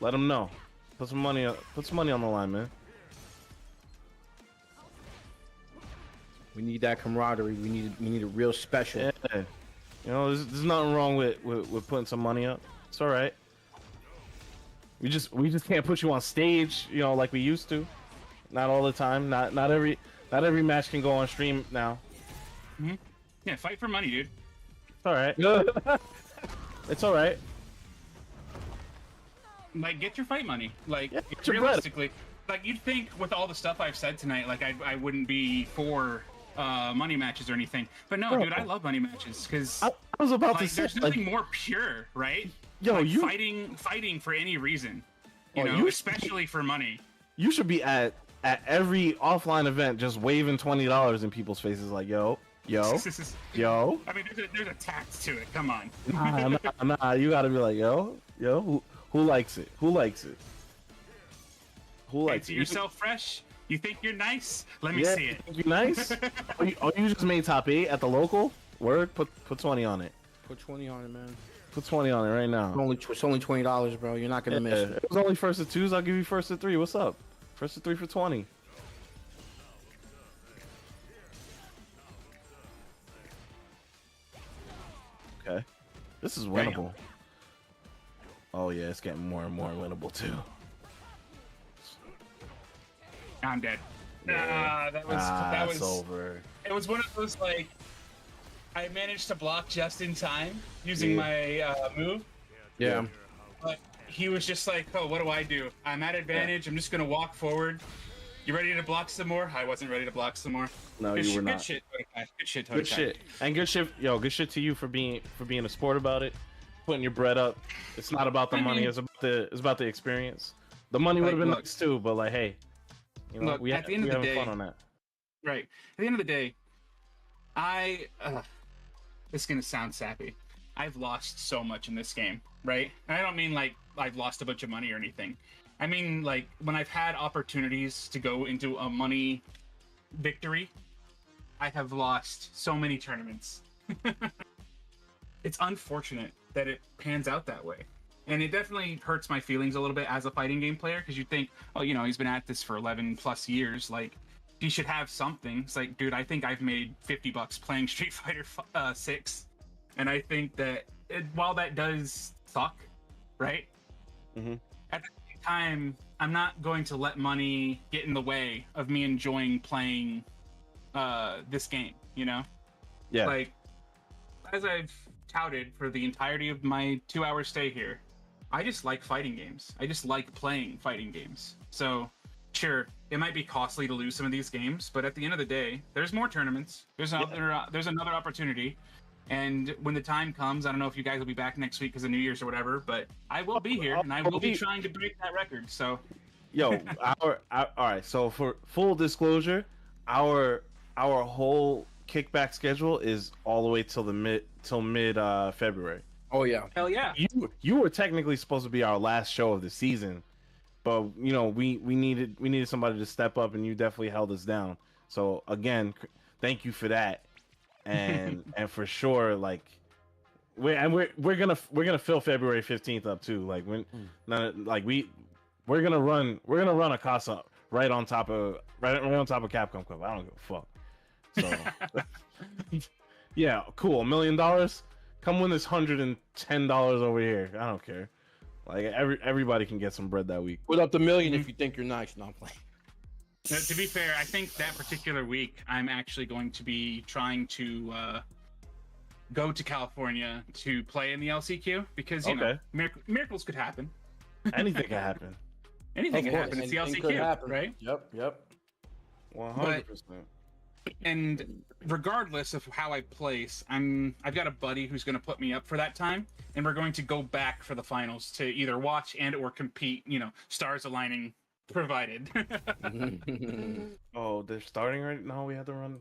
Let him know. Put some money on the line, man. We need that camaraderie. We need a real special. Yeah. There's nothing wrong with putting some money up. It's all right. We just can't put you on stage, like we used to. Not all the time. Not every match can go on stream now. Mm-hmm. Yeah, fight for money, dude. It's all right. It's all right. Like, get your fight money. Like, Yeah, get your realistically, like you'd think with all the stuff I've said tonight, like I wouldn't be for money matches or anything. But no, dude, I love money matches because I was about to say, there's nothing more pure, right? Yo, like you fighting for any reason, especially for money. You should be at every offline event just waving $20 in people's faces like, yo. I mean, there's a tact to it. Come on. Nah. You gotta be like, yo. Who likes it? Who likes it? Fancy yourself fresh? You think you're nice? Let me see it. You think you're nice? You just made top 8 at the local? Word? Put 20 on it. Put 20 on it, man. Put 20 on it right now. It's only $20, bro. You're not gonna miss it. It was only first of 2s. I'll give you first of 3. What's up? First of 3 for 20. Okay. This is winnable. Oh yeah, it's getting more and more winnable too. I'm dead. Yeah. That was It's over. It was one of those like I managed to block just in time using my move. Yeah. But he was just like, "Oh, what do I do? I'm at advantage. I'm just gonna walk forward. You ready to block some more?" I wasn't ready to block some more. No, you were not. Good shit, Todokai. Good shit, Todokai. Good shit. And good shit, good shit to you for being a sport about it. Putting your bread up. It's not about the money. It's about the experience. The money would have been nice too, but like, hey, look, we at the end of the day, fun on that. Right. At the end of the day, this is gonna sound sappy. I've lost so much in this game, right? And I don't mean like I've lost a bunch of money or anything. I mean like when I've had opportunities to go into a money victory, I have lost so many tournaments. It's unfortunate that it pans out that way. And it definitely hurts my feelings a little bit as a fighting game player because you think, oh, he's been at this for 11 plus years. Like, he should have something. It's like, dude, I think I've made $50 playing Street Fighter 6. And I think that while that does suck, right? Mm-hmm. At the same time, I'm not going to let money get in the way of me enjoying playing this game, you know? Yeah. Like, as I've touted for the entirety of my 2-hour stay here, I just like fighting games. I just like playing fighting games. So, sure, it might be costly to lose some of these games, but at the end of the day, there's more tournaments. There's another opportunity. And when the time comes, I don't know if you guys will be back next week because of New Year's or whatever, but I will be here and I will be trying to break that record. So, Yo, all right. So for full disclosure, our whole kickback schedule is all the way till mid February. Oh yeah. hell yeah. You were technically supposed to be our last show of the season, but you know we needed somebody to step up, and you definitely held us down. So again, thank you for that, and and for sure, like we're gonna fill February 15th up too. Like we're gonna run a Casa right on top of Capcom Club. I don't give a fuck. So yeah, cool. $1 million. Come win this $110 over here. I don't care. Like everybody can get some bread that week. Put up the million if you think you're nice. No, I'm playing. Now, to be fair, I think that particular week I'm actually going to be trying to go to California to play in the LCQ because you know miracles could happen. Anything can happen. Anything can happen. It's the LCQ, right? Yep. 100%. And regardless of how I place, I've got a buddy who's going to put me up for that time, and we're going to go back for the finals to either watch and or compete. You know, stars aligning provided. Oh, they're starting right now. We have to run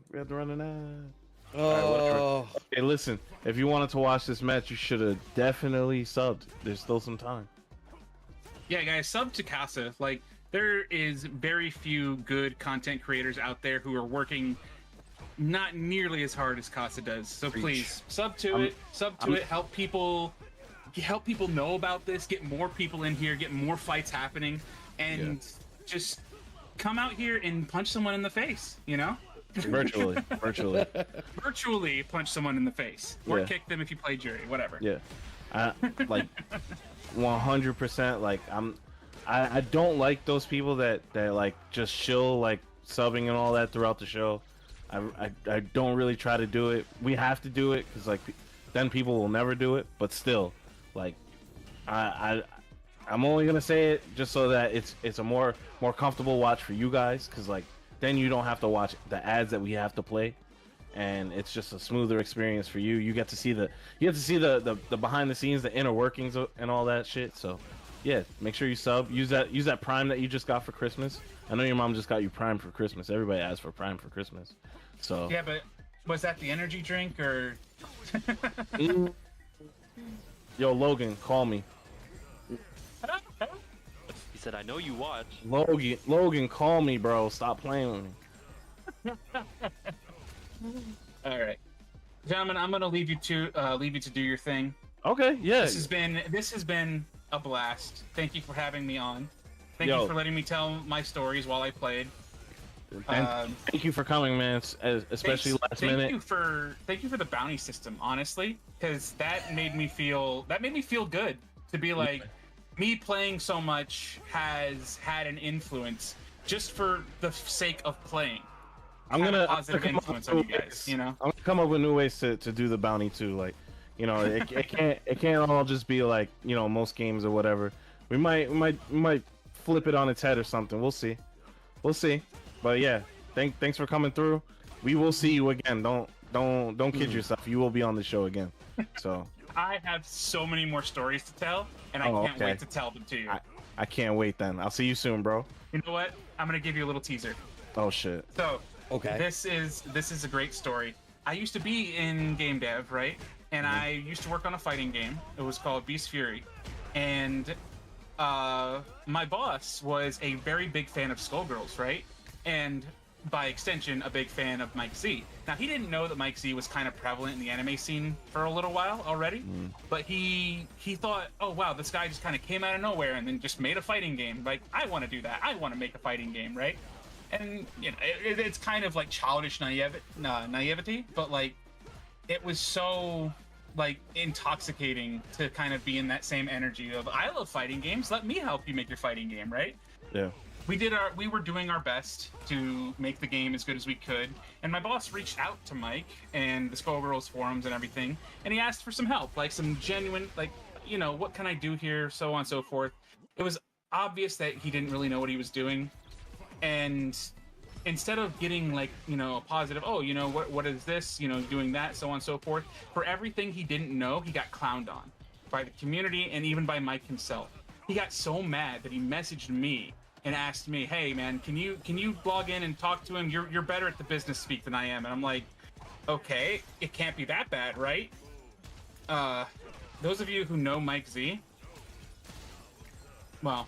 an ad. Oh. Hey, listen. If you wanted to watch this match, you should have definitely subbed. There's still some time. Yeah, guys, sub to Casa. Like, there is very few good content creators out there who are working not nearly as hard as Casa does. So please sub to it. Help people know about this. Get more people in here. Get more fights happening, and just come out here and punch someone in the face. You know, virtually punch someone in the face, or kick them if you play jury, whatever. Yeah, like 100%. Like I don't like those people that like just chill like subbing and all that throughout the show. I don't really try to do it. We have to do it because like then people will never do it. But still, like I'm only gonna say it just so that it's a more comfortable watch for you guys because like then you don't have to watch the ads that we have to play, and it's just a smoother experience for you. You get to see the behind the scenes, the inner workings and all that shit. So yeah, make sure you sub. Use that Prime that you just got for Christmas. I know your mom just got you Prime for Christmas. Everybody asked for Prime for Christmas. So yeah, but was that the energy drink or? Yo, Logan, call me. He said, "I know you watch." Logan, call me, bro. Stop playing with me. All right, gentlemen, I'm gonna leave you to do your thing. Okay, yeah. This has been a blast. Thank you for having me on. Thank you for letting me tell my stories while I played. Thank you for coming, man. Especially last minute. Thank you for the bounty system, honestly, because that made me feel good to be like, me playing so much has had an influence just for the sake of playing. I'm gonna positive influence on you guys. You know, I'm gonna come up with new ways to do the bounty too. Like, you know, it can't all just be like, you know, most games or whatever. We might flip it on its head or something. We'll see. But yeah, thanks for coming through. We will see you again. Don't kid yourself. You will be on the show again. So I have so many more stories to tell, and I can't wait to tell them to you. I can't wait then. I'll see you soon, bro. You know what? I'm gonna give you a little teaser. Oh shit. So this is a great story. I used to be in game dev, right? And I used to work on a fighting game. It was called Beast Fury, and my boss was a very big fan of Skullgirls, right? And by extension, a big fan of Mike Z. Now, he didn't know that Mike Z was kind of prevalent in the anime scene for a little while already, but he thought, oh wow, this guy just kind of came out of nowhere and then just made a fighting game. Like, I want to do that. I want to make a fighting game, right? And you know, it's kind of like childish naivety, but like, it was so like intoxicating to kind of be in that same energy of, I love fighting games. Let me help you make your fighting game, right? Yeah. we were doing our best to make the game as good as we could, and my boss reached out to Mike and the Skullgirls forums and everything, and he asked for some help, like some genuine, like, you know, what can I do here, so on and so forth. It was obvious that he didn't really know what he was doing, and instead of getting, like, you know, a positive, oh, you know, what is this, you know, doing that, so on and so forth, for everything he didn't know, he got clowned on by the community and even by Mike himself. He got so mad that he messaged me and asked me, hey man, can you log in and talk to him? You're better at the business speak than I am. And I'm like, okay, it can't be that bad, right? Those of you who know Mike Z, well,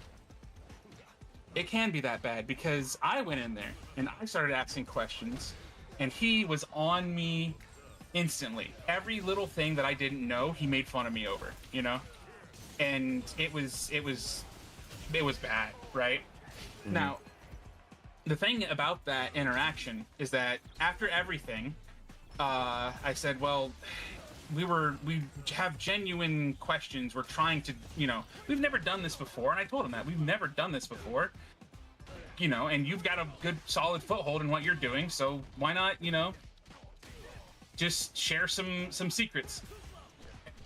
it can be that bad, because I went in there and I started asking questions and he was on me instantly. Every little thing that I didn't know, he made fun of me over, you know? And it was bad, right? Mm-hmm. Now, the thing about that interaction is that after everything, I said, well, we have genuine questions. We're trying to, you know, we've never done this before. And I told him that we've never done this before, you know, and you've got a good solid foothold in what you're doing. So why not, you know, just share some secrets?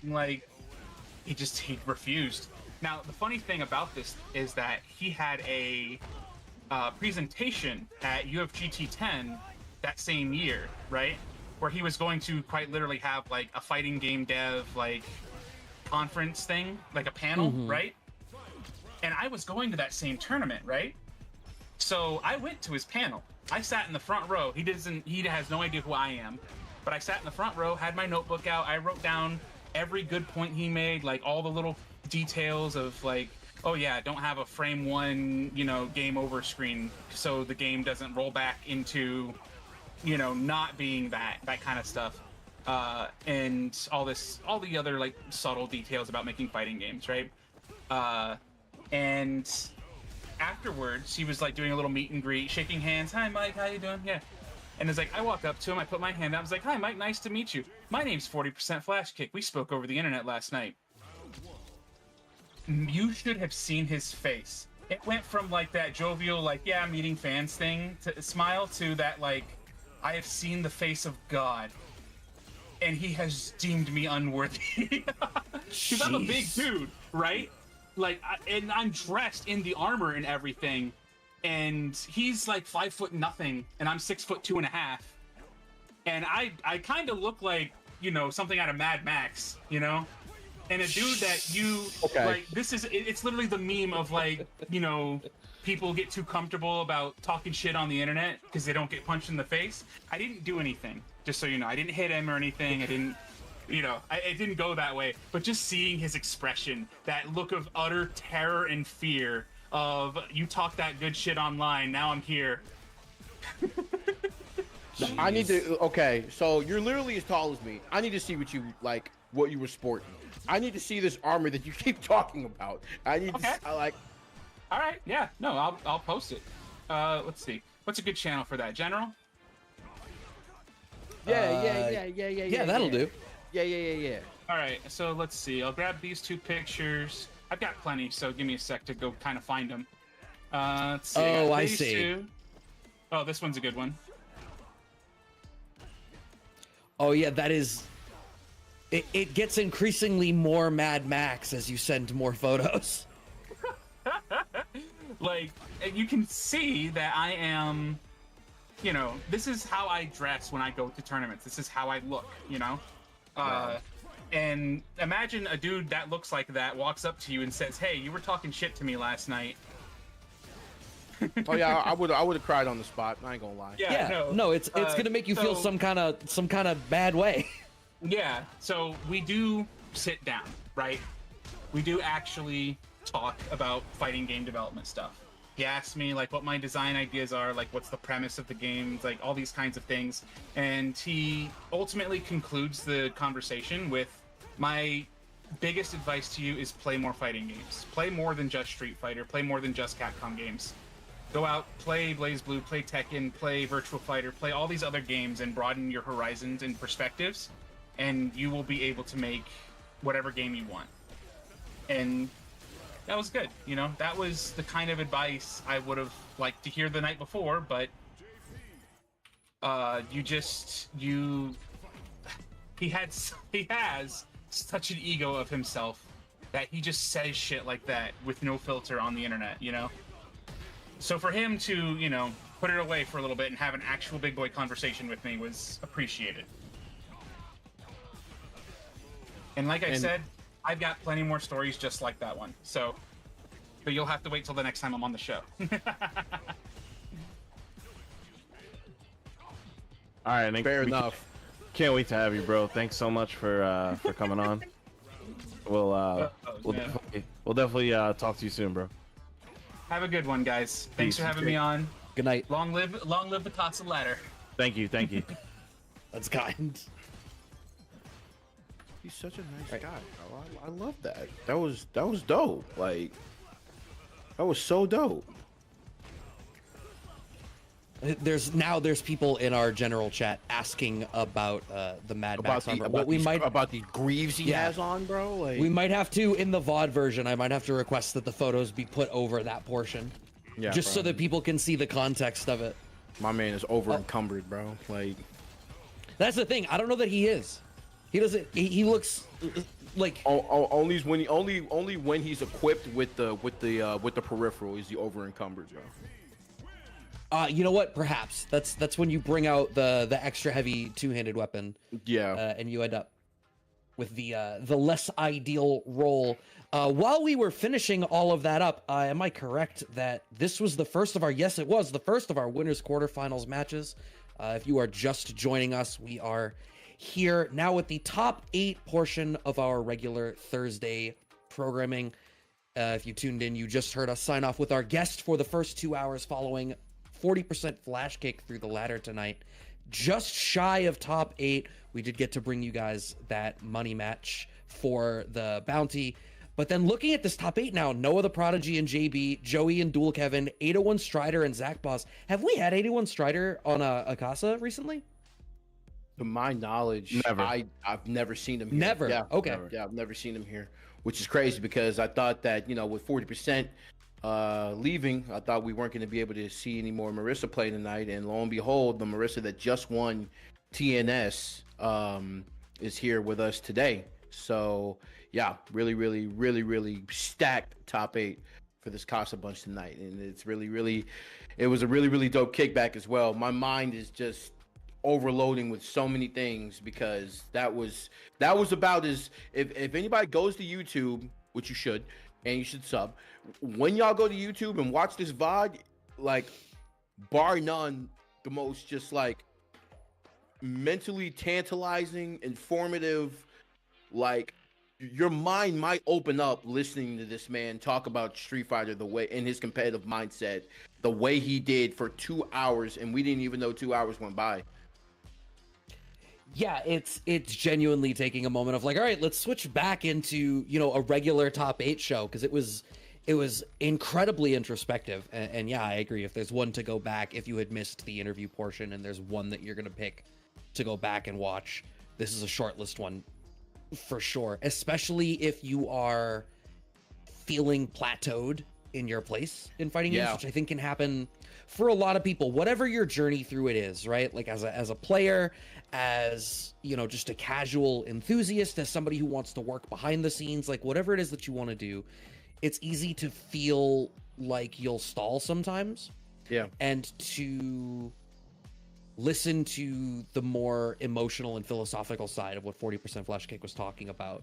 Like, he refused. Now, the funny thing about this is that he had a presentation at UFGT 10 that same year, right? Where he was going to quite literally have like a fighting game dev like conference thing, like a panel, right? And I was going to that same tournament, right? So I went to his panel. I sat in the front row. He has no idea who I am, but I sat in the front row, had my notebook out. I wrote down every good point he made, like all the little details of like, oh yeah, don't have a frame one, you know, game over screen so the game doesn't roll back into, you know, not being that kind of stuff, and all the other like subtle details about making fighting games, right? And afterwards he was like doing a little meet and greet, shaking hands. Hi Mike, how you doing? Yeah. And it's like, I walked up to him, I put my hand out, I was like, hi Mike, nice to meet you. My name's 40% FlashKick. We spoke over the internet last night. You should have seen his face. It went from like that jovial, like, yeah, I'm meeting fans thing to smile to that, like, I have seen the face of God, and he has deemed me unworthy. Because I'm a big dude, right? Like, and I'm dressed in the armor and everything. And he's like 5 foot nothing, and I'm 6'2.5". And I kind of look like, you know, something out of Mad Max, you know? And a dude that you, like, it's literally the meme of like, you know, people get too comfortable about talking shit on the internet because they don't get punched in the face. I didn't do anything, just so you know. I didn't hit him or anything. I didn't, you know, it didn't go that way. But just seeing his expression, that look of utter terror and fear, of you talk that good shit online, now I'm here. I need to, okay, so you're literally as tall as me. I need to see what you were sporting. I need to see this armor that you keep talking about. I need to, like. All right, yeah, no, I'll post it. Let's see. What's a good channel for that? General? Yeah, that'll do. Yeah. All right, so let's see. I'll grab these two pictures. I've got plenty, so give me a sec to go kind of find them. Let's see. Oh, I see. Two. Oh, this one's a good one. Oh yeah, that is. It gets increasingly more Mad Max as you send more photos. Like, you can see that I am, you know, this is how I dress when I go to tournaments. This is how I look, you know? And imagine a dude that looks like that walks up to you and says, hey, you were talking shit to me last night. Oh yeah, I would have cried on the spot. I ain't gonna lie. Yeah, no, it's gonna make you feel some kind of bad way. Yeah, so we do sit down, right? We do actually talk about fighting game development stuff. He asked me like what my design ideas are, like what's the premise of the game, like all these kinds of things. And he ultimately concludes the conversation with, my biggest advice to you is play more fighting games. Play more than just Street Fighter, play more than just Capcom games. Go out, play BlazBlue, play Tekken, play Virtua Fighter, play all these other games and broaden your horizons and perspectives, and you will be able to make whatever game you want. And that was good. You know, that was the kind of advice I would have liked to hear the night before, but he has such an ego of himself that he just says shit like that with no filter on the internet, you know? So for him to, you know, put it away for a little bit and have an actual big boy conversation with me was appreciated. And like I said, I've got plenty more stories just like that one. So, but you'll have to wait till the next time I'm on the show. All right, Nick, Fair enough. Can't wait to have you, bro. Thanks so much for coming on. We'll definitely talk to you soon, bro. Have a good one, guys. Thanks Peace. for having me on. Good night. Long live the Casa ladder. Thank you. That's kind. He's such a nice guy, bro. I love that. That was dope. Like, that was so dope. There's people in our general chat asking about the Mad Max armor. About the greaves he has on, bro. Like, we might have to, in the VOD version, I might have to request that the photos be put over that portion. Yeah, just bro. so that people can see the context of it. My man is over encumbered, bro. Like, that's the thing. I don't know that he is. He doesn't. He looks like only when he's equipped with the peripheral is he over encumbered, bro. You know what? Perhaps that's when you bring out the extra heavy two-handed weapon. Yeah. And you end up with the less ideal role. While we were finishing all of that up, am I correct that this was the first of our? Yes, it was the first of our winners quarterfinals matches. If you are just joining us, we are here now with the top 8 portion of our regular Thursday programming. If you tuned in, you just heard us sign off with our guest for the first 2 hours following 40% flash kick through the ladder tonight. Just shy of top 8. We did get to bring you guys that money match for the bounty. But then looking at this top 8 now, Noah the Prodigy and JB, Joey and Dual Kevin, 801 Strider and Zach Boss. Have we had 801 Strider on a Casa recently? To my knowledge, never. I've never seen him here. Never? Yeah, Okay. Never. Yeah, I've never seen him here, which is crazy because I thought that, you know, with 40% leaving, I thought we weren't going to be able to see any more Marissa play tonight. And lo and behold, the Marissa that just won TNS is here with us today. So, yeah, really stacked top 8 for this CasaBunch tonight. And it's it was a really dope kickback as well. My mind is just overloading with so many things because that was about as if anybody goes to YouTube, which you should, and you should sub, when y'all go to YouTube and watch this VOD, like, bar none, the most just like mentally tantalizing, informative, like, your mind might open up listening to this man talk about Street Fighter the way in his competitive mindset, the way he did for 2 hours, and we didn't even know 2 hours went by. Yeah, it's genuinely taking a moment of like, all right, let's switch back into, you know, a regular top 8 show, because it was incredibly introspective. And yeah, I agree. If there's one to go back, if you had missed the interview portion, and there's one that you're gonna pick to go back and watch, this is a shortlist one for sure. Especially if you are feeling plateaued in your place in fighting games, which I think can happen for a lot of people, whatever your journey through it is, right? Like as a player, as, you know, just a casual enthusiast, as somebody who wants to work behind the scenes, like whatever it is that you want to do, it's easy to feel like you'll stall sometimes. Yeah. And to listen to the more emotional and philosophical side of what 40% Flash Kick was talking about,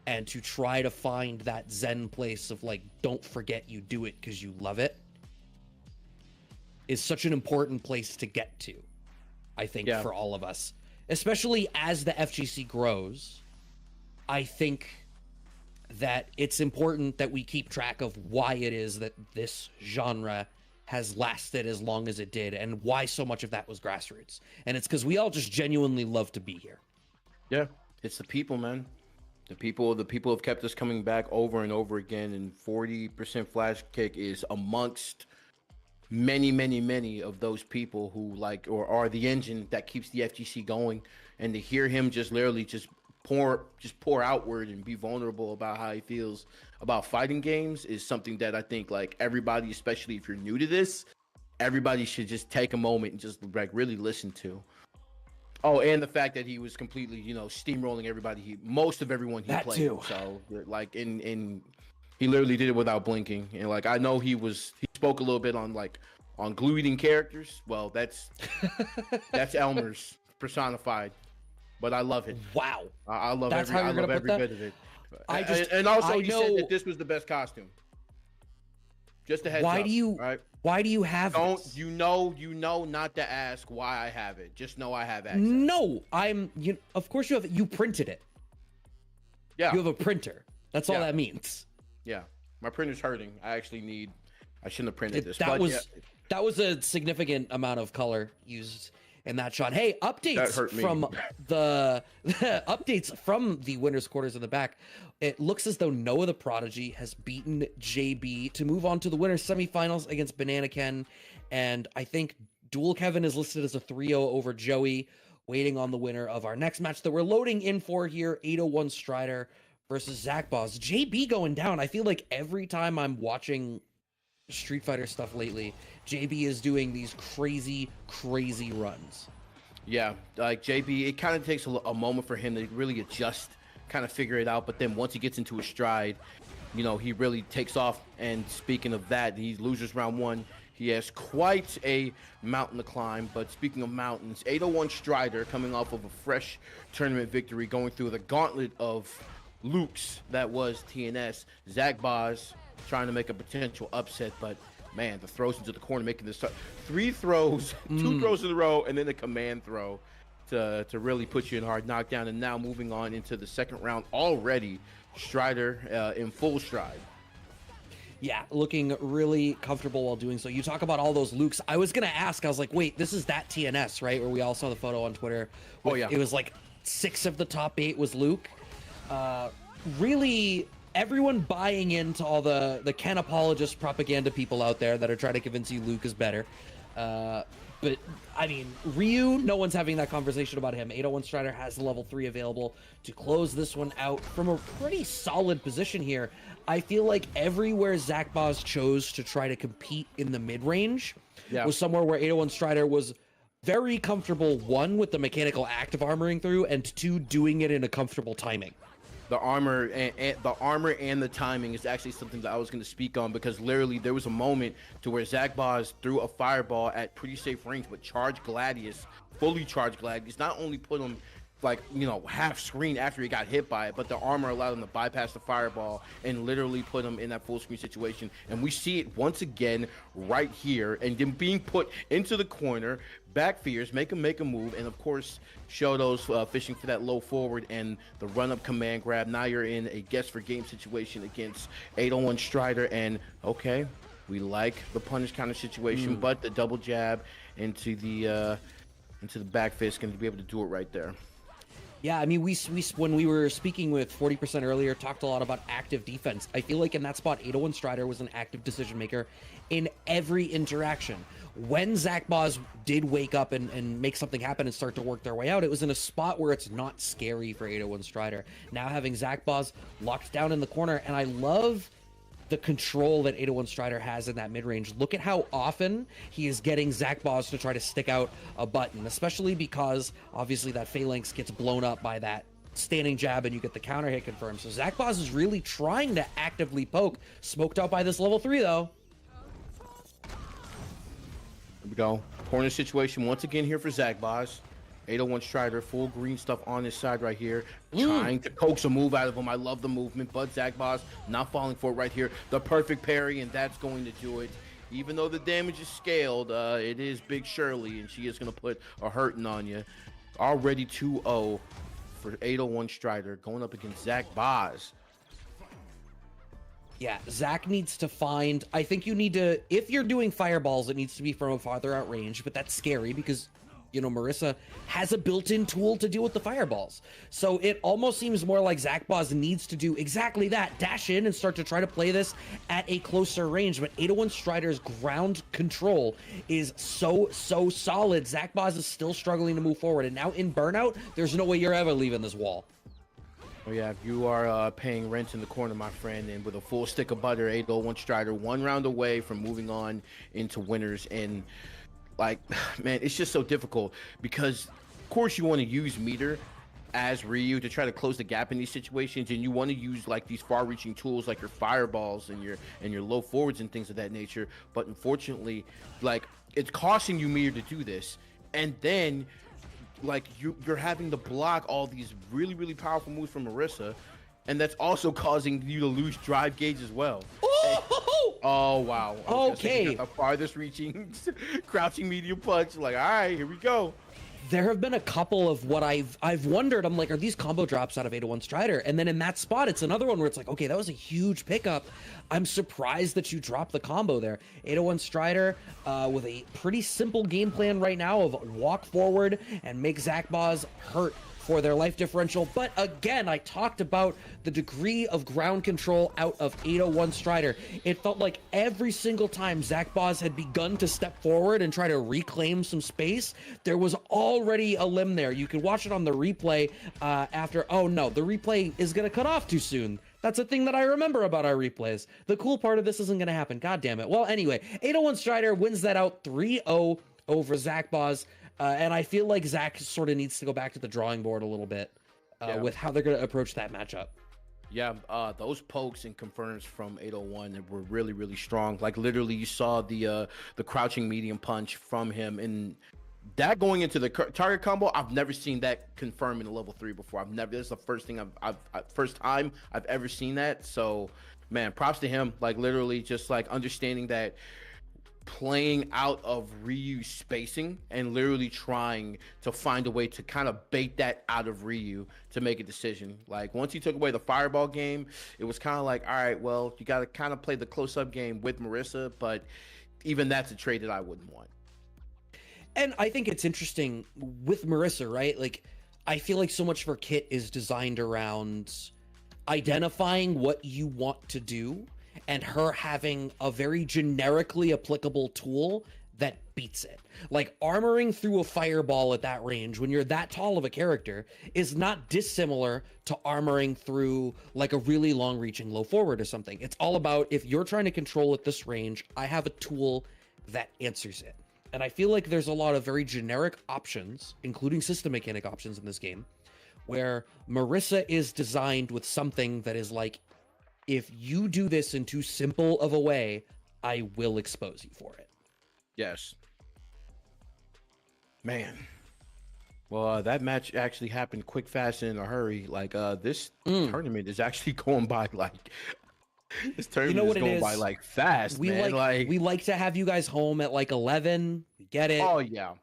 and to try to find that zen place of like, don't forget you do it because you love it, is such an important place to get to, I think, for all of us. Especially as the FGC grows, I think that it's important that we keep track of why it is that this genre has lasted as long as it did, and why so much of that was grassroots. And it's because we all just genuinely love to be here. Yeah, it's the people, man. The people have kept us coming back over and over again, and 40% Flash Kick is amongst many of those people who like or are the engine that keeps the FGC going. And to hear him just literally just pour outward and be vulnerable about how he feels about fighting games is something that I think like everybody, especially if you're new to this, everybody should just take a moment and just like really listen to. Oh, and the fact that he was completely, steamrolling everybody, most of everyone he That played. too. So like in he literally did it without blinking. And like I know he spoke a little bit on glue eating characters. Well, that's Elmer's personified. But I love it. Wow. I love That's every, how I you're love gonna put every that? bit of it. I Also, he know. said that this was the best costume. Just a heads Why up. do you? All right? Why do you have this? You know not to ask why I have it. Just know I have access. No, of course you have. You printed it. Yeah. You have a printer. That's all Yeah. that means. Yeah. My printer's hurting. I shouldn't have printed this. That but was yeah. that was a significant amount of color used in that shot. Hey, That updates hurt me. from the updates from the winners quarters in the back. It looks as though Noah the Prodigy has beaten JB to move on to the winners semifinals against Banana Ken, and I think Dual Kevin is listed as a 3-0 over Joey, waiting on the winner of our next match that we're loading in for here, 801 Strider versus Zach Boss. JB going down. I feel like every time I'm watching Street Fighter stuff lately, JB is doing these crazy runs. Yeah, like JB, it kind of takes a moment for him to really adjust, kind of figure it out. But then once he gets into his stride, he really takes off. And speaking of that, he loses round one. He has quite a mountain to climb. But speaking of mountains, 801 Strider coming off of a fresh tournament victory, going through the gauntlet of Luke's that was TNS. Zach Boz trying to make a potential upset, but man, the throws into the corner, making this 3 throws, 2 throws in a row, and then a command throw to really put you in hard knockdown. And now moving on into the second round already, Strider in full stride. Yeah, looking really comfortable while doing so. You talk about all those Lukes. I was going to ask, I was like, wait, this is that TNS, right? Where we all saw the photo on Twitter. Oh, yeah. It was like 6 of the top 8 was Luke. Really, everyone buying into all the Ken apologist propaganda people out there that are trying to convince you Luke is better. But, I mean, Ryu, no one's having that conversation about him. 801 Strider has the level 3 available to close this one out from a pretty solid position here. I feel like everywhere Zach Boz chose to try to compete in the mid-range was somewhere where 801 Strider was very comfortable, 1, with the mechanical act of armoring through, and 2, doing it in a comfortable timing. The armor and the timing is actually something that I was going to speak on, because literally there was a moment to where Zach Boz threw a fireball at pretty safe range, but fully charged Gladius, not only put him half screen after he got hit by it, but the armor allowed him to bypass the fireball and literally put him in that full screen situation. And we see it once again right here, and then being put into the corner, back fears, make a move, and of course Shoto's fishing for that low forward and the run-up command grab. Now you're in a guess for game situation against 801 Strider, and okay, we like the punish counter situation, but the double jab into the back fist going to be able to do it right there. Yeah, I mean, we when we were speaking with 40% earlier, talked a lot about active defense. I feel like in that spot, 801 Strider was an active decision maker in every interaction. When Zach Boz did wake up and make something happen and start to work their way out, it was in a spot where it's not scary for 801 Strider. Now having Zach Boz locked down in the corner, and I love the control that 801 Strider has in that mid-range. Look at how often he is getting Zach Boz to try to stick out a button, especially because obviously that phalanx gets blown up by that standing jab and you get the counter hit confirmed. So Zach Boz is really trying to actively poke. Smoked out by this level 3 though. Here we go. Corner situation once again here for Zach Boz. 801 Strider, full green stuff on his side right here. Trying to coax a move out of him. I love the movement, but Zach Boz not falling for it right here. The perfect parry, and that's going to do it. Even though the damage is scaled, it is Big Shirley, and she is going to put a hurting on you. Already 2-0 for 801 Strider, going up against Zach Boz. Yeah, Zach needs to find... I think you need to... If you're doing fireballs, it needs to be from a farther out range, but that's scary because... Marissa has a built-in tool to deal with the fireballs. So it almost seems more like Zach Boz needs to do exactly that. Dash in and start to try to play this at a closer range. But 801 Strider's ground control is so solid. Zach Boz is still struggling to move forward. And now in Burnout, there's no way you're ever leaving this wall. Oh yeah, if you are paying rent in the corner, my friend, and with a full stick of butter, 801 Strider, 1 round away from moving on into winners. And like, man, it's just so difficult because, of course, you want to use meter as Ryu to try to close the gap in these situations, and you want to use like these far-reaching tools like your fireballs and your low forwards and things of that nature. But unfortunately, like, it's costing you meter to do this, and then like you're having to block all these really, really powerful moves from Marissa, and that's also causing you to lose drive gauge as well. Oh wow. Okay. The farthest reaching crouching medium punch. Like, all right, here we go. There have been a couple of what I've wondered. I'm like, are these combo drops out of 801 Strider? And then in that spot, it's another one where it's like, okay, that was a huge pickup. I'm surprised that you dropped the combo there. 801 Strider with a pretty simple game plan right now of walk forward and make Zakbaz hurt for their life differential. But again, I talked about the degree of ground control out of 801 Strider. It felt like every single time Zakbaz had begun to step forward and try to reclaim some space, there was already a limb there. You can watch it on the replay after, oh no, the replay is gonna cut off too soon. That's a thing that I remember about our replays. The cool part of this isn't gonna happen, god damn it. Well, anyway, 801 Strider wins that out 3-0 over Zakbaz. And I feel like Zach sort of needs to go back to the drawing board a little bit with how they're going to approach that matchup. Yeah, those pokes and confirms from 801 were really, really strong. Like literally, you saw the crouching medium punch from him, and that going into the target combo. I've never seen that confirm in a level 3 before. This is the first thing first time I've ever seen that. So, man, props to him. Like literally, just like understanding that. Playing out of Ryu's spacing and literally trying to find a way to kind of bait that out of Ryu to make a decision. Like once he took away the fireball game, it was kind of like, all right, well, you got to kind of play the close-up game with Marissa, but even that's a trade that I wouldn't want. And I think it's interesting with Marissa, right? Like, I feel like so much of her kit is designed around identifying what you want to do and her having a very generically applicable tool that beats it. Like armoring through a fireball at that range when you're that tall of a character is not dissimilar to armoring through like a really long reaching low forward or something. It's all about, if you're trying to control at this range, I have a tool that answers it. And I feel like there's a lot of very generic options, including system mechanic options in this game, where Marissa is designed with something that is like, if you do this in too simple of a way, I will expose you for it. Yes. Man. Well, that match actually happened quick, fast, and in a hurry. Like, this tournament is actually going by like... This tournament is going by like fast, man. We like to have you guys home at like 11. We get it. Oh, yeah.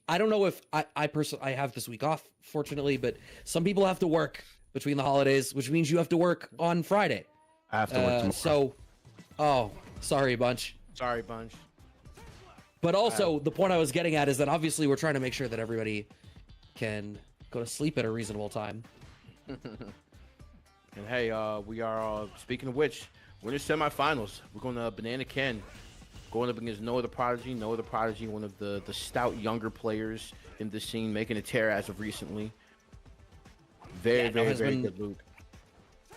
I don't know if I personally, I have this week off, fortunately, but some people have to work between the holidays, which means you have to work on Friday. I have to work tomorrow. Sorry, Bunch. Sorry, Bunch. But also, the point I was getting at is that obviously we're trying to make sure that everybody can go to sleep at a reasonable time. And hey, we are, speaking of which, we're in the semifinals. We're going to Banana Ken, going up against Noah the Prodigy. Noah the Prodigy, one of the stout younger players in the scene, making a tear as of recently. Very good Luke.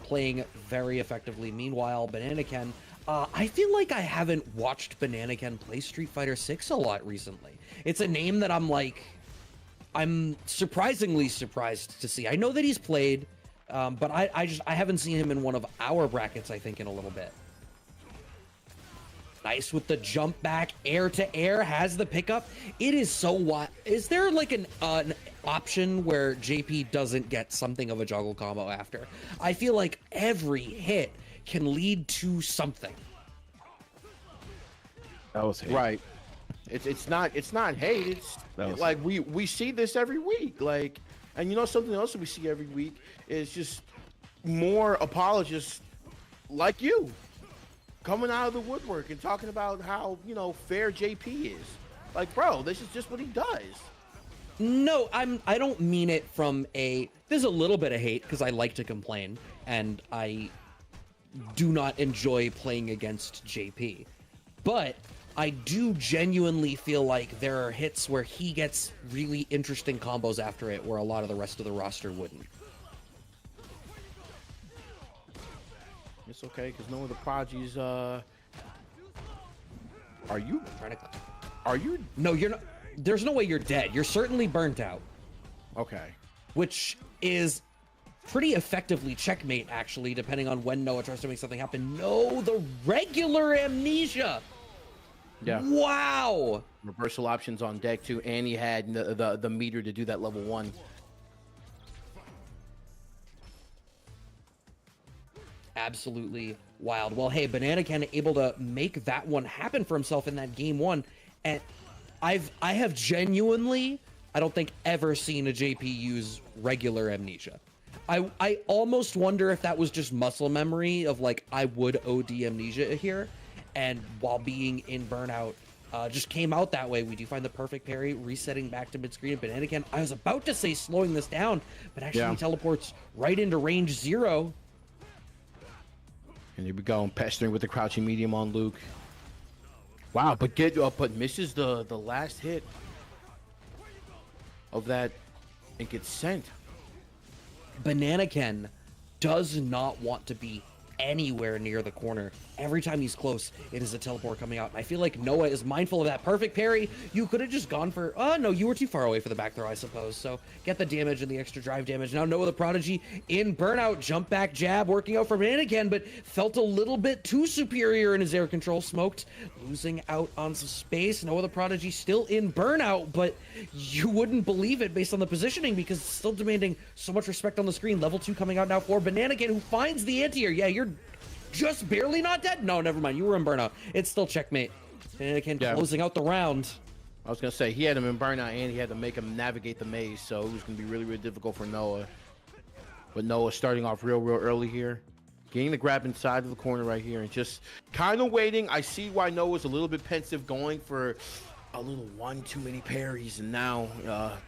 Playing very effectively. Meanwhile, Banana Ken, I feel like I haven't watched Banana Ken play Street Fighter 6 a lot recently. It's a name that I'm surprisingly surprised to see. I know that he's played, but I haven't seen him in one of our brackets, I think, in a little bit. Nice with the jump back, air to air, has the pickup. It is so what? Is there like an option where JP doesn't get something of a juggle combo after? I feel like every hit can lead to something. That was hate. Right. It's not hate. It's like we see this every week. Like, and you know something else that we see every week is just more apologists like you coming out of the woodwork and talking about how, you know, fair JP is. Like, bro, this is just what he does. No, I don't mean it from there's a little bit of hate because I like to complain and I do not enjoy playing against JP. But I do genuinely feel like there are hits where he gets really interesting combos after it where a lot of the rest of the roster wouldn't. It's okay, because no of the prodigies. Are you? Are you? No, you're not. There's no way you're dead. You're certainly burnt out. Okay. Which is pretty effectively checkmate, actually, depending on when Noah tries to make something happen. No, the regular amnesia. Yeah. Wow. Reversal options on deck too, and he had the meter to do that level 1. Absolutely wild. Well, hey, Banana Ken able to make that one happen for himself in that game 1, and I have genuinely, I don't think, ever seen a JP use regular amnesia. I almost wonder if that was just muscle memory of like, I would OD amnesia here, and while being in burnout, just came out that way. We do find the perfect parry, resetting back to mid-screen. Banana Ken, I was about to say slowing this down, but actually teleports right into range 0. And here we go, pestering with the crouching medium on Luke. Wow, but misses the last hit of that and gets sent. Banana Ken does not want to be anywhere near the corner. Every time he's close, it is a teleport coming out. And I feel like Noah is mindful of that perfect parry. You could have just gone for, oh no, you were too far away for the back throw, I suppose. So get the damage and the extra drive damage. Now Noah the Prodigy in burnout, jump back jab, working out for Banana Ken, but felt a little bit too superior in his air control. Smoked, losing out on some space. Noah the Prodigy still in burnout, but you wouldn't believe it based on the positioning because it's still demanding so much respect on the screen. Level 2 coming out now for Banana Ken, who finds the anti-air. Yeah, you're just barely not dead? No, never mind. You were in burnout. It's still checkmate. Banana Ken closing out the round. I was going to say, he had him in burnout and he had to make him navigate the maze, so it was going to be really, really difficult for Noah. But Noah starting off real early here. Getting the grab inside of the corner right here and just kind of waiting. I see why Noah's a little bit pensive, going for a little one too many parries, and now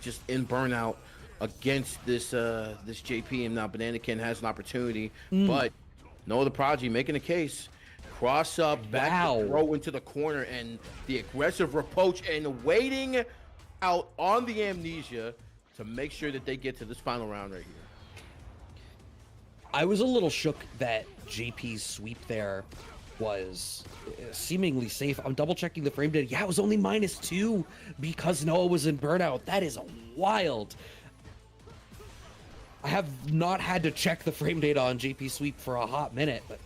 just in burnout against this JP, and now Banana Ken has an opportunity. But Noah the Prodigy making a case. Cross up, back to throw into the corner, and the aggressive approach and waiting out on the amnesia to make sure that they get to this final round right here. I was a little shook that JP's sweep there was seemingly safe. I'm double checking the frame data. Yeah, it was only -2 because Noah was in burnout. That is wild. I have not had to check the frame data on JP sweep for a hot minute, but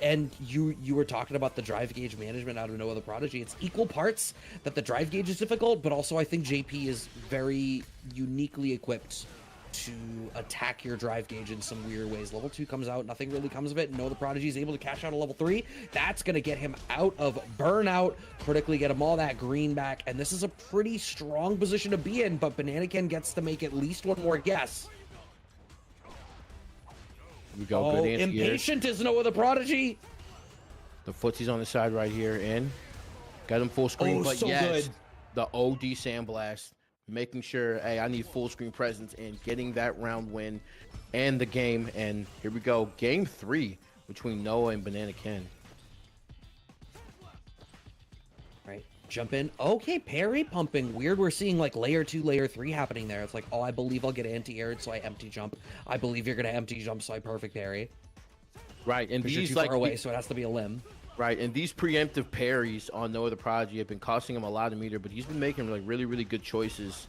and you were talking about the drive gauge management out of Noah the Prodigy. It's equal parts that the drive gauge is difficult, but also I think JP is very uniquely equipped to attack your drive gauge in some weird ways. Level 2 comes out, nothing really comes of it. Noah the Prodigy is able to cash out a level 3. That's going to get him out of burnout, critically get him all that green back, and this is a pretty strong position to be in, but Banana Ken gets to make at least one more guess. We go, good impatient is Noah the Prodigy. The footsie's on the side right here, and got him full screen, but so yes, good. The OD sandblast, making sure, hey, I need full screen presence and getting that round win and the game. And here we go, game 3 between Noah and Banana Ken. Right, jump in. Okay, parry pumping. Weird, we're seeing like layer 2, layer 3 happening there. It's like, oh, I believe I'll get anti-aired, so I empty jump. I believe you're gonna empty jump, so I perfect parry. Right, and these too far away, so it has to be a limb. Right, and these preemptive parries on Noah the Prodigy have been costing him a lot of meter, but he's been making like really good choices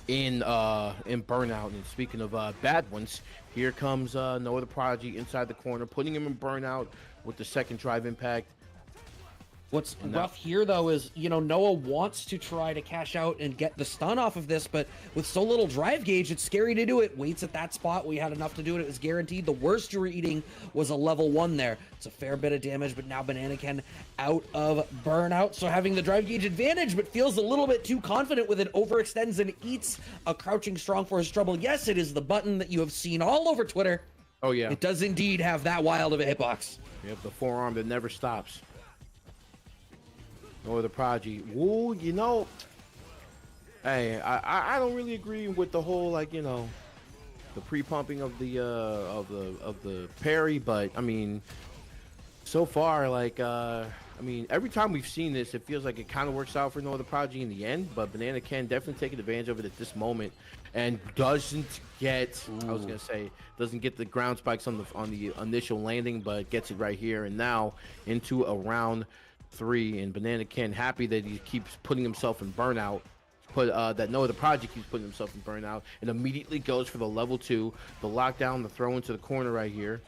in burnout. And speaking of bad ones, here comes Noah the Prodigy inside the corner, putting him in burnout with the second drive impact. What's rough here, though, is, you know, Noah wants to try to cash out and get the stun off of this, but with so little drive gauge, it's scary to do it. Waits at that spot. We had enough to do it. It was guaranteed. The worst you were eating was a level 1 there. It's a fair bit of damage, but now Banana Ken out of burnout, so having the drive gauge advantage, but feels a little bit too confident with it. Overextends and eats a crouching strong for his trouble. Yes, it is the button that you have seen all over Twitter. Oh, yeah. It does indeed have that wild of a hitbox. Yep, the forearm that never stops. Or the Prodigy. Woo, you know, hey, I don't really agree with the whole, like, you know, the pre-pumping of the parry, but I mean, so far, like, I mean, every time we've seen this, it feels like it kind of works out for Noah the Prodigy in the end, but Banana can definitely take advantage of it at this moment and doesn't get, doesn't get the ground spikes on the initial landing, but gets it right here and now into a round 3. And Banana Can happy that he keeps putting himself in burnout. That Noah the Prodigy keeps putting himself in burnout and immediately goes for the level 2, the lockdown, the throw into the corner right here.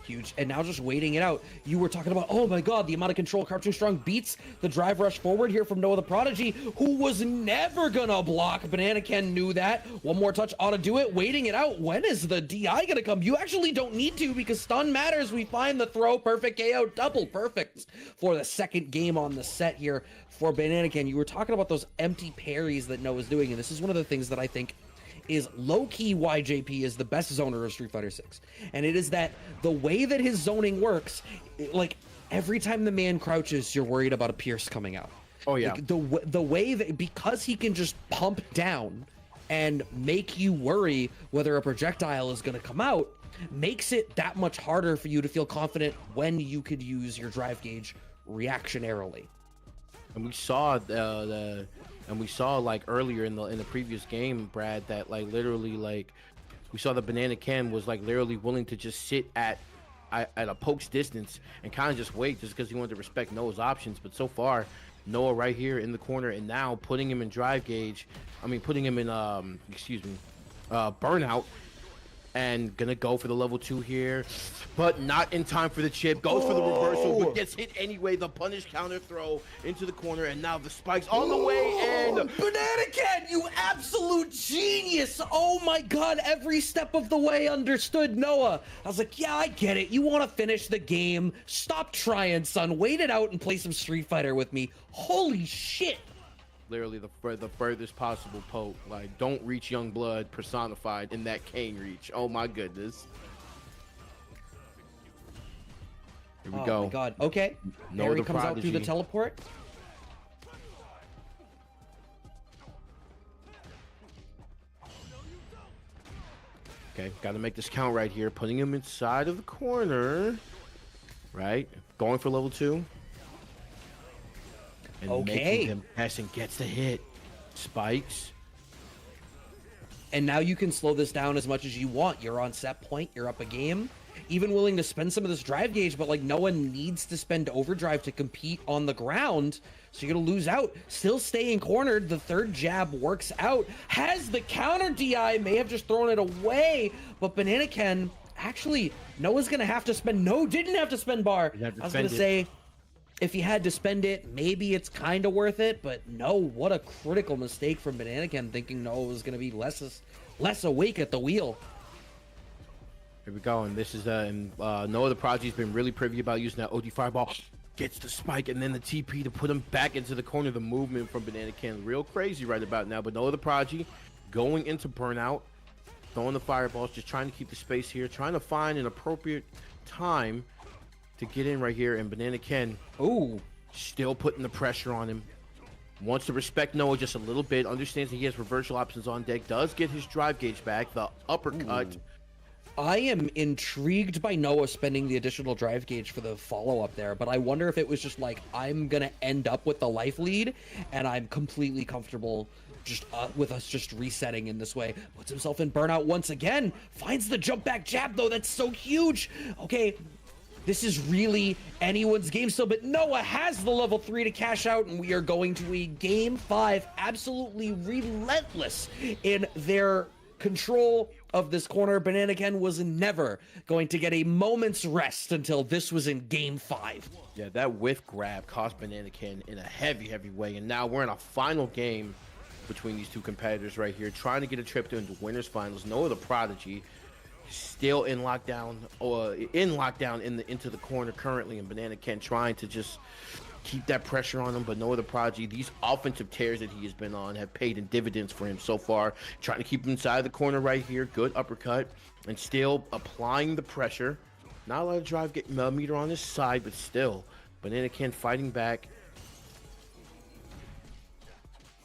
Huge. And now just waiting it out. You were talking about, oh my god, the amount of control Cartoon Strong beats the drive rush forward here from Noah the Prodigy, who was never gonna block. Banana Ken knew that. One more touch ought to do it. Waiting it out. When is the DI gonna come? You actually don't need to, because stun matters. We find the throw. Perfect KO. Double perfect for the second game on the set here for Banana Ken. You were talking about those empty parries that Noah's doing, and this is one of the things that I think is low-key why JP is the best zoner of Street Fighter 6. And it is that the way that his zoning works, like every time the man crouches, you're worried about a pierce coming out. Oh yeah. Like, the way that, because he can just pump down and make you worry whether a projectile is going to come out, makes it that much harder for you to feel confident when you could use your drive gauge reactionarily. And we saw and we saw like earlier in the previous game, Brad, that like literally like we saw the Banana Can was like literally willing to just sit at a poke's distance and kind of just wait, just because he wanted to respect Noah's options. But so far, Noah right here in the corner, and now putting him in drive gauge. I mean, putting him in burnout. And gonna go for the level 2 here, but not in time for the chip. Goes for the reversal, but gets hit anyway. The punish counter throw into the corner, and now the spikes on the way. And Banana Ken, you absolute genius! Oh my god, every step of the way understood Noah. I was like, yeah, I get it. You want to finish the game? Stop trying, son. Wait it out and play some Street Fighter with me. Holy shit! Literally the furthest possible poke. Like, don't reach young blood personified in that cane reach. Oh my goodness. Here we go. Oh my god. Okay. Noah There he the comes out through the Prodigy. teleport. Okay, got to make this count right here. Putting him inside of the corner. Right? Going for level 2. And Okay. making him pass and gets the hit. Spikes. And now you can slow this down as much as you want. You're on set point. You're up a game. Even willing to spend some of this drive gauge, but like no one needs to spend overdrive to compete on the ground. So you're going to lose out. Still staying cornered. The third jab works out. Has the counter DI. May have just thrown it away. But Banana Ken, actually, Noah's going to have to spend. No, didn't have to spend bar. I was going to say, if he had to spend it, maybe it's kind of worth it, but no, what a critical mistake from Banana Ken, thinking Noah was going to be less awake at the wheel. Here we go, and this is Noah the Prodigy's been really privy about using that OD Fireball. Gets the spike and then the TP to put him back into the corner. The movement from Banana Ken, real crazy right about now, but Noah the Prodigy going into burnout, throwing the fireballs, just trying to keep the space here, trying to find an appropriate time to get in right here, and Banana Ken, still putting the pressure on him. Wants to respect Noah just a little bit, understands that he has reversal options on deck, does get his drive gauge back, the uppercut. I am intrigued by Noah spending the additional drive gauge for the follow-up there, but I wonder if it was just like, I'm going to end up with the life lead, and I'm completely comfortable just with us just resetting in this way. Puts himself in burnout once again, finds the jump back jab though, that's so huge. Okay, this is really anyone's game still, but Noah has the level 3 to cash out, and we are going to a game 5, absolutely relentless in their control of this corner. Banana Ken was never going to get a moment's rest until this was in game 5. Yeah, that whiff grab cost Banana Ken in a heavy way, and now we're in a final game between these two competitors right here, trying to get a trip into winners finals. Noah the Prodigy still in lockdown, into the corner currently, and Banana Ken trying to just keep that pressure on him. But Noah the Prodigy, these offensive tears that he has been on have paid in dividends for him so far. Trying to keep him inside the corner right here. Good uppercut, and still applying the pressure. Not a lot of drive meter on his side, but still, Banana Ken fighting back.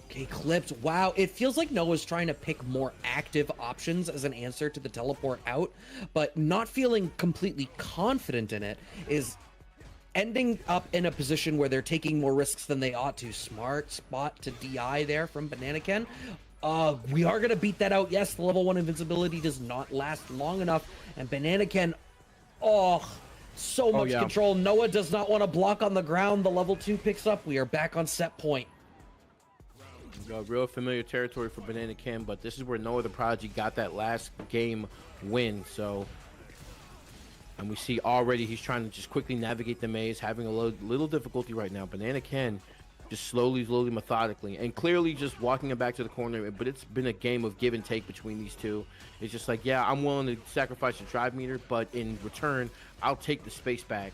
Okay, clipped. Wow, it feels like Noah's trying to pick more active options as an answer to the teleport out, but not feeling completely confident in it is ending up in a position where they're taking more risks than they ought to. Smart spot to DI there from Banana Ken. We are going to beat that out. Yes, the level 1 invincibility does not last long enough. And Banana Ken, so much control. Noah does not want to block on the ground. The level 2 picks up. We are back on set point. Real familiar territory for Banana Ken, but this is where Noah the Prodigy got that last game win. So, and we see already he's trying to just quickly navigate the maze, having a little difficulty right now. Banana Ken just slowly, methodically, and clearly just walking him back to the corner. But it's been a game of give and take between these two. It's just like, yeah, I'm willing to sacrifice the drive meter, but in return, I'll take the space back.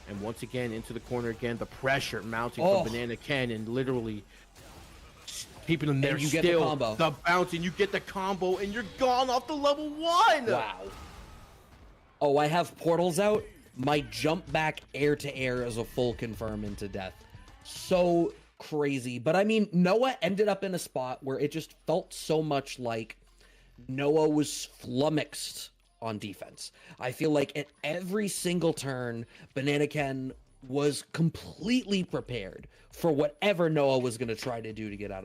And once again, into the corner again, the pressure mounting from Banana Ken, and literally keeping them there. And you still, get the combo. The bounce, and you get the combo, and you're gone off the level 1. Wow. Oh, I have portals out. My jump back air to air is a full confirm into death. So crazy. But I mean, Noah ended up in a spot where it just felt so much like Noah was flummoxed on defense. I feel like at every single turn, Banana Ken was completely prepared for whatever Noah was going to try to do to get out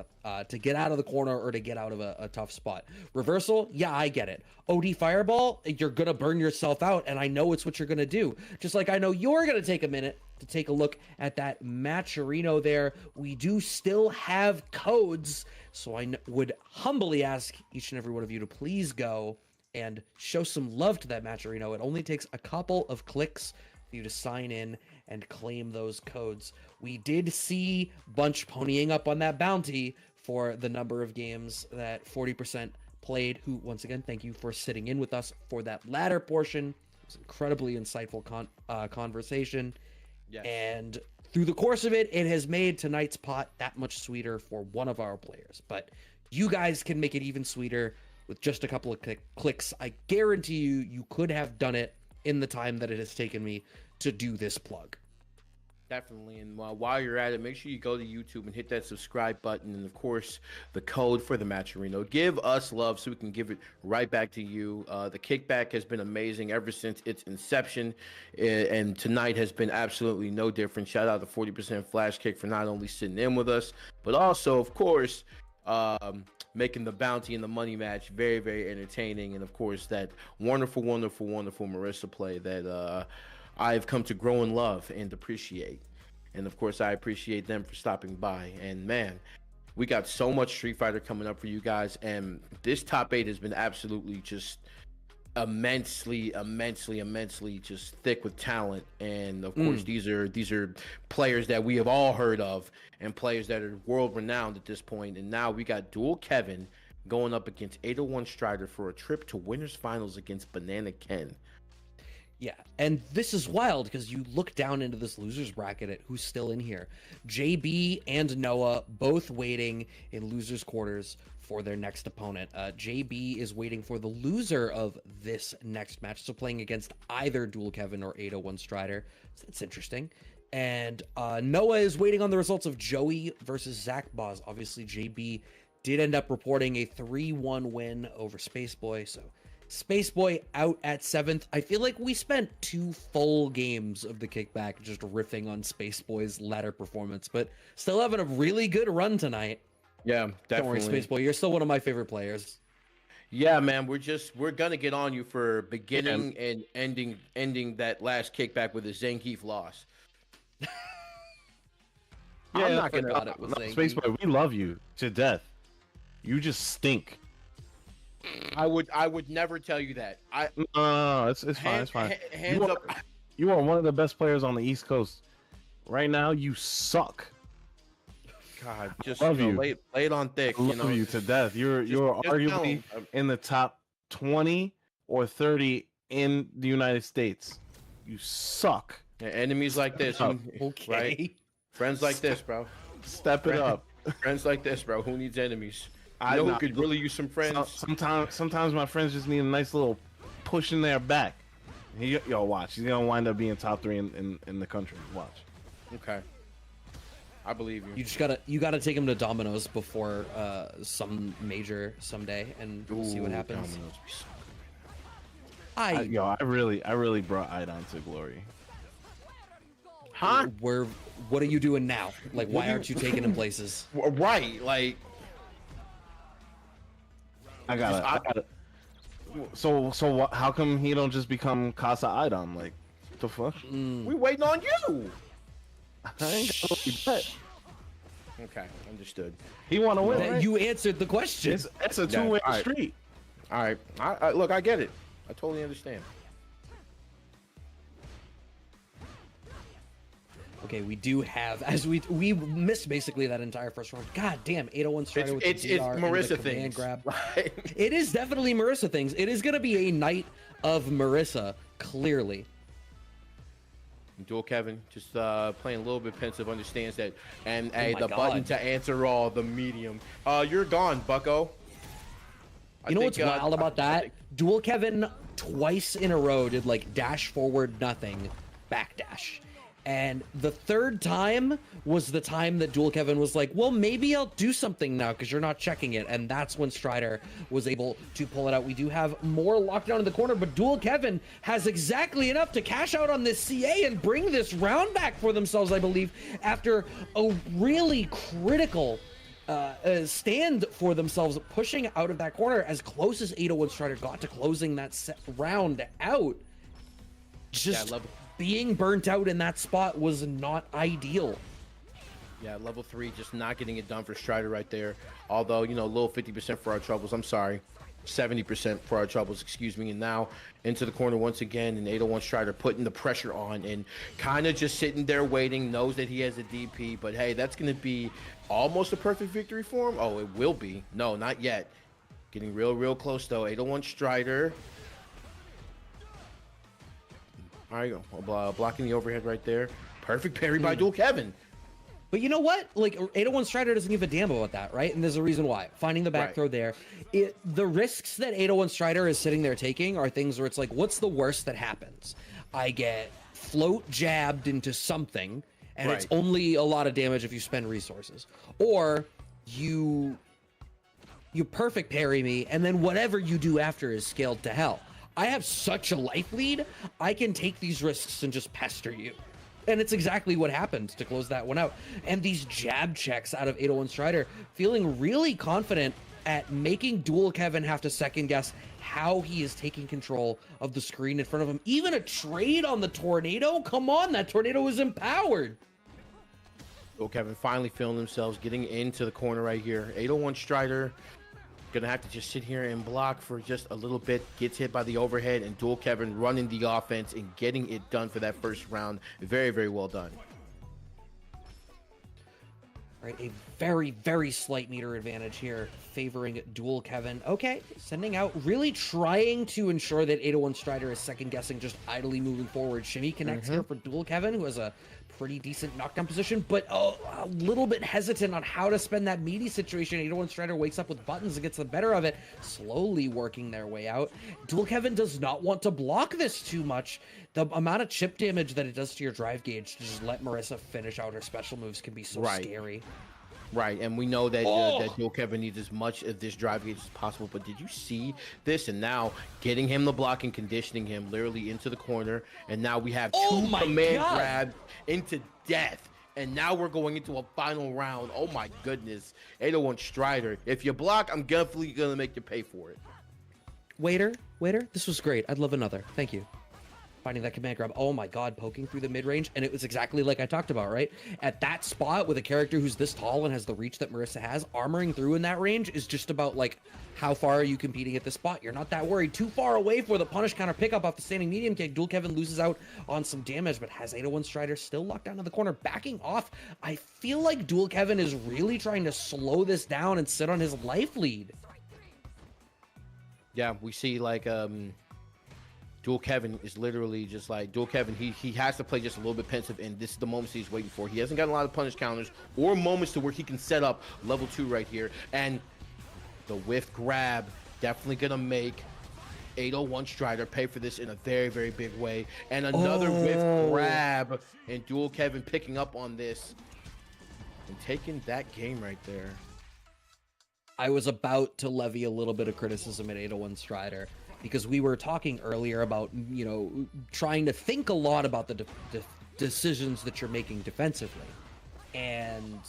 of the corner or to get out of a tough spot. Reversal, yeah, I get it. OD Fireball, you're going to burn yourself out, and I know it's what you're going to do. Just like I know you're going to take a minute to take a look at that Matcherino there. We do still have codes, so I would humbly ask each and every one of you to please go and show some love to that Matcherino. It only takes a couple of clicks for you to sign in and claim those codes. We did see Bunch ponying up on that bounty for the number of games that 40% played, who, once again, thank you for sitting in with us for that latter portion. It was incredibly insightful conversation. Yes. And through the course of it, it has made tonight's pot that much sweeter for one of our players. But you guys can make it even sweeter with just a couple of clicks. I guarantee you could have done it in the time that it has taken me to do this plug. Definitely. And while you're at it, make sure you go to YouTube and hit that subscribe button, and of course the code for the Matcherino. Give us love so we can give it right back to you. The kickback has been amazing ever since its inception, and tonight has been absolutely no different. Shout out to 40% FlashKick for not only sitting in with us, but also, of course, making the bounty and the money match very, very entertaining. And of course, that wonderful Marissa play that I've come to grow and love and appreciate. And of course, I appreciate them for stopping by. And man, we got so much Street Fighter coming up for you guys. And this top 8 has been absolutely just immensely just thick with talent. And of course, these are players that we have all heard of, and players that are world renowned at this point. And now we got Dual Kevin going up against 801 Strider for a trip to winners finals against Banana Ken. Yeah, and this is wild because you look down into this losers bracket at who's still in here. JB and Noah both waiting in losers quarters for their next opponent. JB is waiting for the loser of this next match, so playing against either Dual Kevin or 801 Strider. So it's interesting. And Noah is waiting on the results of Joey versus Zach Boz. Obviously, JB did end up reporting a 3-1 win over Spaceboy, so Spaceboy out at 7th. I feel like we spent 2 full games of the kickback just riffing on Spaceboy's latter performance, but still having a really good run tonight. Yeah, definitely. Don't worry, Spaceboy, you're still one of my favorite players. Yeah, man, we're gonna get on you for beginning and ending that last kickback with a Zangief loss. I'm not gonna about it with Spaceboy, we love you to death. You just stink. I would never tell you that. No, it's fine. It's fine. Hands up. You are one of the best players on the East Coast. Right now, you suck. God, just love you. Lay it on thick. I love you to death. You're arguably in the top 20 or 30 in the United States. You suck. Yeah, enemies like this, okay. Right? Friends like this, bro. Step it up. Friends like this, bro. Who needs enemies? I know who could really use some friends. Sometimes my friends just need a nice little push in their back. Yo, watch. He's gonna wind up being top 3 in the country. Watch. Okay. I believe you. You gotta take him to Domino's before some major someday, and we'll see what happens. Domino's be so good. I really brought Idon to glory. Huh? What are you doing now? Like, why aren't you taking him places? Right, like I got it. So how come he don't just become Casa Idom? Like, what the fuck? we waiting on you. I ain't got no bet. Okay, understood. He want to win, right? You answered the question. It's a two-way all right. street. All right, I look, I get it. I totally understand. Okay, we do have, as we missed basically that entire first round. God damn, 801 Strider with It's the DR and the Marissa command things. grab. Right? It is definitely Marissa things. It is going to be a night of Marissa, clearly. Dual Kevin just playing a little bit pensive, understands that, and my the God. button to answer all, the medium. You're gone, Bucko. You know what's wild about that? Dual Kevin twice in a row did like dash forward nothing, backdash. And the third time was the time that Dual Kevin was like, well, maybe I'll do something now because you're not checking it. And that's when Strider was able to pull it out. We do have more lockdown in the corner, but Dual Kevin has exactly enough to cash out on this CA and bring this round back for themselves, I believe, after a really critical stand for themselves, pushing out of that corner as close as 801 Strider got to closing that round out. Just being burnt out in that spot was not ideal. Yeah, level 3 just not getting it done for Strider right there. Although, you know, a little 50% for our troubles. I'm sorry. 70% for our troubles, excuse me. And now into the corner once again, and 801 Strider putting the pressure on and kind of just sitting there waiting, knows that he has a DP. But hey, that's going to be almost a perfect victory for him. Oh, it will be. No, not yet. Getting real close though. 801 Strider. All right, blocking the overhead right there. Perfect parry by Dual Kevin. But you know what? Like, 801 Strider doesn't give a damn about that, right? And there's a reason why. Finding the back throw there. The risks that 801 Strider is sitting there taking are things where it's like, what's the worst that happens? I get float jabbed into something, and it's only a lot of damage if you spend resources. Or you perfect parry me, and then whatever you do after is scaled to hell. I have such a life lead, I can take these risks and just pester you. And it's exactly what happened to close that one out. And these jab checks out of 801 Strider, feeling really confident at making Dual Kevin have to second guess how he is taking control of the screen in front of him. Even a trade on the tornado? Come on, that tornado was empowered. Dual Kevin finally feeling themselves, getting into the corner right here. 801 Strider gonna have to just sit here and block for just a little bit, gets hit by the overhead, and Dual Kevin running the offense and getting it done for that first round. Very well done. All right, a very slight meter advantage here favoring Dual Kevin. Okay, sending out, really trying to ensure that 801 Strider is second guessing, just idly moving forward. Shimmy connects here for Dual Kevin, who has a pretty decent knockdown position, but a little bit hesitant on how to spend that meaty situation. 801 Strider wakes up with buttons and gets the better of it, slowly working their way out. Dual Kevin does not want to block this too much. The amount of chip damage that it does to your drive gauge to just let Marissa finish out her special moves can be so scary. Right, and we know that that Dual Kevin needs as much of this drive gauge as possible, but did you see this? And now getting him the block and conditioning him literally into the corner, and now we have two command grabs into death, and now we're going into a final round. Oh my goodness. 801 Strider, if you block, I'm definitely going to make you pay for it. Waiter, this was great. I'd love another. Thank you. Finding that command grab. Oh my god, poking through the mid-range, and it was exactly like I talked about, right? At that spot with a character who's this tall and has the reach that Marissa has, armoring through in that range is just about like, how far are you competing at this spot? You're not that worried. Too far away for the punish counter pickup off the standing medium kick. Dual Kevin loses out on some damage, but has 801 Strider still locked down to the corner, backing off. I feel like Dual Kevin is really trying to slow this down and sit on his life lead. Yeah, we see like Dual Kevin is literally just like Dual Kevin. He has to play just a little bit pensive, and this is the moments he's waiting for. He hasn't gotten a lot of punish counters or moments to where he can set up level 2 right here. And the whiff grab definitely gonna make 801 Strider pay for this in a very big way. And another whiff grab, and Dual Kevin picking up on this and taking that game right there. I was about to levy a little bit of criticism at 801 Strider, because we were talking earlier about, you know, trying to think a lot about the decisions that you're making defensively. And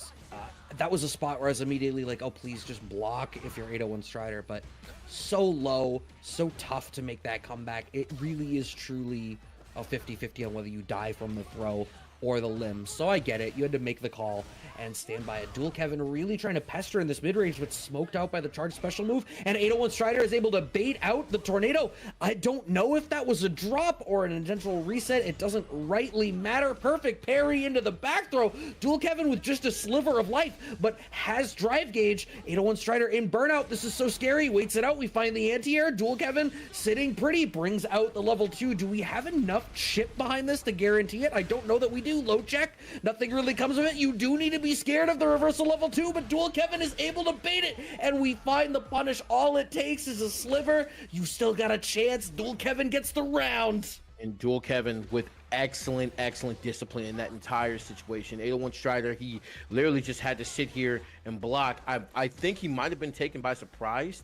that was a spot where I was immediately like, oh, please just block if you're 801 Strider. But so low, so tough to make that comeback. It really is truly a 50-50 on whether you die from the throw or the limb. So I get it. You had to make the call and stand by it. Dual Kevin really trying to pester in this mid-range, but smoked out by the charge special move. And 801 Strider is able to bait out the tornado. I don't know if that was a drop or an intentional reset. It doesn't rightly matter. Perfect parry into the back throw. Dual Kevin with just a sliver of life, but has drive gauge. 801 Strider in burnout. This is so scary. Waits it out. We find the anti-air. Dual Kevin sitting pretty, brings out the level 2. Do we have enough chip behind this to guarantee it? I don't know that we do. Low check. Nothing really comes of it. You do need to be scared of the reversal level 2, but Dual Kevin is able to bait it, and we find the punish. All it takes is a sliver. You still got a chance. Dual Kevin gets the round. And Dual Kevin with excellent discipline in that entire situation. 801 Strider, he literally just had to sit here and block. I think he might have been taken by surprise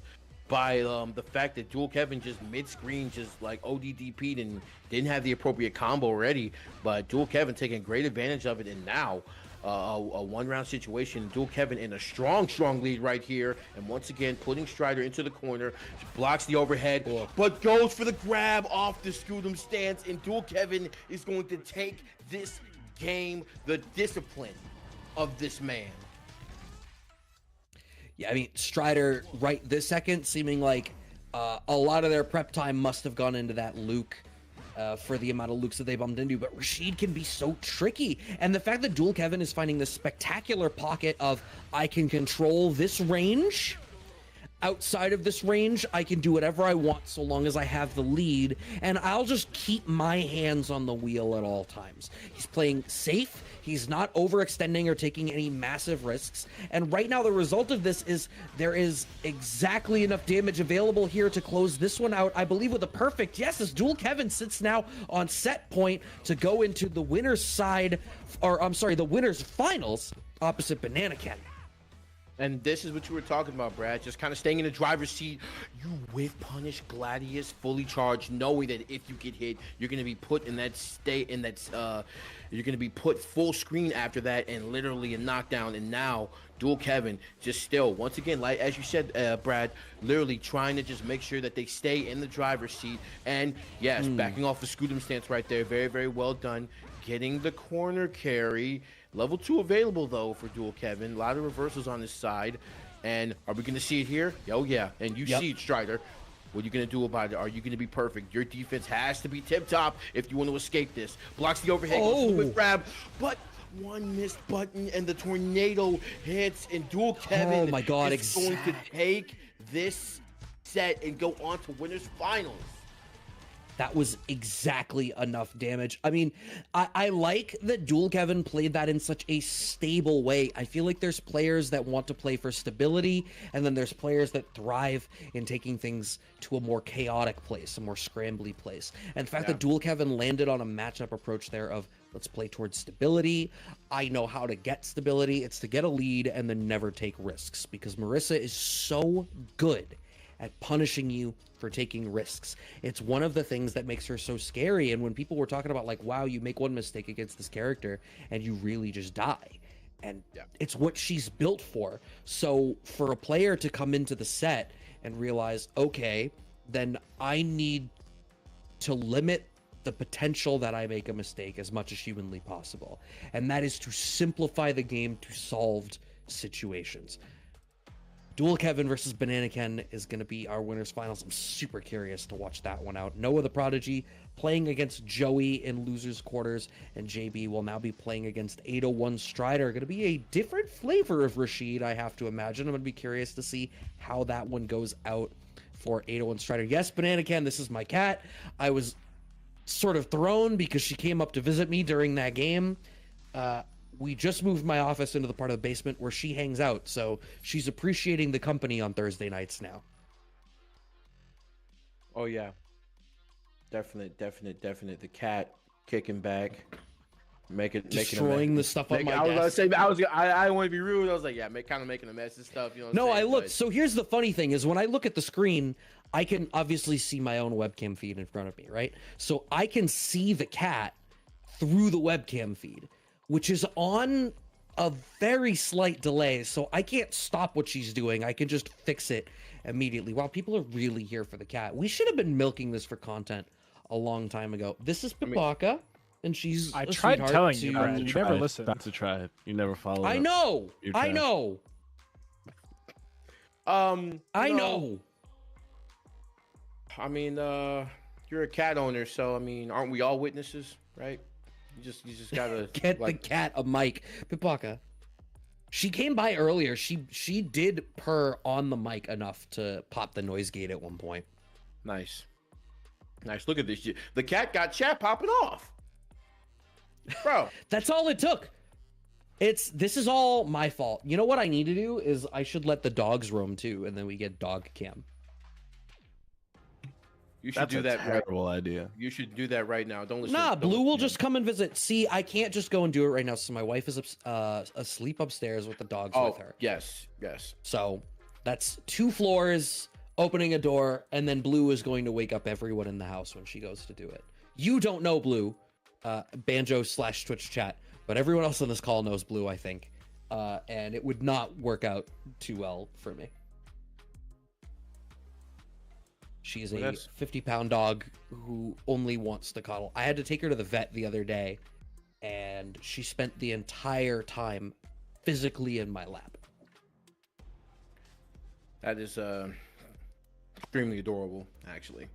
by the fact that Dual Kevin just mid-screen just like ODDP'd and didn't have the appropriate combo ready. But Dual Kevin taking great advantage of it, and now a one-round situation. Dual Kevin in a strong lead right here, and once again putting Strider into the corner, blocks the overhead, but goes for the grab off the Scudum stance, and Dual Kevin is going to take this game. The discipline of this man. Yeah, I mean, Strider right this second seeming like a lot of their prep time must have gone into that Luke for the amount of Lukes that they bumped into, but Rashid can be so tricky. And the fact that Dual Kevin is finding this spectacular pocket of, I can control this range. Outside of this range, I can do whatever I want so long as I have the lead, and I'll just keep my hands on the wheel at all times. He's playing safe. He's not overextending or taking any massive risks. And right now, the result of this is there is exactly enough damage available here to close this one out, I believe, with a perfect. Yes, as Dual Kevin sits now on set point to go into the winner's side, or I'm sorry, the winner's finals opposite Banana Ken. And this is what you were talking about, Brad. Just kind of staying in the driver's seat. You whiff punish Gladius fully charged, knowing that if you get hit, you're going to be put in that state, you're going to be put full screen after that, and literally a knockdown. And now Dual Kevin just still, once again, like as you said, Brad, literally trying to just make sure that they stay in the driver's seat. And yes, backing off the Scudum stance right there. Very, very well done. Getting the corner carry. Level 2 available, though, for Dual Kevin. A lot of reversals on his side. And are we going to see it here? Oh, yeah. And you see it, Strider. What are you going to do about it? Are you going to be perfect? Your defense has to be tip-top if you want to escape this. Blocks the overhead, goes with grab, but one missed button, and the tornado hits, and Dual Kevin my God, is going to take this set and go on to winner's finals. That was exactly enough damage. I mean, I like that Dual Kevin played that in such a stable way. I feel like there's players that want to play for stability, and then there's players that thrive in taking things to a more chaotic place, a more scrambly place. And the fact that Dual Kevin landed on a matchup approach there of, let's play towards stability. I know how to get stability. It's to get a lead and then never take risks, because Marissa is so good at punishing you for taking risks. It's one of the things that makes her so scary. And when people were talking about like, wow, you make one mistake against this character and you really just die. And it's what she's built for. So for a player to come into the set and realize, okay, then I need to limit the potential that I make a mistake as much as humanly possible. And that is to simplify the game to solved situations. Dual Kevin versus Banana Ken is going to be our winners finals. I'm super curious to watch that one out. Noah the Prodigy playing against Joey in losers quarters, and JB will now be playing against 801 Strider. Going to be a different flavor of Rashid, I have to imagine. I'm going to be curious to see how that one goes out for 801 Strider. Yes, Banana Ken, this is my cat. I was sort of thrown because she came up to visit me during that game. We just moved my office into the part of the basement where she hangs out, so she's appreciating the company on Thursday nights now. Oh yeah, definite. The cat kicking back, destroying the stuff on my desk. I was gonna say, I don't want to be rude. I was like, kind of making a mess and stuff. You know. No, I looked. So here's the funny thing: is when I look at the screen, I can obviously see my own webcam feed in front of me, right? So I can see the cat through the webcam feed, which is on a very slight delay, so I can't stop what she's doing. I can just fix it immediately. Wow, people are really here for the cat. We should have been milking this for content a long time ago. This is Pipaka, and she's I a tried sweetheart telling to... you, Brad. You never listened. That's a try. You never followed. I up. know. You're I trash. know. I know. I mean, you're a cat owner, so I mean, aren't we all witnesses, right? You just gotta Get the cat a mic. Pipaka. She came by earlier. She did purr on the mic enough to pop the noise gate at one point. Nice. Look at this. The cat got chat popping off, bro. That's all it took. This is all my fault. You know what I need to do is I should let the dogs roam too, and then we get dog cam. You should That's do a that. terrible idea. You should do that right now. Don't listen. Nah, don't Blue listen will to just him. come and visit. See, I can't just go and do it right now. So my wife is asleep upstairs with the dogs with her. Yes. So that's 2 floors, opening a door, and then Blue is going to wake up everyone in the house when she goes to do it. You don't know Blue, Banjo/Twitch chat, but everyone else on this call knows Blue, I think. And it would not work out too well for me. She is a 50-pound dog who only wants to cuddle. I had to take her to the vet the other day, and she spent the entire time physically in my lap. That is extremely adorable, actually.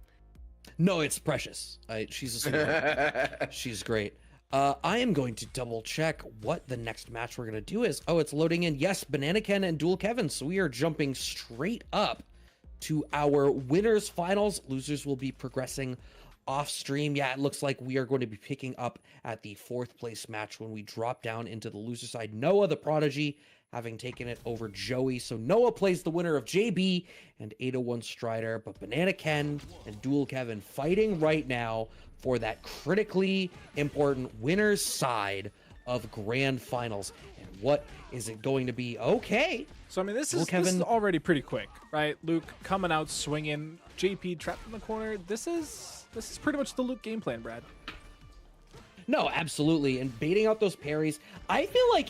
No, it's precious. She's a sweetheart. She's great. I am going to double check what the next match we're going to do is. Oh, it's loading in. Yes, Banana Ken and Dual Kevin. So we are jumping straight up to our winners finals. Losers will be progressing off stream. Yeah, it looks like we are going to be picking up at the 4th place match when we drop down into the loser side. Noah, the Prodigy, having taken it over Joey. So Noah plays the winner of JB and 801 Strider, but Banana Ken and Dual Kevin fighting right now for that critically important winners side of grand finals. And what is it going to be? Okay. So I mean, this is already pretty quick, right? Luke coming out swinging, JP trapped in the corner. This is pretty much the Luke game plan, Brad. No, absolutely. And baiting out those parries, I feel like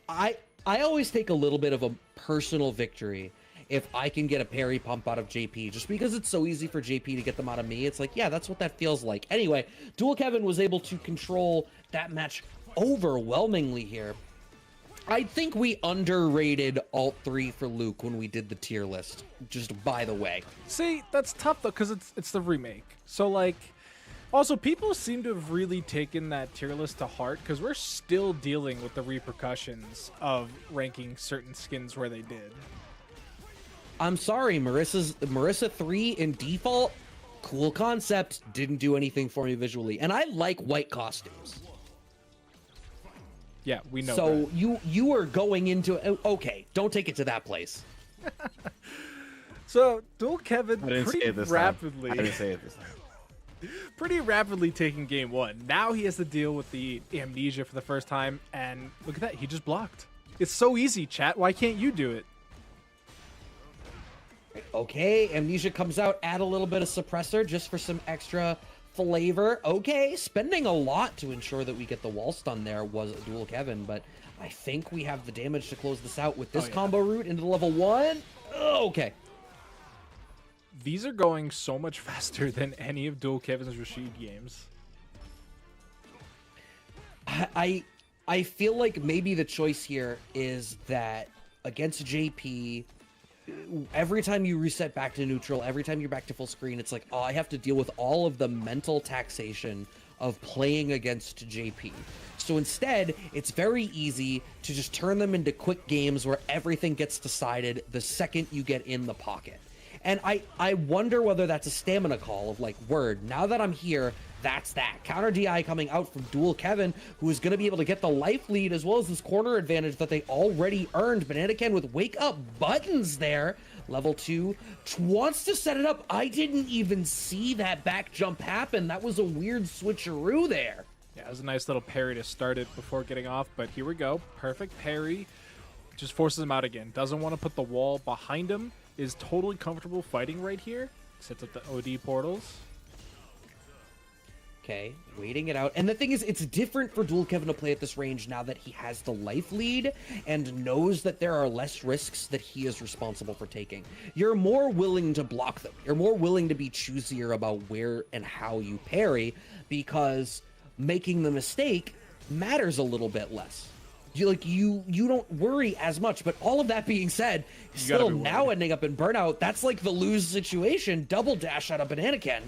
I always take a little bit of a personal victory if I can get a parry pump out of JP, just because it's so easy for JP to get them out of me. It's like, yeah, that's what that feels like. Anyway, Dual Kevin was able to control that match overwhelmingly here. I think we underrated Alt 3 for Luke when we did the tier list, just by the way. See, that's tough though, because it's the remake. So like, also people seem to have really taken that tier list to heart, because we're still dealing with the repercussions of ranking certain skins where they did. I'm sorry, Marissa 3 in default, cool concept, didn't do anything for me visually. And I like white costumes. Yeah, we know so that. you are going into okay, don't take it to that place. So Dual Kevin I didn't say pretty it this rapidly time. I didn't say it this time. pretty rapidly taking game 1. Now he has to deal with the amnesia for the first time, and look at that, he just blocked. It's so easy, chat. Why can't you do it? Okay, amnesia comes out, add a little bit of suppressor just for some extra flavor. Okay, spending a lot to ensure that we get the wall stun there was Dual Kevin, but I think we have the damage to close this out with this combo route into level 1. Okay. These are going so much faster than any of Dual Kevin's Rashid games. I feel like maybe the choice here is that against JP, every time you reset back to neutral, every time you're back to full screen, it's like, oh, I have to deal with all of the mental taxation of playing against JP. So instead, it's very easy to just turn them into quick games where everything gets decided the second you get in the pocket. And I wonder whether that's a stamina call of like, word, now that I'm here, that's that. Counter DI coming out from Dual Kevin, who is going to be able to get the life lead as well as this corner advantage that they already earned. Banana Ken with wake up buttons there. Level 2 wants to set it up. I didn't even see that back jump happen. That was a weird switcheroo there. Yeah, it was a nice little parry to start it before getting off, but here we go. Perfect parry. Just forces him out again. Doesn't want to put the wall behind him. Is totally comfortable fighting right here. Sets up the OD portals. Okay, waiting it out. And the thing is, it's different for Dual Kevin to play at this range now that he has the life lead and knows that there are less risks that he is responsible for taking. You're more willing to block them. You're more willing to be choosier about where and how you parry, because making the mistake matters a little bit less. You don't worry as much. But all of that being said, still now ending up in burnout, that's like the lose situation. Double dash out of Banana Ken.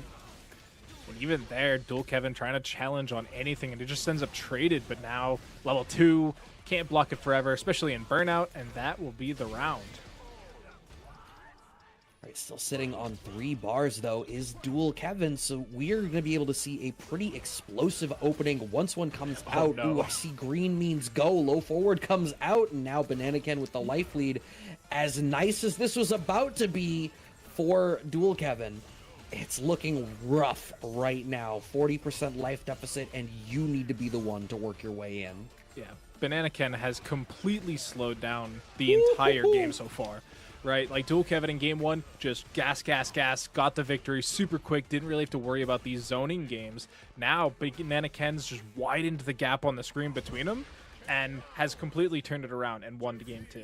And even there, Dual Kevin trying to challenge on anything, and it just ends up traded. But now, level 2, can't block it forever, especially in Burnout, and that will be the round. All right, still sitting on 3 bars, though, is Dual Kevin, so we're going to be able to see a pretty explosive opening once one comes out. No. Ooh, I see green means go. Low forward comes out, and now Banana Ken with the life lead. As nice as this was about to be for Dual Kevin, it's looking rough right now. 40% life deficit, and you need to be the one to work your way in. Yeah, Banana Ken has completely slowed down the entire game so far, right? Like Dual Kevin in game 1, just gas, got the victory super quick, didn't really have to worry about these zoning games. Now, Banana Ken's just widened the gap on the screen between them and has completely turned it around and won the game 2.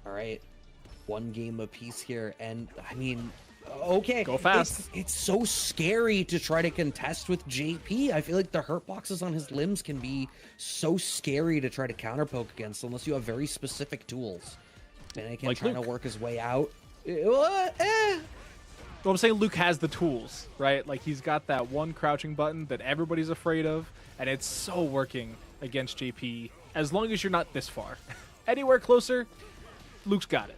All right. 1 game apiece here, and I mean, okay, go fast. It's so scary to try to contest with JP. I feel like the hurt boxes on his limbs can be so scary to try to counter poke against unless you have very specific tools. Banana Ken trying to work his way out. Well, I'm saying Luke has the tools, right? Like, he's got that one crouching button that everybody's afraid of, and it's so working against JP as long as you're not this far. Anywhere closer, Luke's got it.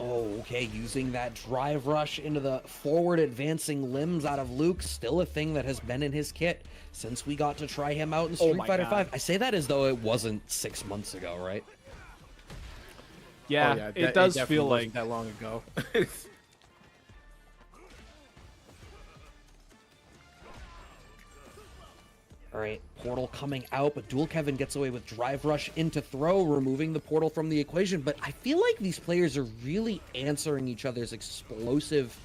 Oh, okay, using that drive rush into the forward advancing limbs out of Luke, still a thing that has been in his kit since we got to try him out in Street Fighter V. I say that as though it wasn't 6 months ago, right? Yeah, it does feel like that long ago. All right, portal coming out, but Dual Kevin gets away with drive rush into throw, removing the portal from the equation. But I feel like these players are really answering each other's explosive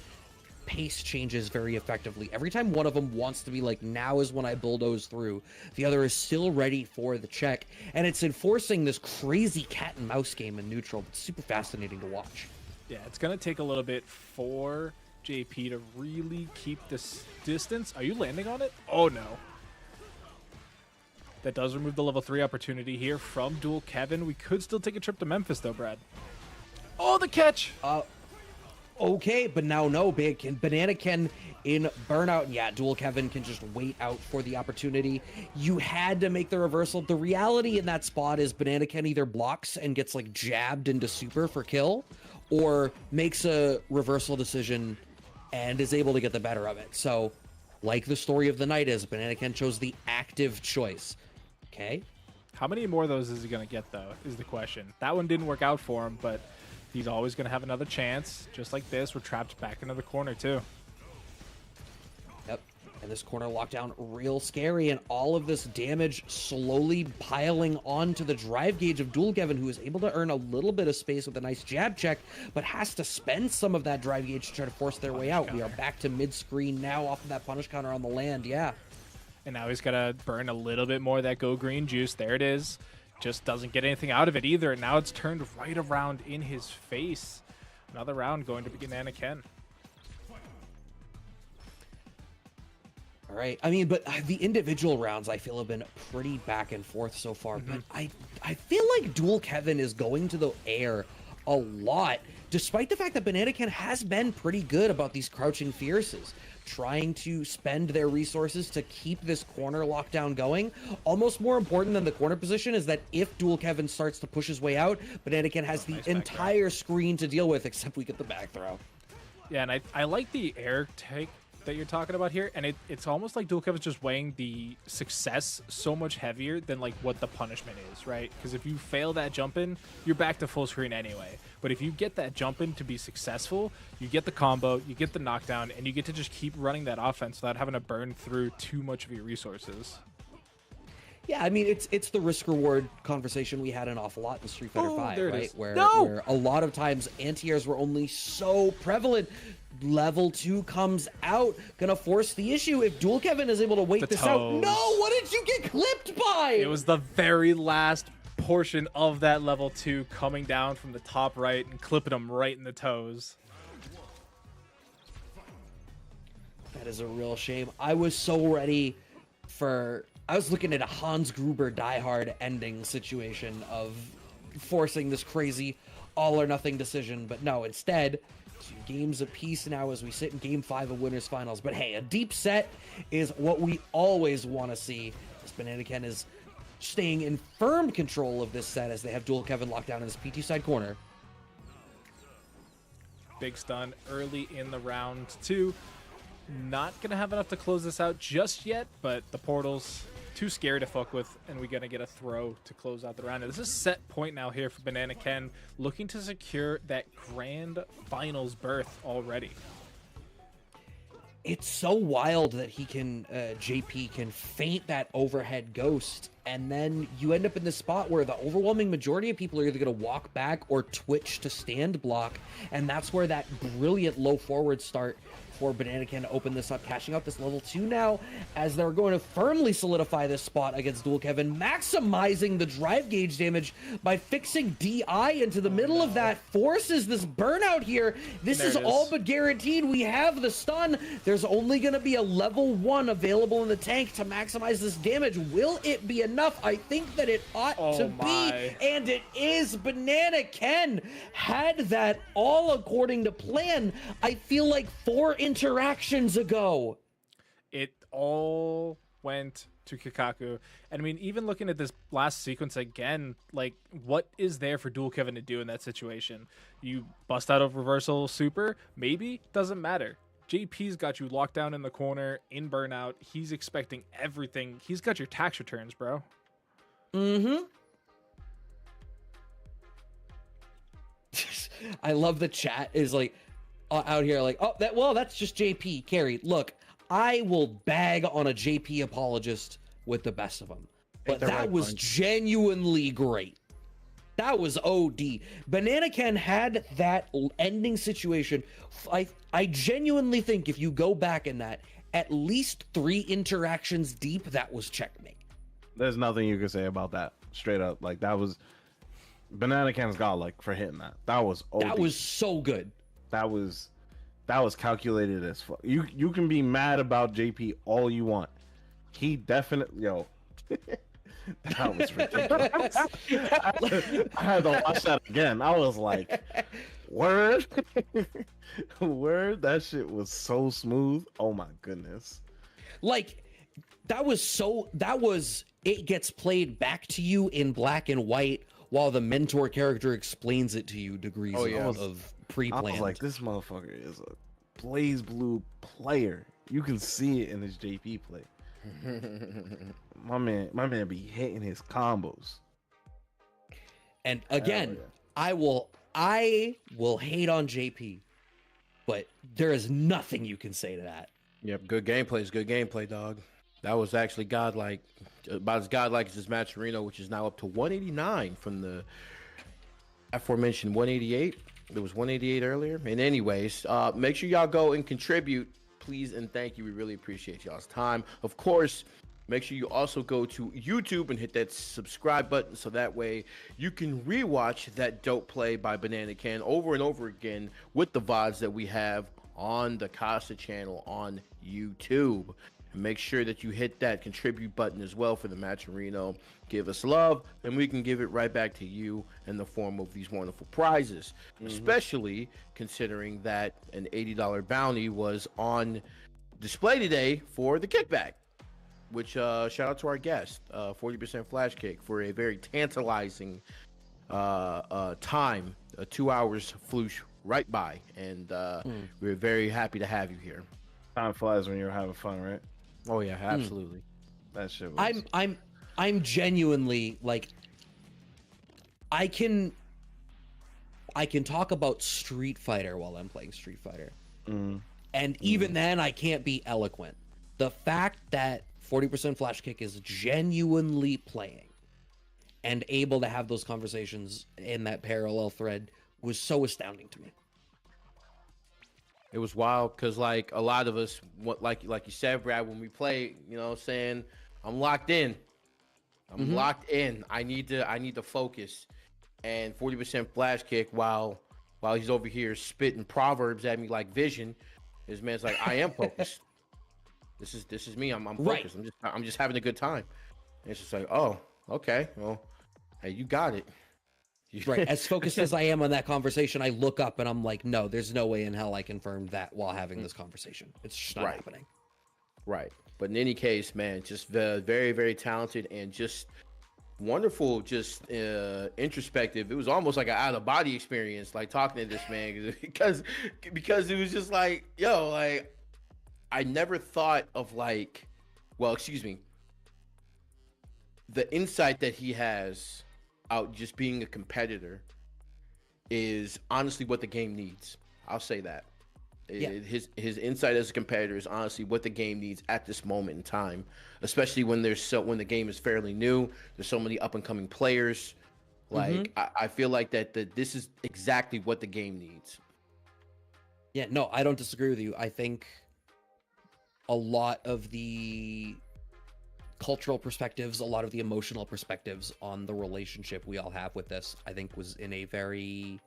pace changes very effectively. Every time one of them wants to be like, now is when I bulldoze through, the other is still ready for the check. And it's enforcing this crazy cat and mouse game in neutral. It's super fascinating to watch. Yeah, it's going to take a little bit for JP to really keep this distance. Are you landing on it? Oh, no. That does remove the level 3 opportunity here from Dual Kevin. We could still take a trip to Memphis, though, Brad. Oh, the catch! Okay, but now no, Banana Ken in burnout. Yeah, Dual Kevin can just wait out for the opportunity. You had to make the reversal. The reality in that spot is Banana Ken either blocks and gets like jabbed into super for kill, or makes a reversal decision and is able to get the better of it. So, like the story of the night is, Banana Ken chose the active choice. Okay. How many more of those is he going to get, though, is the question. That one didn't work out for him, but he's always going to have another chance. Just like this, we're trapped back into the corner, too. Yep. And this corner lockdown real scary, and all of this damage slowly piling onto the drive gauge of Dual Kevin, who is able to earn a little bit of space with a nice jab check, but has to spend some of that drive gauge to try to force their way out. We are back to mid-screen now off of that punish counter on the land, yeah. And now he's got to burn a little bit more of that Go Green juice. There it is. Just doesn't get anything out of it either. And now it's turned right around in his face. Another round going to Banana Ken. All right. I mean, but the individual rounds I feel have been pretty back and forth so far. But I feel like Dual Kevin is going to the air a lot, despite the fact that Banana Ken has been pretty good about these crouching fierces, trying to spend their resources to keep this corner lockdown going. Almost more important than the corner position is that if Dual Kevin starts to push his way out, Banana Ken has the entire screen to deal with, except we get the back throw. Yeah, and I like the air take that you're talking about here, and it's almost like Dual Kevin's just weighing the success so much heavier than like what the punishment is, right? Because if you fail that jump in, you're back to full screen anyway. But if you get that jump in to be successful, you get the combo, you get the knockdown, and you get to just keep running that offense without having to burn through too much of your resources. Yeah, I mean it's the risk reward conversation we had an awful lot in Street Fighter V, there it right? is. Where No! a lot of times anti-airs were only so prevalent. Level 2 comes out, gonna force the issue. If Dual Kevin is able to wait this out, toes. no, what did you get clipped by? It was the very last portion of that level 2 coming down from the top right and clipping him right in the toes. That is a real shame. I was so ready for... I was looking at a Hans Gruber Die Hard ending situation of forcing this crazy all-or-nothing decision, but no, instead, 2 games apiece now as we sit in Game 5 of Winners Finals. But hey, a deep set is what we always want to see. This Banana Ken is staying in firm control of this set as they have Dual Kevin locked down in this PT side corner. Big stun early in the round 2. Not going to have enough to close this out just yet, but the portal's too scary to fuck with, and we're going to get a throw to close out the round. And this is set point now here for Banana Ken, looking to secure that grand finals berth already. It's so wild that he can, JP can feint that overhead ghost, and then you end up in this spot where the overwhelming majority of people are either going to walk back or twitch to stand block, and that's where that brilliant low forward start for Banana Ken to open this up, cashing out this level 2 now, as they're going to firmly solidify this spot against Dual Kevin, maximizing the drive gauge damage by fixing DI into the middle of that, forces this burnout here. This is all but guaranteed. We have the stun. There's only going to be a level 1 available in the tank to maximize this damage. Will it be enough? I think that it ought to be, and it is. Banana Ken had that all according to plan. I feel like 4 interactions ago. It all went to Kikaku. And I mean, even looking at this last sequence again, like, what is there for Dual Kevin to do in that situation? You bust out of reversal super? Maybe? Doesn't matter. JP's got you locked down in the corner, in burnout. He's expecting everything. He's got your tax returns, bro. Mm-hmm. I love the chat is like, out here like, oh, that's just JP carried. Look, I will bag on a JP apologist with the best of them, but that was genuinely great. That was OD. Banana Ken had that ending situation. I genuinely think if you go back in that, at least 3 interactions deep, that was checkmate. There's nothing you can say about that. Straight up, like, that was Banana Ken's godlike for hitting that. That was OD. That was so good. That was calculated as fuck. You can be mad about JP all you want. He definitely, that was ridiculous. I had to watch that again. I was like, word, word. That shit was so smooth. Oh my goodness. Like, it gets played back to you in black and white while the mentor character explains it to you degrees of pre-planned. I was like, this motherfucker is a Blaze Blue player. You can see it in his JP play. my man be hitting his combos. And again, I will hate on JP, but there is nothing you can say to that. Yep, good gameplay is good gameplay, dog. That was actually godlike, about as godlike as this Matcherino, which is now up to 189 from the aforementioned 188. There was 188 earlier. And anyways, make sure y'all go and contribute, please and thank you. We really appreciate y'all's time. Of course, make sure you also go to YouTube and hit that subscribe button so that way you can rewatch that dope play by Banana Ken over and over again with the VODs that we have on the Casa channel on YouTube. Make sure that you hit that contribute button as well for the Matcherino. Give us love, and we can give it right back to you in the form of these wonderful prizes, especially considering that an $80 bounty was on display today for the kickback, which shout out to our guest, 40% FlashKick, for a very tantalizing time. 2 hours flew right by, and we're very happy to have you here. Time flies when you're having fun, right? Oh yeah, absolutely. That shit was... I'm genuinely like, I can talk about Street Fighter while I'm playing Street Fighter, and even then I can't be eloquent. The fact that 40% Flash Kick is genuinely playing and able to have those conversations in that parallel thread was so astounding to me. It was wild because like a lot of us, like you said, Brad, when we play, you know, saying I'm locked in, I'm locked in. I need to focus. And 40% Flash Kick while he's over here spitting proverbs at me like Vision, this man's like, I am focused. This is me. I'm focused. Right. I'm just having a good time. And it's just like, oh, okay, well, hey, you got it. Right. As focused as I am on that conversation, I look up and I'm like, no, there's no way in hell I confirmed that while having this conversation. It's just not happening. Right. But in any case, man, just very, very talented and just wonderful, just introspective. It was almost like an out of body experience, like talking to this man, because it was just like, yo, like I never thought of like, well, excuse me, the insight that he has out just being a competitor is honestly what the game needs. I'll say that. Yeah. His insight as a competitor is honestly what the game needs at this moment in time, especially when when the game is fairly new. There's so many up and coming players. Like I feel like that this is exactly what the game needs. Yeah, no, I don't disagree with you. I think a lot of the cultural perspectives, a lot of the emotional perspectives on the relationship we all have with this, I think was in a very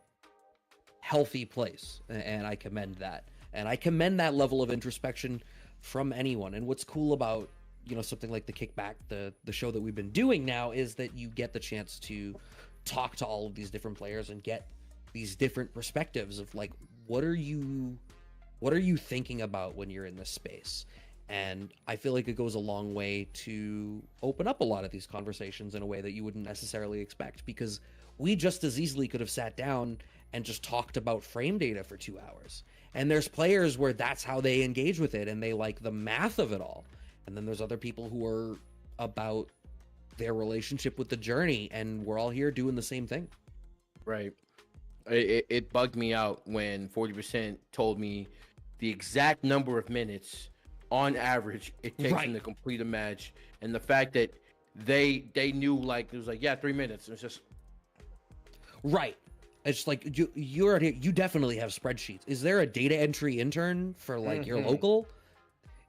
healthy place, and I commend that. And I commend that level of introspection from anyone. And what's cool about, you know, something like the KickBack, the show that we've been doing now, is that you get the chance to talk to all of these different players and get these different perspectives of like, what are you thinking about when you're in this space? And I feel like it goes a long way to open up a lot of these conversations in a way that you wouldn't necessarily expect, because we just as easily could have sat down and just talked about frame data for 2 hours. And there's players where that's how they engage with it and they like the math of it all. And then there's other people who are about their relationship with the journey, and we're all here doing the same thing. Right. It bugged me out when 40% told me the exact number of minutes on average it takes them to complete a match, and the fact that they knew, like, it was like, yeah, 3 minutes. It's just right. It's like you definitely have spreadsheets. Is there a data entry intern for like your local?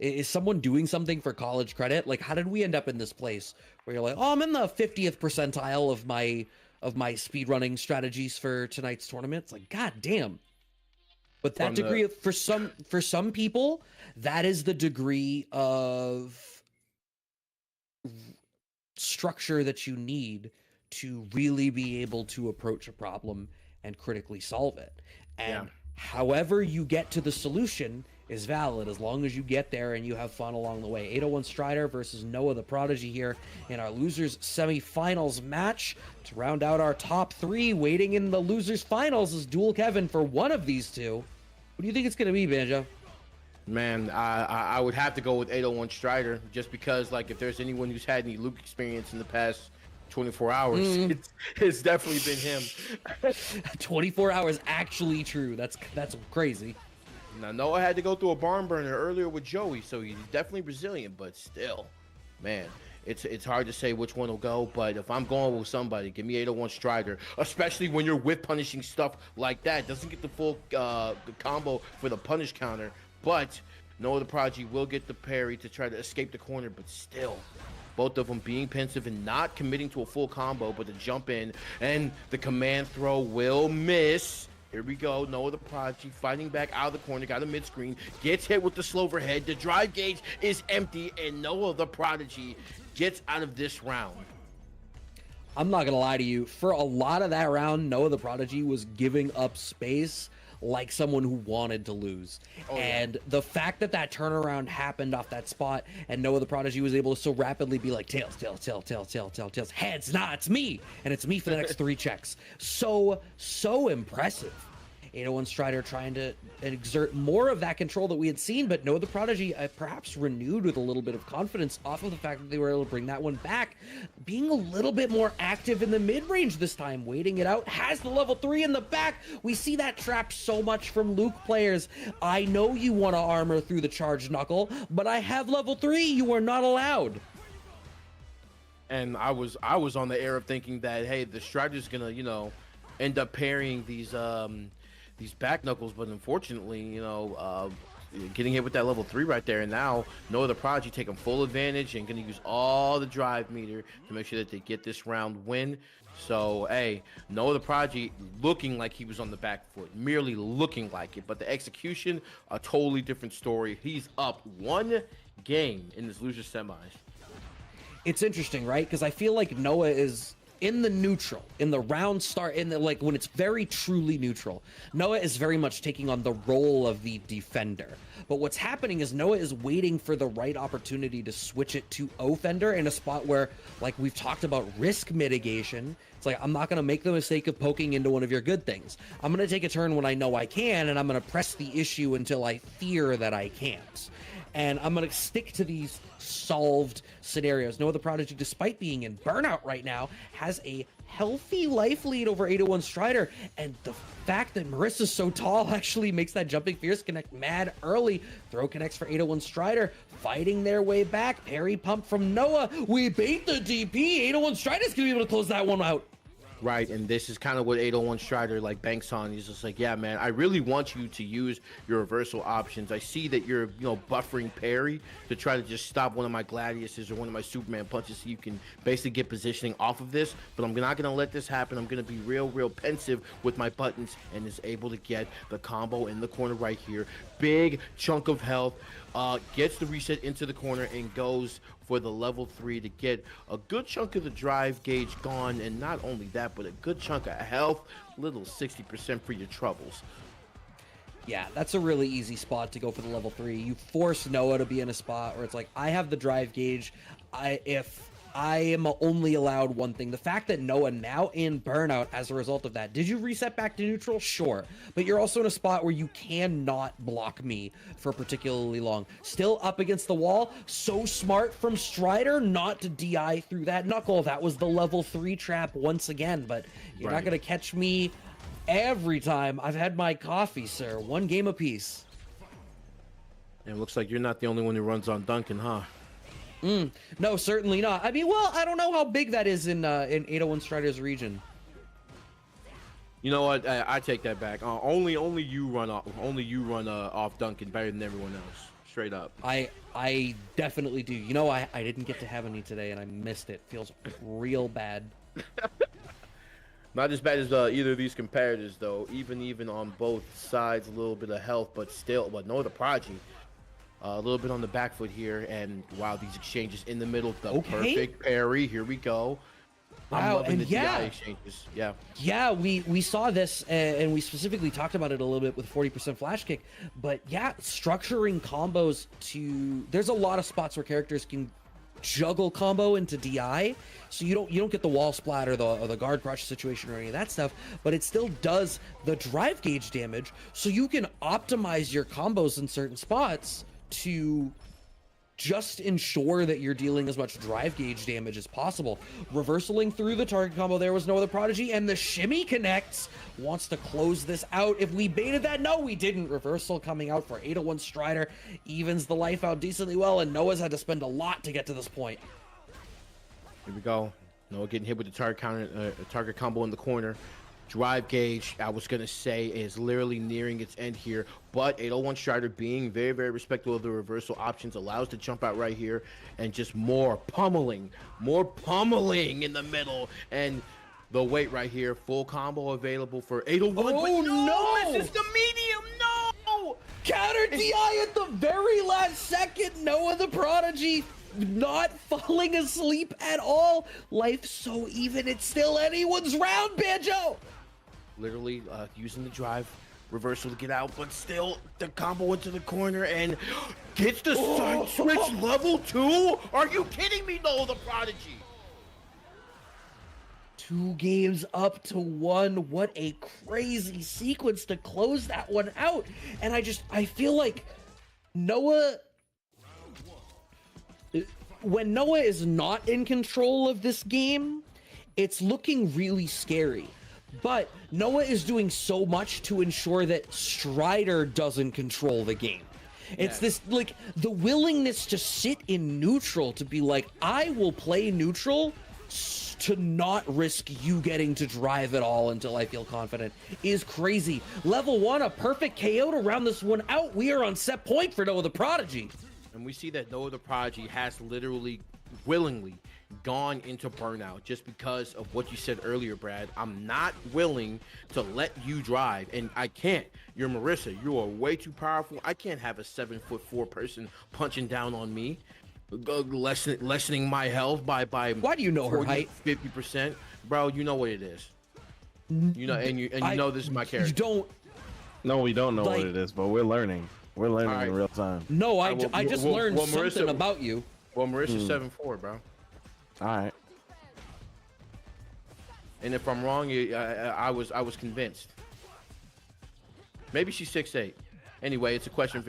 Is someone doing something for college credit? Like, how did we end up in this place where you're like, oh, I'm in the 50th percentile of my speedrunning strategies for tonight's tournament? It's like, god damn. But that degree of, for some people, that is the degree of structure that you need to really be able to approach a problem and critically solve it. And however you get to the solution is valid, as long as you get there and you have fun along the way. 801 Strider versus Noah the Prodigy here in our losers semifinals match. To round out our top three, waiting in the losers finals is Dual Kevin for one of these two. What do you think it's going to be, Banjo? Man, I would have to go with 801 Strider, just because, like, if there's anyone who's had any Luke experience in the past 24 hours, it's definitely been him. 24 hours actually true. That's crazy. Now, Noah had to go through a barn burner earlier with Joey, so he's definitely Brazilian, but still, man, it's hard to say which one will go. But if I'm going with somebody, give me 801 Strider, especially when you're whip punishing stuff like that. Doesn't get the full combo for the punish counter, but Noah the Prodigy will get the parry to try to escape the corner, but still, both of them being pensive and not committing to a full combo, but to jump in, and the command throw will miss. Here we go, Noah the Prodigy fighting back out of the corner, got a mid-screen, gets hit with the slow overhead, the drive gauge is empty, and Noah the Prodigy gets out of this round. I'm not gonna lie to you, for a lot of that round, Noah the Prodigy was giving up space like someone who wanted to lose. And the fact that that turnaround happened off that spot and Noah the Prodigy was able to so rapidly be like, tails, heads, nah, it's me. And it's me for the next 3 checks. So impressive. 801 Strider trying to exert more of that control that we had seen, but Noah the Prodigy perhaps renewed with a little bit of confidence off of the fact that they were able to bring that one back, being a little bit more active in the mid-range this time, waiting it out, has the level 3 in the back. We see that trap so much from Luke players. I know you want to armor through the charged knuckle, but I have level 3. You are not allowed. And I was on the air of thinking that, hey, the Strider's gonna, end up parrying these back knuckles, but unfortunately, getting hit with that level 3 right there, and now Noah the Prodigy taking full advantage and gonna use all the drive meter to make sure that they get this round win. So, hey, Noah the Prodigy looking like he was on the back foot, merely looking like it, but the execution, a totally different story. He's up 1 game in this loser semis. It's interesting, right? Because I feel like Noah is in the neutral, in the round start, like when it's very truly neutral. Noah is very much taking on the role of the defender. But what's happening is Noah is waiting for the right opportunity to switch it to offender in a spot where, like we've talked about, risk mitigation. It's like, I'm not going to make the mistake of poking into one of your good things. I'm going to take a turn when I know I can, and I'm going to press the issue until I fear that I can't. And I'm going to stick to these solved scenarios. Noah the Prodigy, despite being in burnout right now, has a healthy life lead over 801 Strider. And the fact that Marissa's so tall actually makes that jumping fierce connect mad early. Throw connects for 801 Strider, fighting their way back. Parry pump from Noah. We bait the DP. 801 Strider's going to be able to close that one out. Right, and this is kind of what 801 Strider banks on. He's just like, yeah, man, I really want you to use your reversal options. I see that you're, buffering parry to try to just stop one of my Gladiuses or one of my Superman punches so you can basically get positioning off of this, but I'm not going to let this happen. I'm going to be real pensive with my buttons, and is able to get the combo in the corner right here. Big chunk of health, gets the reset into the corner and goes for the level 3 to get a good chunk of the drive gauge gone, and not only that, but a good chunk of health, little 60% for your troubles. Yeah, that's a really easy spot to go for the level 3. You force Noah to be in a spot where it's like, I have the drive gauge. If I am only allowed one thing. The fact that Noah now in burnout as a result of that. Did you reset back to neutral? Sure. But you're also in a spot where you cannot block me for particularly long. Still up against the wall. So smart from Strider not to DI through that knuckle. That was the level 3 trap once again. But you're not going to catch me every time. I've had my coffee, sir. 1 game apiece. And it looks like you're not the only one who runs on Duncan, huh? No, certainly not. I mean, well, I don't know how big that is in 801 Strider's region. You know what? I take that back. Only you run off Duncan better than everyone else. Straight up. I definitely do. I didn't get to have any today, and I missed it. Feels real bad. Not as bad as either of these competitors, though. Even on both sides, a little bit of health, but still. But no, the Prodigy. A little bit on the back foot here, and wow, these exchanges in the middle, the perfect parry. Here we go. I'm loving the DI exchanges. Yeah, we saw this, and we specifically talked about it a little bit with 40% flash kick. But yeah, structuring combos to there's a lot of spots where characters can juggle combo into DI, so you don't get the wall splat or the guard crush situation or any of that stuff, but it still does the drive gauge damage, so you can optimize your combos in certain spots to just ensure that you're dealing as much drive gauge damage as possible. Reversaling through the target combo there was no other Prodigy, and the shimmy connects, wants to close this out. If we baited that, no, we didn't. Reversal coming out for 801 Strider, evens the life out decently well, and Noah's had to spend a lot to get to this point. Here we go. Noah getting hit with the target combo in the corner. Drive gauge, I was going to say, is literally nearing its end here, but 801 Strider being very respectful of the reversal options allows to jump out right here and just more pummeling in the middle, and the weight right here, full combo available for 801. Oh no! This is the medium, no! Counter DI at the very last second. Noah the Prodigy not falling asleep at all. Life so even, it's still anyone's round, Banjo. Literally using the drive reversal to get out, but still the combo into the corner and gets the side switch level 2. Are you kidding me? No, the Prodigy. 2 games up to 1. What a crazy sequence to close that one out. And I feel like Noah, when Noah is not in control of this game, it's looking really scary. But Noah is doing so much to ensure that Strider doesn't control the game. It's this, like, the willingness to sit in neutral, to be like, I will play neutral to not risk you getting to drive at all until I feel confident, is crazy. Level 1, a perfect KO to round this one out. We are on set point for Noah the Prodigy. And we see that Noah the Prodigy has literally, willingly gone into burnout just because of what you said earlier, Brad. I'm not willing to let you drive, and I can't. You're Marissa. You are way too powerful. I can't have a 7'4" person punching down on me, lessening my health by Why do you know her height? 50%, bro. You know what it is. You know, and you know this is my character. You don't. No, we don't know Like- what it is, but we're learning. We're learning Alright. in real time. No, I just learned well, something Marissa- about you. Well, Marissa's 7'4", bro. All right. And if I'm wrong, I was convinced. Maybe she's 6'8". Anyway, it's a question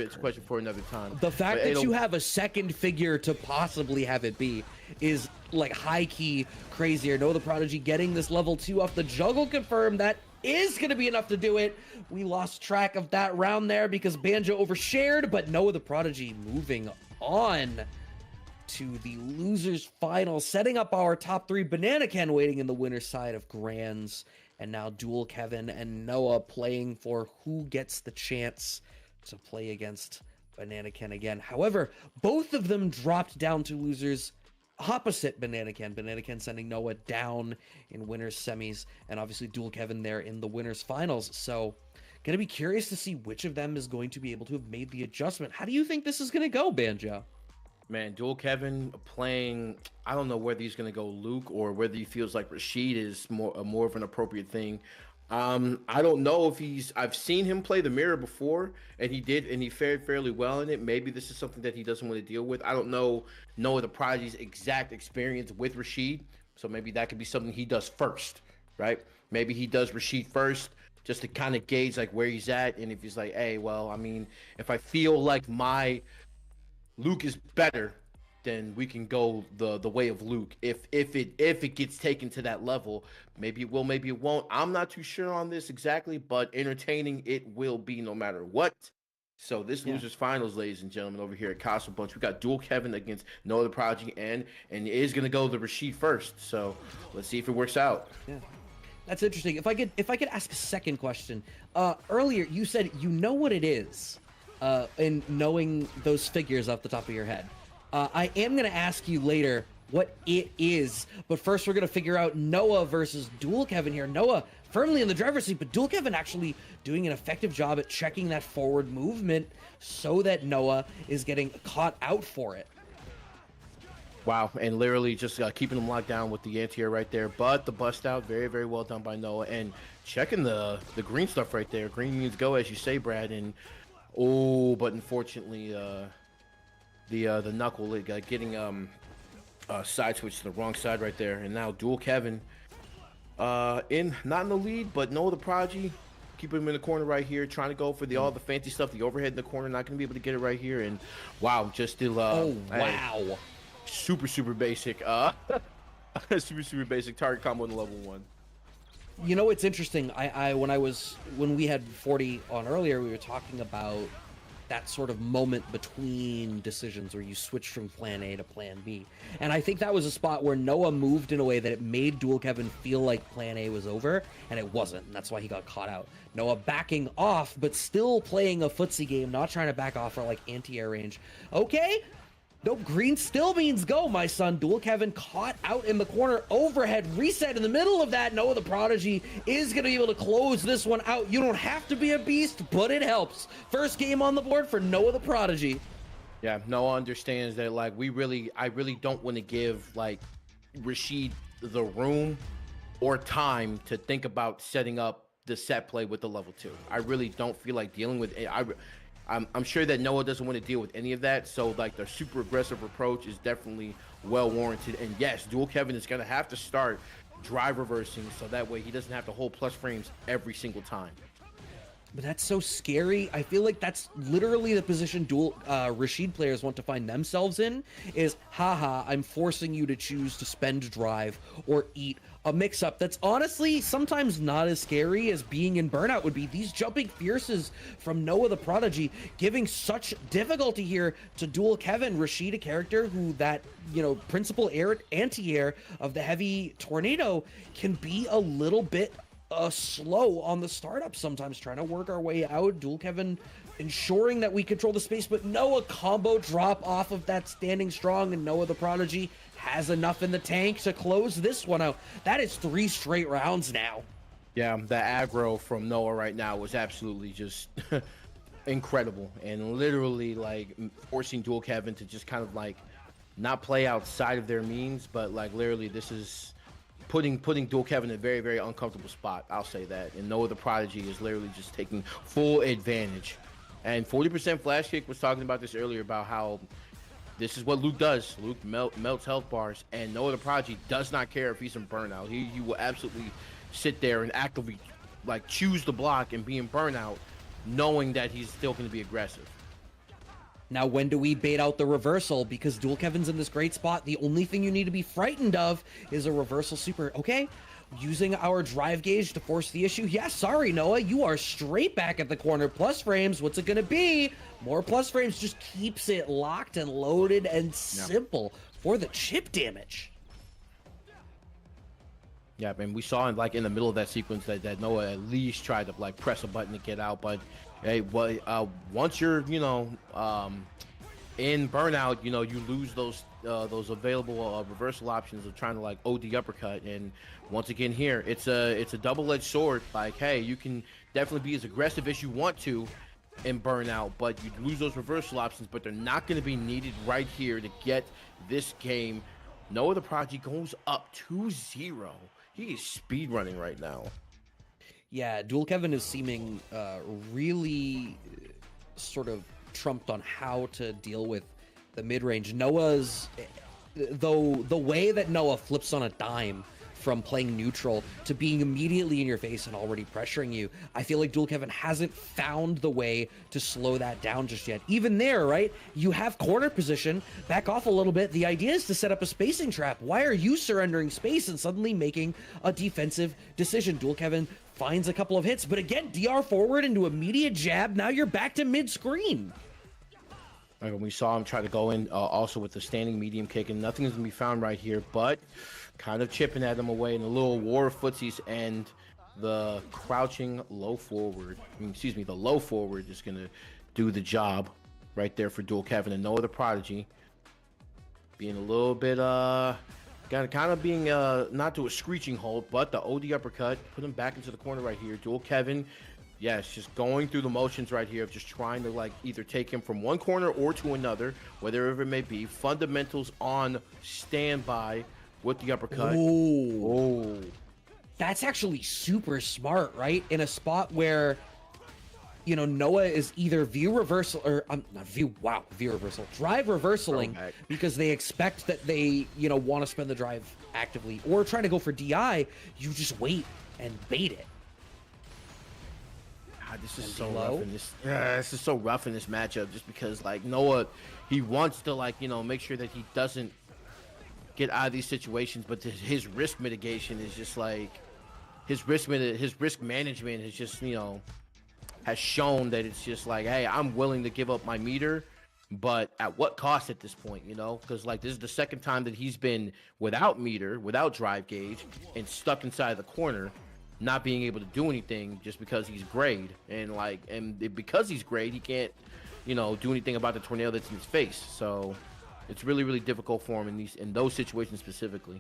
for another time. The fact But that it'll- you have a second figure to possibly have it be is like high key crazier. Noah the Prodigy getting this level 2 off the juggle confirmed. That is going to be enough to do it. We lost track of that round there because Banjo overshared, but Noah the Prodigy moving on to the losers final, setting up our top 3. Banana Ken waiting in the winner's side of Grands, and now Dual Kevin and Noah playing for who gets the chance to play against Banana Ken again. However, both of them dropped down to losers opposite Banana Ken. Banana Ken sending Noah down in winners semis, and obviously Dual Kevin there in the winners finals. So gonna be curious to see which of them is going to be able to have made the adjustment. How do you think this is gonna go, Banjo? Man, Dual Kevin playing, I don't know whether he's going to go Luke or whether he feels like Rashid is more of an appropriate thing. I don't know if I've seen him play the mirror before, and he fared fairly well in it. Maybe this is something that he doesn't want to deal with. I don't know Noah the Prodigy's exact experience with Rashid, so maybe that could be something he does first, right? Maybe he does Rashid first just to kind of gauge like where he's at, and if he's like, hey, well, I mean, if I feel like my Luke is better, then we can go the way of Luke. If it gets taken to that level, maybe it will, maybe it won't. I'm not too sure on this exactly, but entertaining it will be no matter what. So this losers finals, ladies and gentlemen, over here at CasaBunch, we got Dual Kevin against Noah the Prodigy, and it is gonna go to Rashid first. So let's see if it works out. Yeah. That's interesting. If I could ask a second question. Earlier you said you know what it is. In knowing those figures off the top of your head. I am going to ask you later what it is, but first we're going to figure out Noah versus Dual Kevin here. Noah firmly in the driver's seat, but Dual Kevin actually doing an effective job at checking that forward movement so that Noah is getting caught out for it. Wow, and literally just keeping them locked down with the anti-air right there, but the bust out, very, very well done by Noah, and checking the green stuff right there. Green means go, as you say, Brad, and oh, but unfortunately, the knuckle getting side switch to the wrong side right there, and now Dual Kevin not in the lead, but Noah the Prodigy keeping him in the corner right here, trying to go for all the fancy stuff, the overhead in the corner, not gonna be able to get it right here, and wow, just still wow, super basic super basic target combo in level 1. You know, it's interesting. When we had 40 on earlier, we were talking about that sort of moment between decisions where you switch from plan A to plan B. And I think that was a spot where Noah moved in a way that it made Dual Kevin feel like plan A was over, and it wasn't. And that's why he got caught out. Noah backing off, but still playing a footsie game, not trying to back off for like anti-air range. Okay. Nope, green still means go, my son. Dual Kevin caught out in the corner. Overhead reset in the middle of that. Noah the Prodigy is going to be able to close this one out. You don't have to be a beast, but it helps. First game on the board for Noah the Prodigy. Yeah, Noah understands that, like, I really don't want to give, like, Rashid the room or time to think about setting up the set play with the level 2. I really don't feel like dealing with it. I'm sure that Noah doesn't want to deal with any of that, so like the super aggressive approach is definitely well warranted. And yes, Dual Kevin is going to have to start drive reversing, so that way he doesn't have to hold plus frames every single time. But that's so scary. I feel like that's literally the position Rashid players want to find themselves in is, haha, I'm forcing you to choose to spend drive or eat a mix-up. That's honestly sometimes not as scary as being in Burnout would be. These jumping fierces from Noah the Prodigy giving such difficulty here to Dual Kevin. Rashid, a character who that, you know, principal anti-air of the heavy tornado can be a little bit slow on the startup sometimes, trying to work our way out. Dual Kevin ensuring that we control the space, but Noah combo drop off of that standing strong, and Noah the Prodigy has enough in the tank to close this one out. That is 3 straight rounds now. Yeah, the aggro from Noah right now was absolutely just incredible, and literally like forcing Dual Kevin to just kind of like not play outside of their means, but like literally this is putting Dual Kevin in a very, very uncomfortable spot. I'll say that. And Noah the Prodigy is literally just taking full advantage. And 40% FlashKick was talking about this earlier, about how this is what Luke does. Luke melts health bars, and Noah the Prodigy does not care if he's in burnout. He will absolutely sit there and actively like choose the block and be in burnout, knowing that he's still going to be aggressive. Now, when do we bait out the reversal? Because Dual Kevin's in this great spot. The only thing you need to be frightened of is a reversal super. Okay, using our drive gauge to force the issue. Yeah, sorry, Noah. You are straight back at the corner. Plus frames. What's it going to be? More plus frames just keeps it locked and loaded and simple for the chip damage. Yeah, and we saw in the middle of that sequence that Noah at least tried to like press a button to get out, but hey, once you're in burnout, you lose those available reversal options of trying to like OD uppercut. And once again here, it's a double-edged sword. Like, hey, you can definitely be as aggressive as you want to in burnout, but you lose those reversal options, but they're not going to be needed right here to get this game. Noah the Prodigy goes up 2-0. He is speed running right now. Yeah, Dual Kevin is seeming really sort of trumped on how to deal with the mid-range. Noah's, though, the way that Noah flips on a dime from playing neutral to being immediately in your face and already pressuring you, I feel like Dual Kevin hasn't found the way to slow that down just yet. Even there, right? You have corner position, back off a little bit. The idea is to set up a spacing trap. Why are you surrendering space and suddenly making a defensive decision? Dual Kevin finds a couple of hits, but again, DR forward into immediate jab. Now you're back to mid-screen. Like when we saw him try to go in also with the standing medium kick, and nothing is going to be found right here, but kind of chipping at him away in a little war of footsies, and the crouching low forward, the low forward is going to do the job right there for Dual Kevin. And Noah the Prodigy being a little bit, kind of being not to a screeching halt, but the OD uppercut, put him back into the corner right here. Dual Kevin, yes, just going through the motions right here of just trying to like either take him from one corner or to another, whatever it may be. Fundamentals on standby with the uppercut. Oh, that's actually super smart, right? In a spot where, Noah is either view reversal or view reversal, drive reversaling because they expect that they, want to spend the drive actively, or trying to go for DI. You just wait and bait it. This is so rough in this. This is so rough in this matchup, just because like Noah, he wants to like make sure that he doesn't get out of these situations, but his risk mitigation is just like his risk management is just has shown that it's just like, hey, I'm willing to give up my meter, but at what cost at this point? Because like this is the second time that he's been without meter, without drive gauge, and stuck inside the corner, not being able to do anything just because he's grayed, and because he's grayed, he can't do anything about the tornado that's in his face. So it's really, really difficult for him in those situations specifically.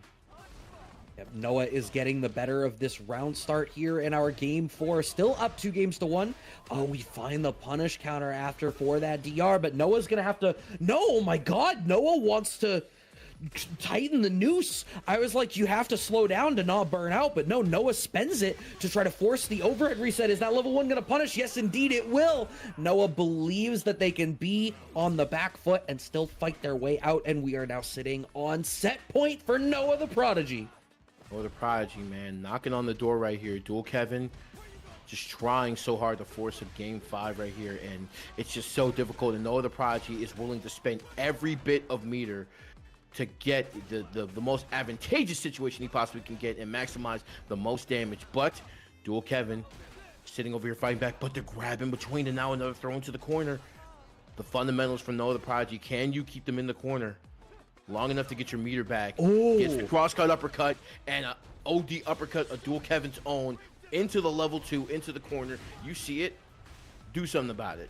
Yep, Noah is getting the better of this round start here in our game 4, still up 2-1. Oh, we find the punish counter after for that DR, but Noah's gonna have to, oh my god, Noah wants to tighten the noose. I was like, you have to slow down to not burn out, but no, Noah spends it to try to force the overhead reset. Is that level 1 gonna punish? Yes, indeed it will. Noah believes that they can be on the back foot and still fight their way out, and we are now sitting on set point for Noah the Prodigy. Oh, the Prodigy, man, knocking on the door right here. Dual Kevin, just trying so hard to force a game 5 right here, and it's just so difficult. And Noah the Prodigy is willing to spend every bit of meter to get the most advantageous situation he possibly can get and maximize the most damage. But Dual Kevin sitting over here fighting back, but the grab in between, and now another throw into the corner. The fundamentals from Noah the Prodigy. Can you keep them in the corner long enough to get your meter back? Gets the cross-cut uppercut and a OD uppercut, a Dual Kevin's own, into the level 2, into the corner. You see it. Do something about it.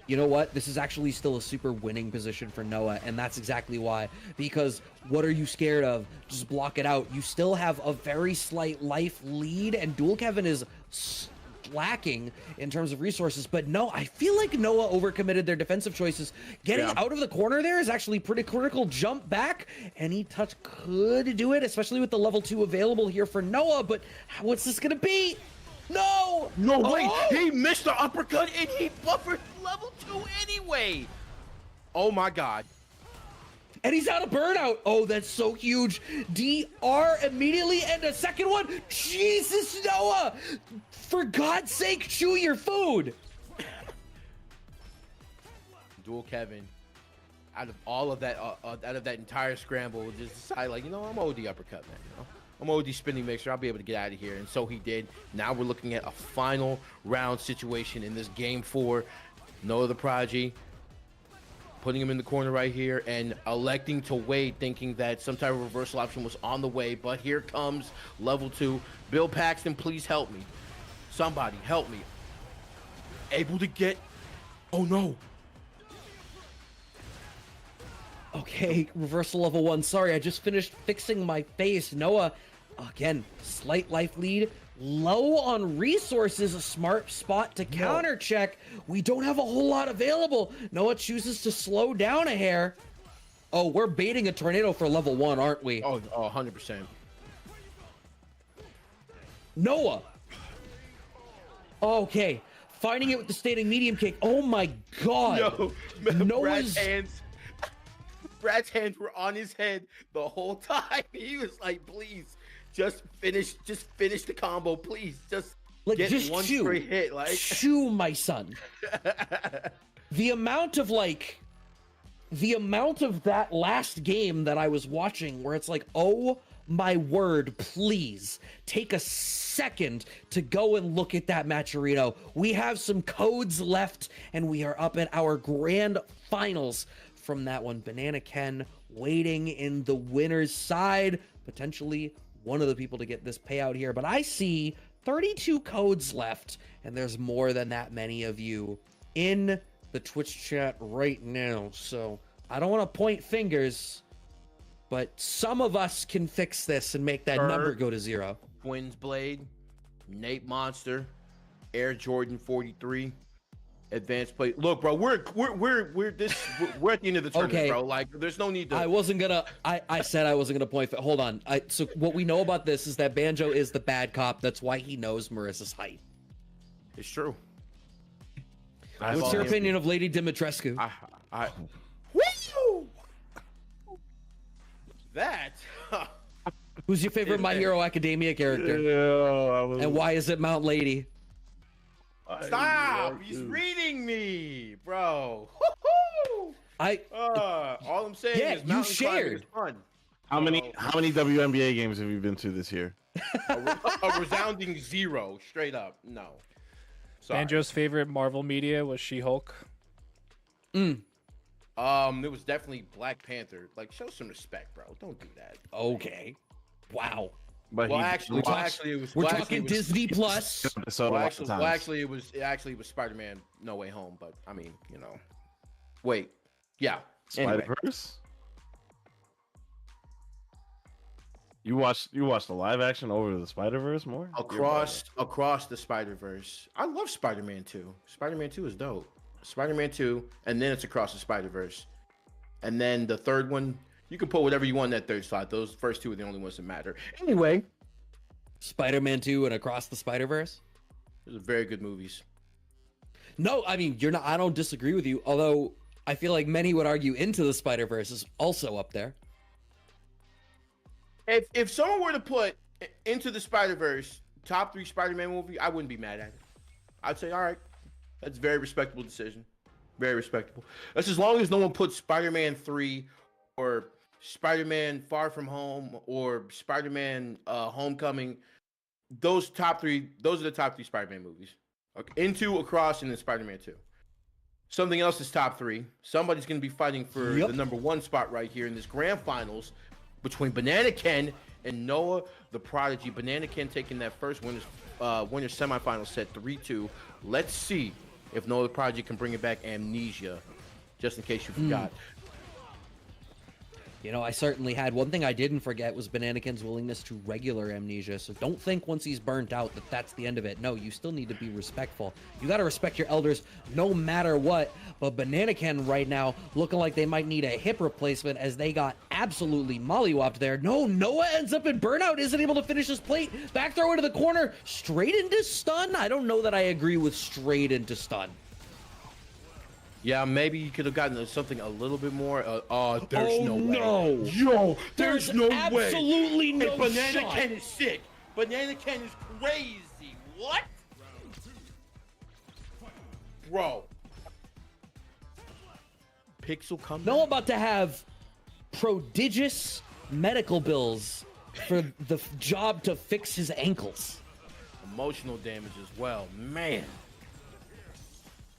You know what? This is actually still a super winning position for Noah, and that's exactly why. Because what are you scared of? Just block it out. You still have a very slight life lead, and Dual Kevin is lacking in terms of resources. But no, I feel like Noah overcommitted their defensive choices. Getting out of the corner there is actually pretty critical. Jump back. Any touch could do it, especially with the level 2 available here for Noah. But what's this going to be? No! No, wait! He missed the uppercut and he buffered level 2 anyway! Oh my god. And he's out of burnout. Oh, that's so huge. DR immediately, and a second one. Jesus, Noah! For God's sake, chew your food! Dual Kevin, out of all of that, out of that entire scramble, just decide, like, you know, I'm OD uppercut, man, you know? I'm OD spinning mixer. I'll be able to get out of here. And so he did. Now we're looking at a final round situation in this game 4. Noah the Prodigy putting him in the corner right here and electing to wait, thinking that some type of reversal option was on the way. But here comes level 2. Bill Paxton, please help me. Somebody help me. Able to get... Oh, no. Okay, reversal level 1. Sorry, I just finished fixing my face. Noah, again, slight life lead. Low on resources, a smart spot to counter check. We don't have a whole lot available. Noah chooses to slow down a hair. Oh, we're baiting a tornado for level 1, aren't we? Oh, 100%. Noah. Okay, finding it with the standing medium kick. Oh my god. Yo, Noah's Brad's hands were on his head the whole time. He was like, please, just finish the combo, please. Just like, get just one chew. straight hit. Like, chew, my son. The amount of that last game that I was watching where it's like, oh my word, please take a second to go and look at that Matcherino. We have some codes left and we are up at our grand finals from that one. Banana Ken waiting in the winner's side, potentially one of the people to get this payout here, but I see 32 codes left, and there's more than that many of you in the Twitch chat right now. So I don't want to point fingers, but some of us can fix this and make that number go to 0. Twins Blade, Nate Monster, Air Jordan 43. Advanced play. Look, bro, we're at the end of the tournament, Okay. bro. Like, there's no need to. I said I wasn't gonna point. Hold on. So what we know about this is that Banjo is the bad cop. That's why he knows Marissa's height. It's true. What's your opinion of Lady Dimitrescu? Woo! That. Who's your favorite My Hero Academia character? And why is it Mount Lady? Stop! He's reading me, bro. All I'm saying is you shared. Is fun. How many WNBA games have you been to this year? A resounding 0, straight up. No. Sorry. Banjo's favorite Marvel media was She-Hulk. It was definitely Black Panther. Like, show some respect, bro. Don't do that. Okay. Wow. But Actually, it was. We're talking Disney Plus. Actually, it was Spider-Man: No Way Home. But I mean, you know. Wait. Yeah. Anyway. Spider-Verse? You watched the live action over the Spider-Verse more? Across the Spider-Verse. I love Spider-Man 2. Spider-Man 2 is dope. Spider-Man 2, and then it's Across the Spider-Verse. And then the third one, you can put whatever you want in that third slot. Those first two are the only ones that matter. Anyway. Spider-Man 2 and Across the Spider-Verse? Those are very good movies. No, I mean, I don't disagree with you, although I feel like many would argue Into the Spider-Verse is also up there. If someone were to put Into the Spider-Verse, top 3 Spider-Man movie, I wouldn't be mad at it. I'd say, all right, that's a very respectable decision. Very respectable. That's as long as no one puts Spider-Man 3 or Spider-Man Far From Home or Spider-Man Homecoming. Those are the top 3 Spider-Man movies. Okay. Into, Across, and then Spider-Man 2. Something else is top 3. Somebody's going to be fighting for the number 1 spot right here in this grand finals between Banana Ken and Noah the Prodigy. Banana Ken taking that first winner's semifinal set 3-2. Let's see if Noah the Prodigy can bring it back Amnesia, just in case you forgot. You know, I certainly had. One thing I didn't forget was Banana Ken's willingness to regular Amnesia. So don't think once he's burnt out that that's the end of it. No, you still need to be respectful. You got to respect your elders no matter what. But Banana Ken right now looking like they might need a hip replacement as they got absolutely mollywopped there. No, Noah ends up in burnout, isn't able to finish his plate. Back throw into the corner, straight into stun. I don't know that I agree with straight into stun. Yeah, maybe you could have gotten something a little bit more. There's no way. No. Yo, there's no way. Absolutely no And Banana shot. Ken is sick. Banana Ken is crazy. What? Bro. Pixel coming. No, I'm about to have prodigious medical bills for the job to fix his ankles. Emotional damage as well. Man.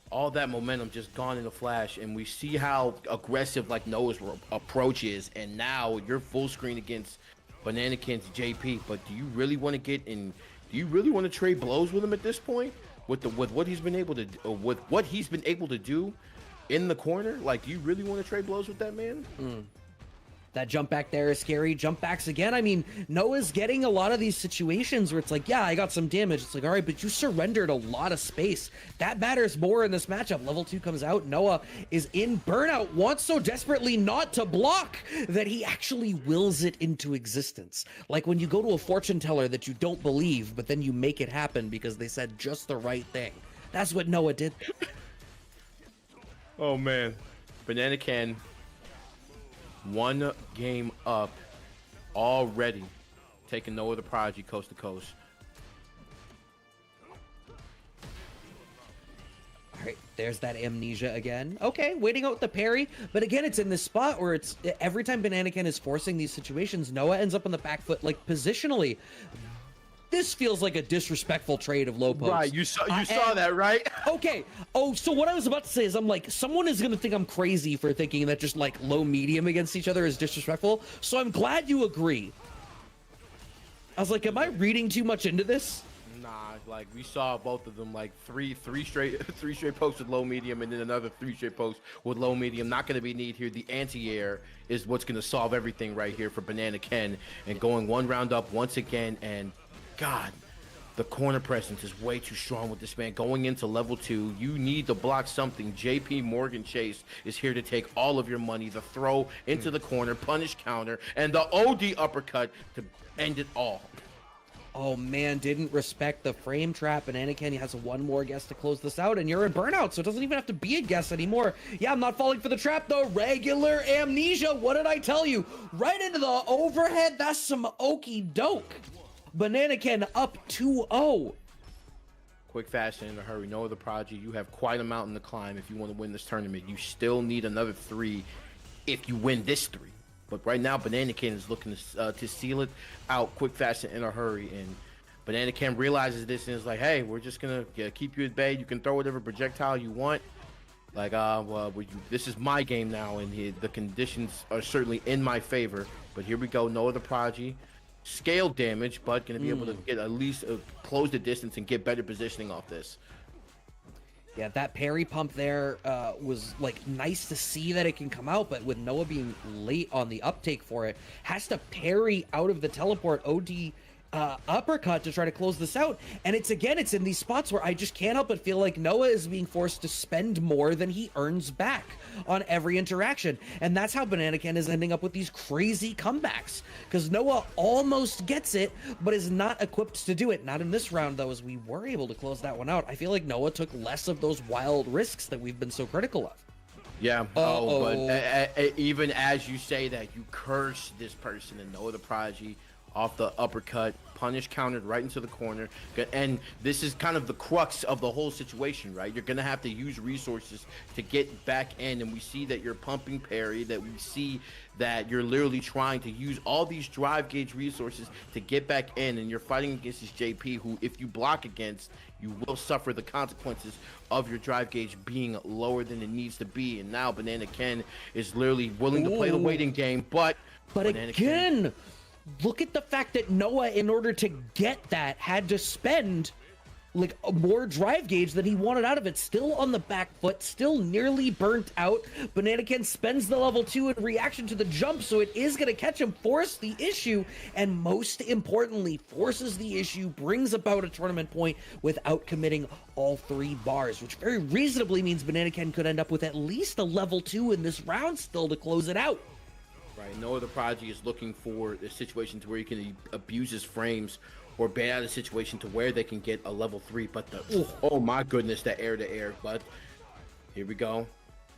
All that momentum just gone in a flash, and we see how aggressive like Noah's approach is, and now you're full screen against Banana Ken's JP. But do you really want to get in? Do you really want to trade blows with him at this point? With what he's been able to do in the corner? Like, do you really want to trade blows with that man? That jump back there is scary. Jump backs again. I mean, Noah's getting a lot of these situations where it's like, yeah, I got some damage. It's like, all right, but you surrendered a lot of space. That matters more in this matchup. Level 2 comes out. Noah is in burnout, wants so desperately not to block that he actually wills it into existence. Like when you go to a fortune teller that you don't believe, but then you make it happen because they said just the right thing. That's what Noah did there. Oh, man. Banana Ken. 1 game up already, taking Noah the Prodigy coast to coast. All right, there's that Amnesia again. Okay, waiting out the parry, but again, it's in this spot where it's every time Banana Ken is forcing these situations, Noah ends up on the back foot, like positionally. This feels like a disrespectful trade of low post. Right, you saw that, right? Okay. Oh, so what I was about to say is I'm like, someone is going to think I'm crazy for thinking that just like low medium against each other is disrespectful. So I'm glad you agree. I was like, am I reading too much into this? Nah, like we saw both of them like three straight posts with low medium, and then another 3 straight posts with low medium. Not going to be needed here. The anti-air is what's going to solve everything right here for Banana Ken, and going 1 round up once again. And God, the corner presence is way too strong with this man. Going into level 2, you need to block something. JP Morgan Chase is here to take all of your money. The throw into the corner, punish counter, and the OD uppercut to end it all. Oh man, didn't respect the frame trap. Banana Ken has 1 more guess to close this out, and you're in burnout, so it doesn't even have to be a guess anymore. Yeah, I'm not falling for the trap though. Regular Amnesia. What did I tell you? Right into the overhead. That's some okey doke. Banana Ken up 2-0. Quick, fast, and in a hurry. Noah the Prodigy, you have quite a mountain to climb if you want to win this tournament. You still need another 3 if you win this 3. But right now, Banana Ken is looking to seal it out quick, fast, and in a hurry. And Banana Ken realizes this and is like, hey, we're just going to keep you at bay. You can throw whatever projectile you want. Like, this is my game now, and the conditions are certainly in my favor. But here we go, Noah the Prodigy. Scale damage, but going to be able to get at least close the distance and get better positioning off this. Yeah, that parry pump there was like nice to see that it can come out, but with Noah being late on the uptake for it, has to parry out of the teleport OD uppercut to try to close this out. And it's in these spots where I just can't help but feel like Noah is being forced to spend more than he earns back on every interaction. And that's how Banana Ken is ending up with these crazy comebacks, because Noah almost gets it, but is not equipped to do it. Not in this round, though, as we were able to close that one out. I feel like Noah took less of those wild risks that we've been so critical of. Yeah. But even as you say that, you curse this person and Noah the Prodigy off the uppercut, punish countered right into the corner. And this is kind of the crux of the whole situation, right? You're going to have to use resources to get back in. And we see that you're pumping parry, that we see that you're literally trying to use all these drive gauge resources to get back in. And you're fighting against this JP who, if you block against, you will suffer the consequences of your drive gauge being lower than it needs to be. And now Banana Ken is literally willing to play the waiting game, but Banana again, look at the fact that Noah, in order to get that, had to spend like more drive gauge than he wanted out of it. Still on the back foot, still nearly burnt out. Banana Ken spends the level 2 in reaction to the jump, so it is going to catch him, force the issue, and most importantly, forces the issue, brings about a tournament point without committing all 3 bars, which very reasonably means Banana Ken could end up with at least a level 2 in this round still to close it out. Right, no other prodigy is looking for a situation to where he can abuse his frames or bait out a situation to where they can get a level 3, but oh my goodness, that air to air. But here we go,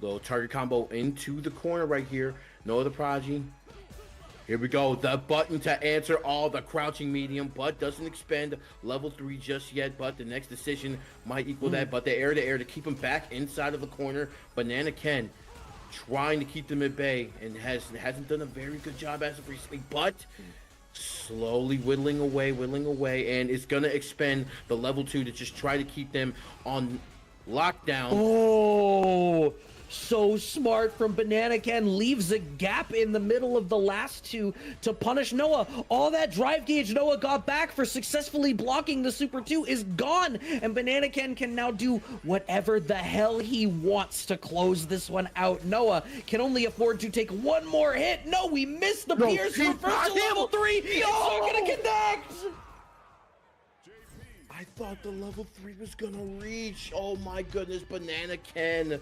little target combo into the corner right here. No other prodigy. Here we go, the button to answer all, the crouching medium, but doesn't expend level 3 just yet, but the next decision might equal that. But the air to air to keep him back inside of the corner. Banana Ken trying to keep them at bay and hasn't done a very good job as of recently, but slowly whittling away, and it's gonna expend the level 2 to just try to keep them on lockdown. Oh, so smart from Banana Ken. Leaves a gap in the middle of the last 2 to punish Noah. All that drive gauge Noah got back for successfully blocking the Super 2 is gone, and Banana Ken can now do whatever the hell he wants to close this one out. Noah can only afford to take one more hit. No, we missed the Pierce reversal level 3. It's not gonna connect. I thought the level 3 was gonna reach. Oh my goodness, Banana Ken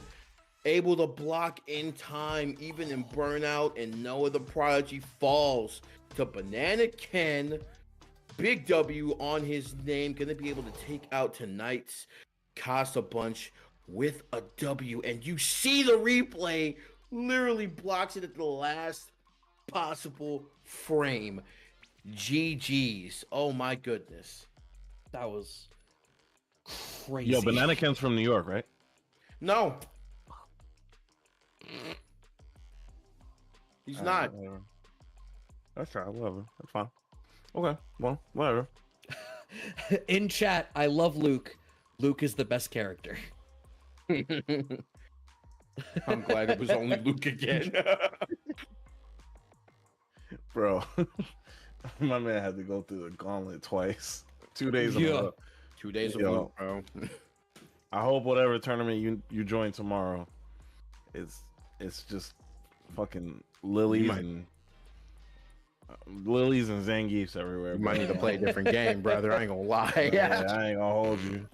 able to block in time, even in burnout, and Noah the Prodigy falls to Banana Ken. Big W on his name, gonna be able to take out tonight's CasaBunch with a W, and you see the replay, literally blocks it at the last possible frame. GG's. Oh my goodness. That was crazy. Yo, Banana Ken's from New York, right? No. He's not. Whatever. That's right, whatever. That's fine. Okay, well, whatever. In chat, I love Luke. Luke is the best character. I'm glad it was only Luke again. Bro, my man had to go through the gauntlet twice. 2 days in a row. 2 days of Yo. Luke, bro. I hope whatever tournament you join tomorrow it's just fucking lilies and Zangiefs everywhere. You might need to play a different game, brother. I ain't gonna lie. Yeah, I ain't gonna hold you.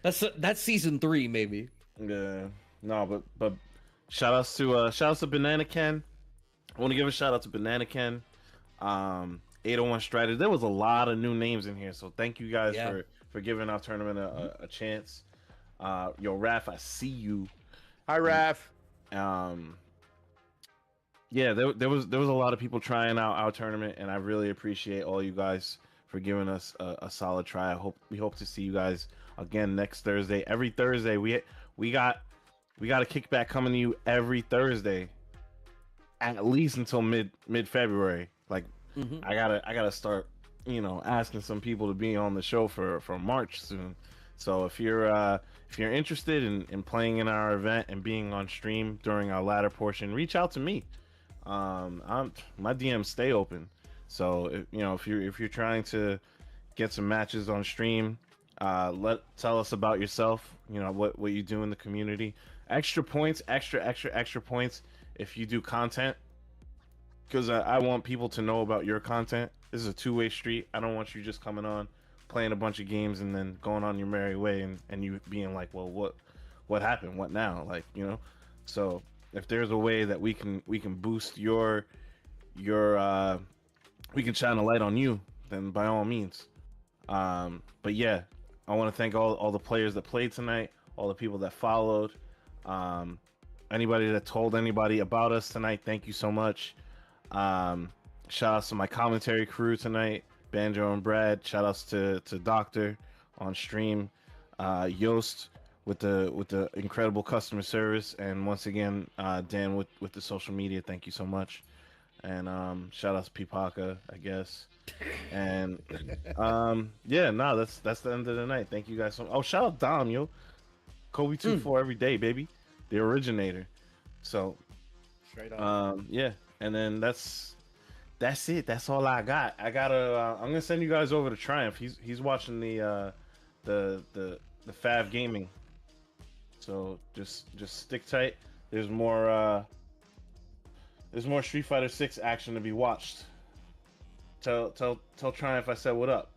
That's season 3, maybe. Yeah, no, but shout outs to Banana Ken. I want to give a shout out to Banana Ken, 801 Strider. There was a lot of new names in here, so thank you guys for giving our tournament a chance. Yo, Raph, I see you. Hi, Raph. Yeah, there was a lot of people trying out our tournament, and I really appreciate all you guys for giving us a solid try. We hope to see you guys again next Thursday. Every Thursday we got a kickback coming to you every Thursday, at least until mid February. Like I gotta start, asking some people to be on the show for March soon. So if you're interested in playing in our event and being on stream during our latter portion, reach out to me. My DMs stay open. So if you're trying to get some matches on stream, tell us about yourself. What you do in the community. Extra points, extra points if you do content, because I want people to know about your content. This is a two-way street. I don't want you just coming on, playing a bunch of games, and then going on your merry way, and you being like, well, what happened? What now? So if there's a way that we can boost your we can shine a light on you, then by all means. But yeah, I want to thank all the players that played tonight, all the people that followed, anybody that told anybody about us tonight. Thank you so much. Shout outs to my commentary crew tonight, Banjo and Brad. Shout outs to Doctor on stream, Yost with the incredible customer service, and once again Dan with the social media. Thank you so much. And shout outs to Pipaka, I guess. And yeah, no, that's the end of the night. Thank you guys so much. Oh, shout out Dom, yo. Kobe 2-4 every day, baby. The originator. So Straight up. yeah, and then that's it. That's all I got. I'm gonna send you guys over to Triumph. He's watching the Fav Gaming. So just stick tight. There's more Street Fighter 6 action to be watched. Tell Triumph I said what up.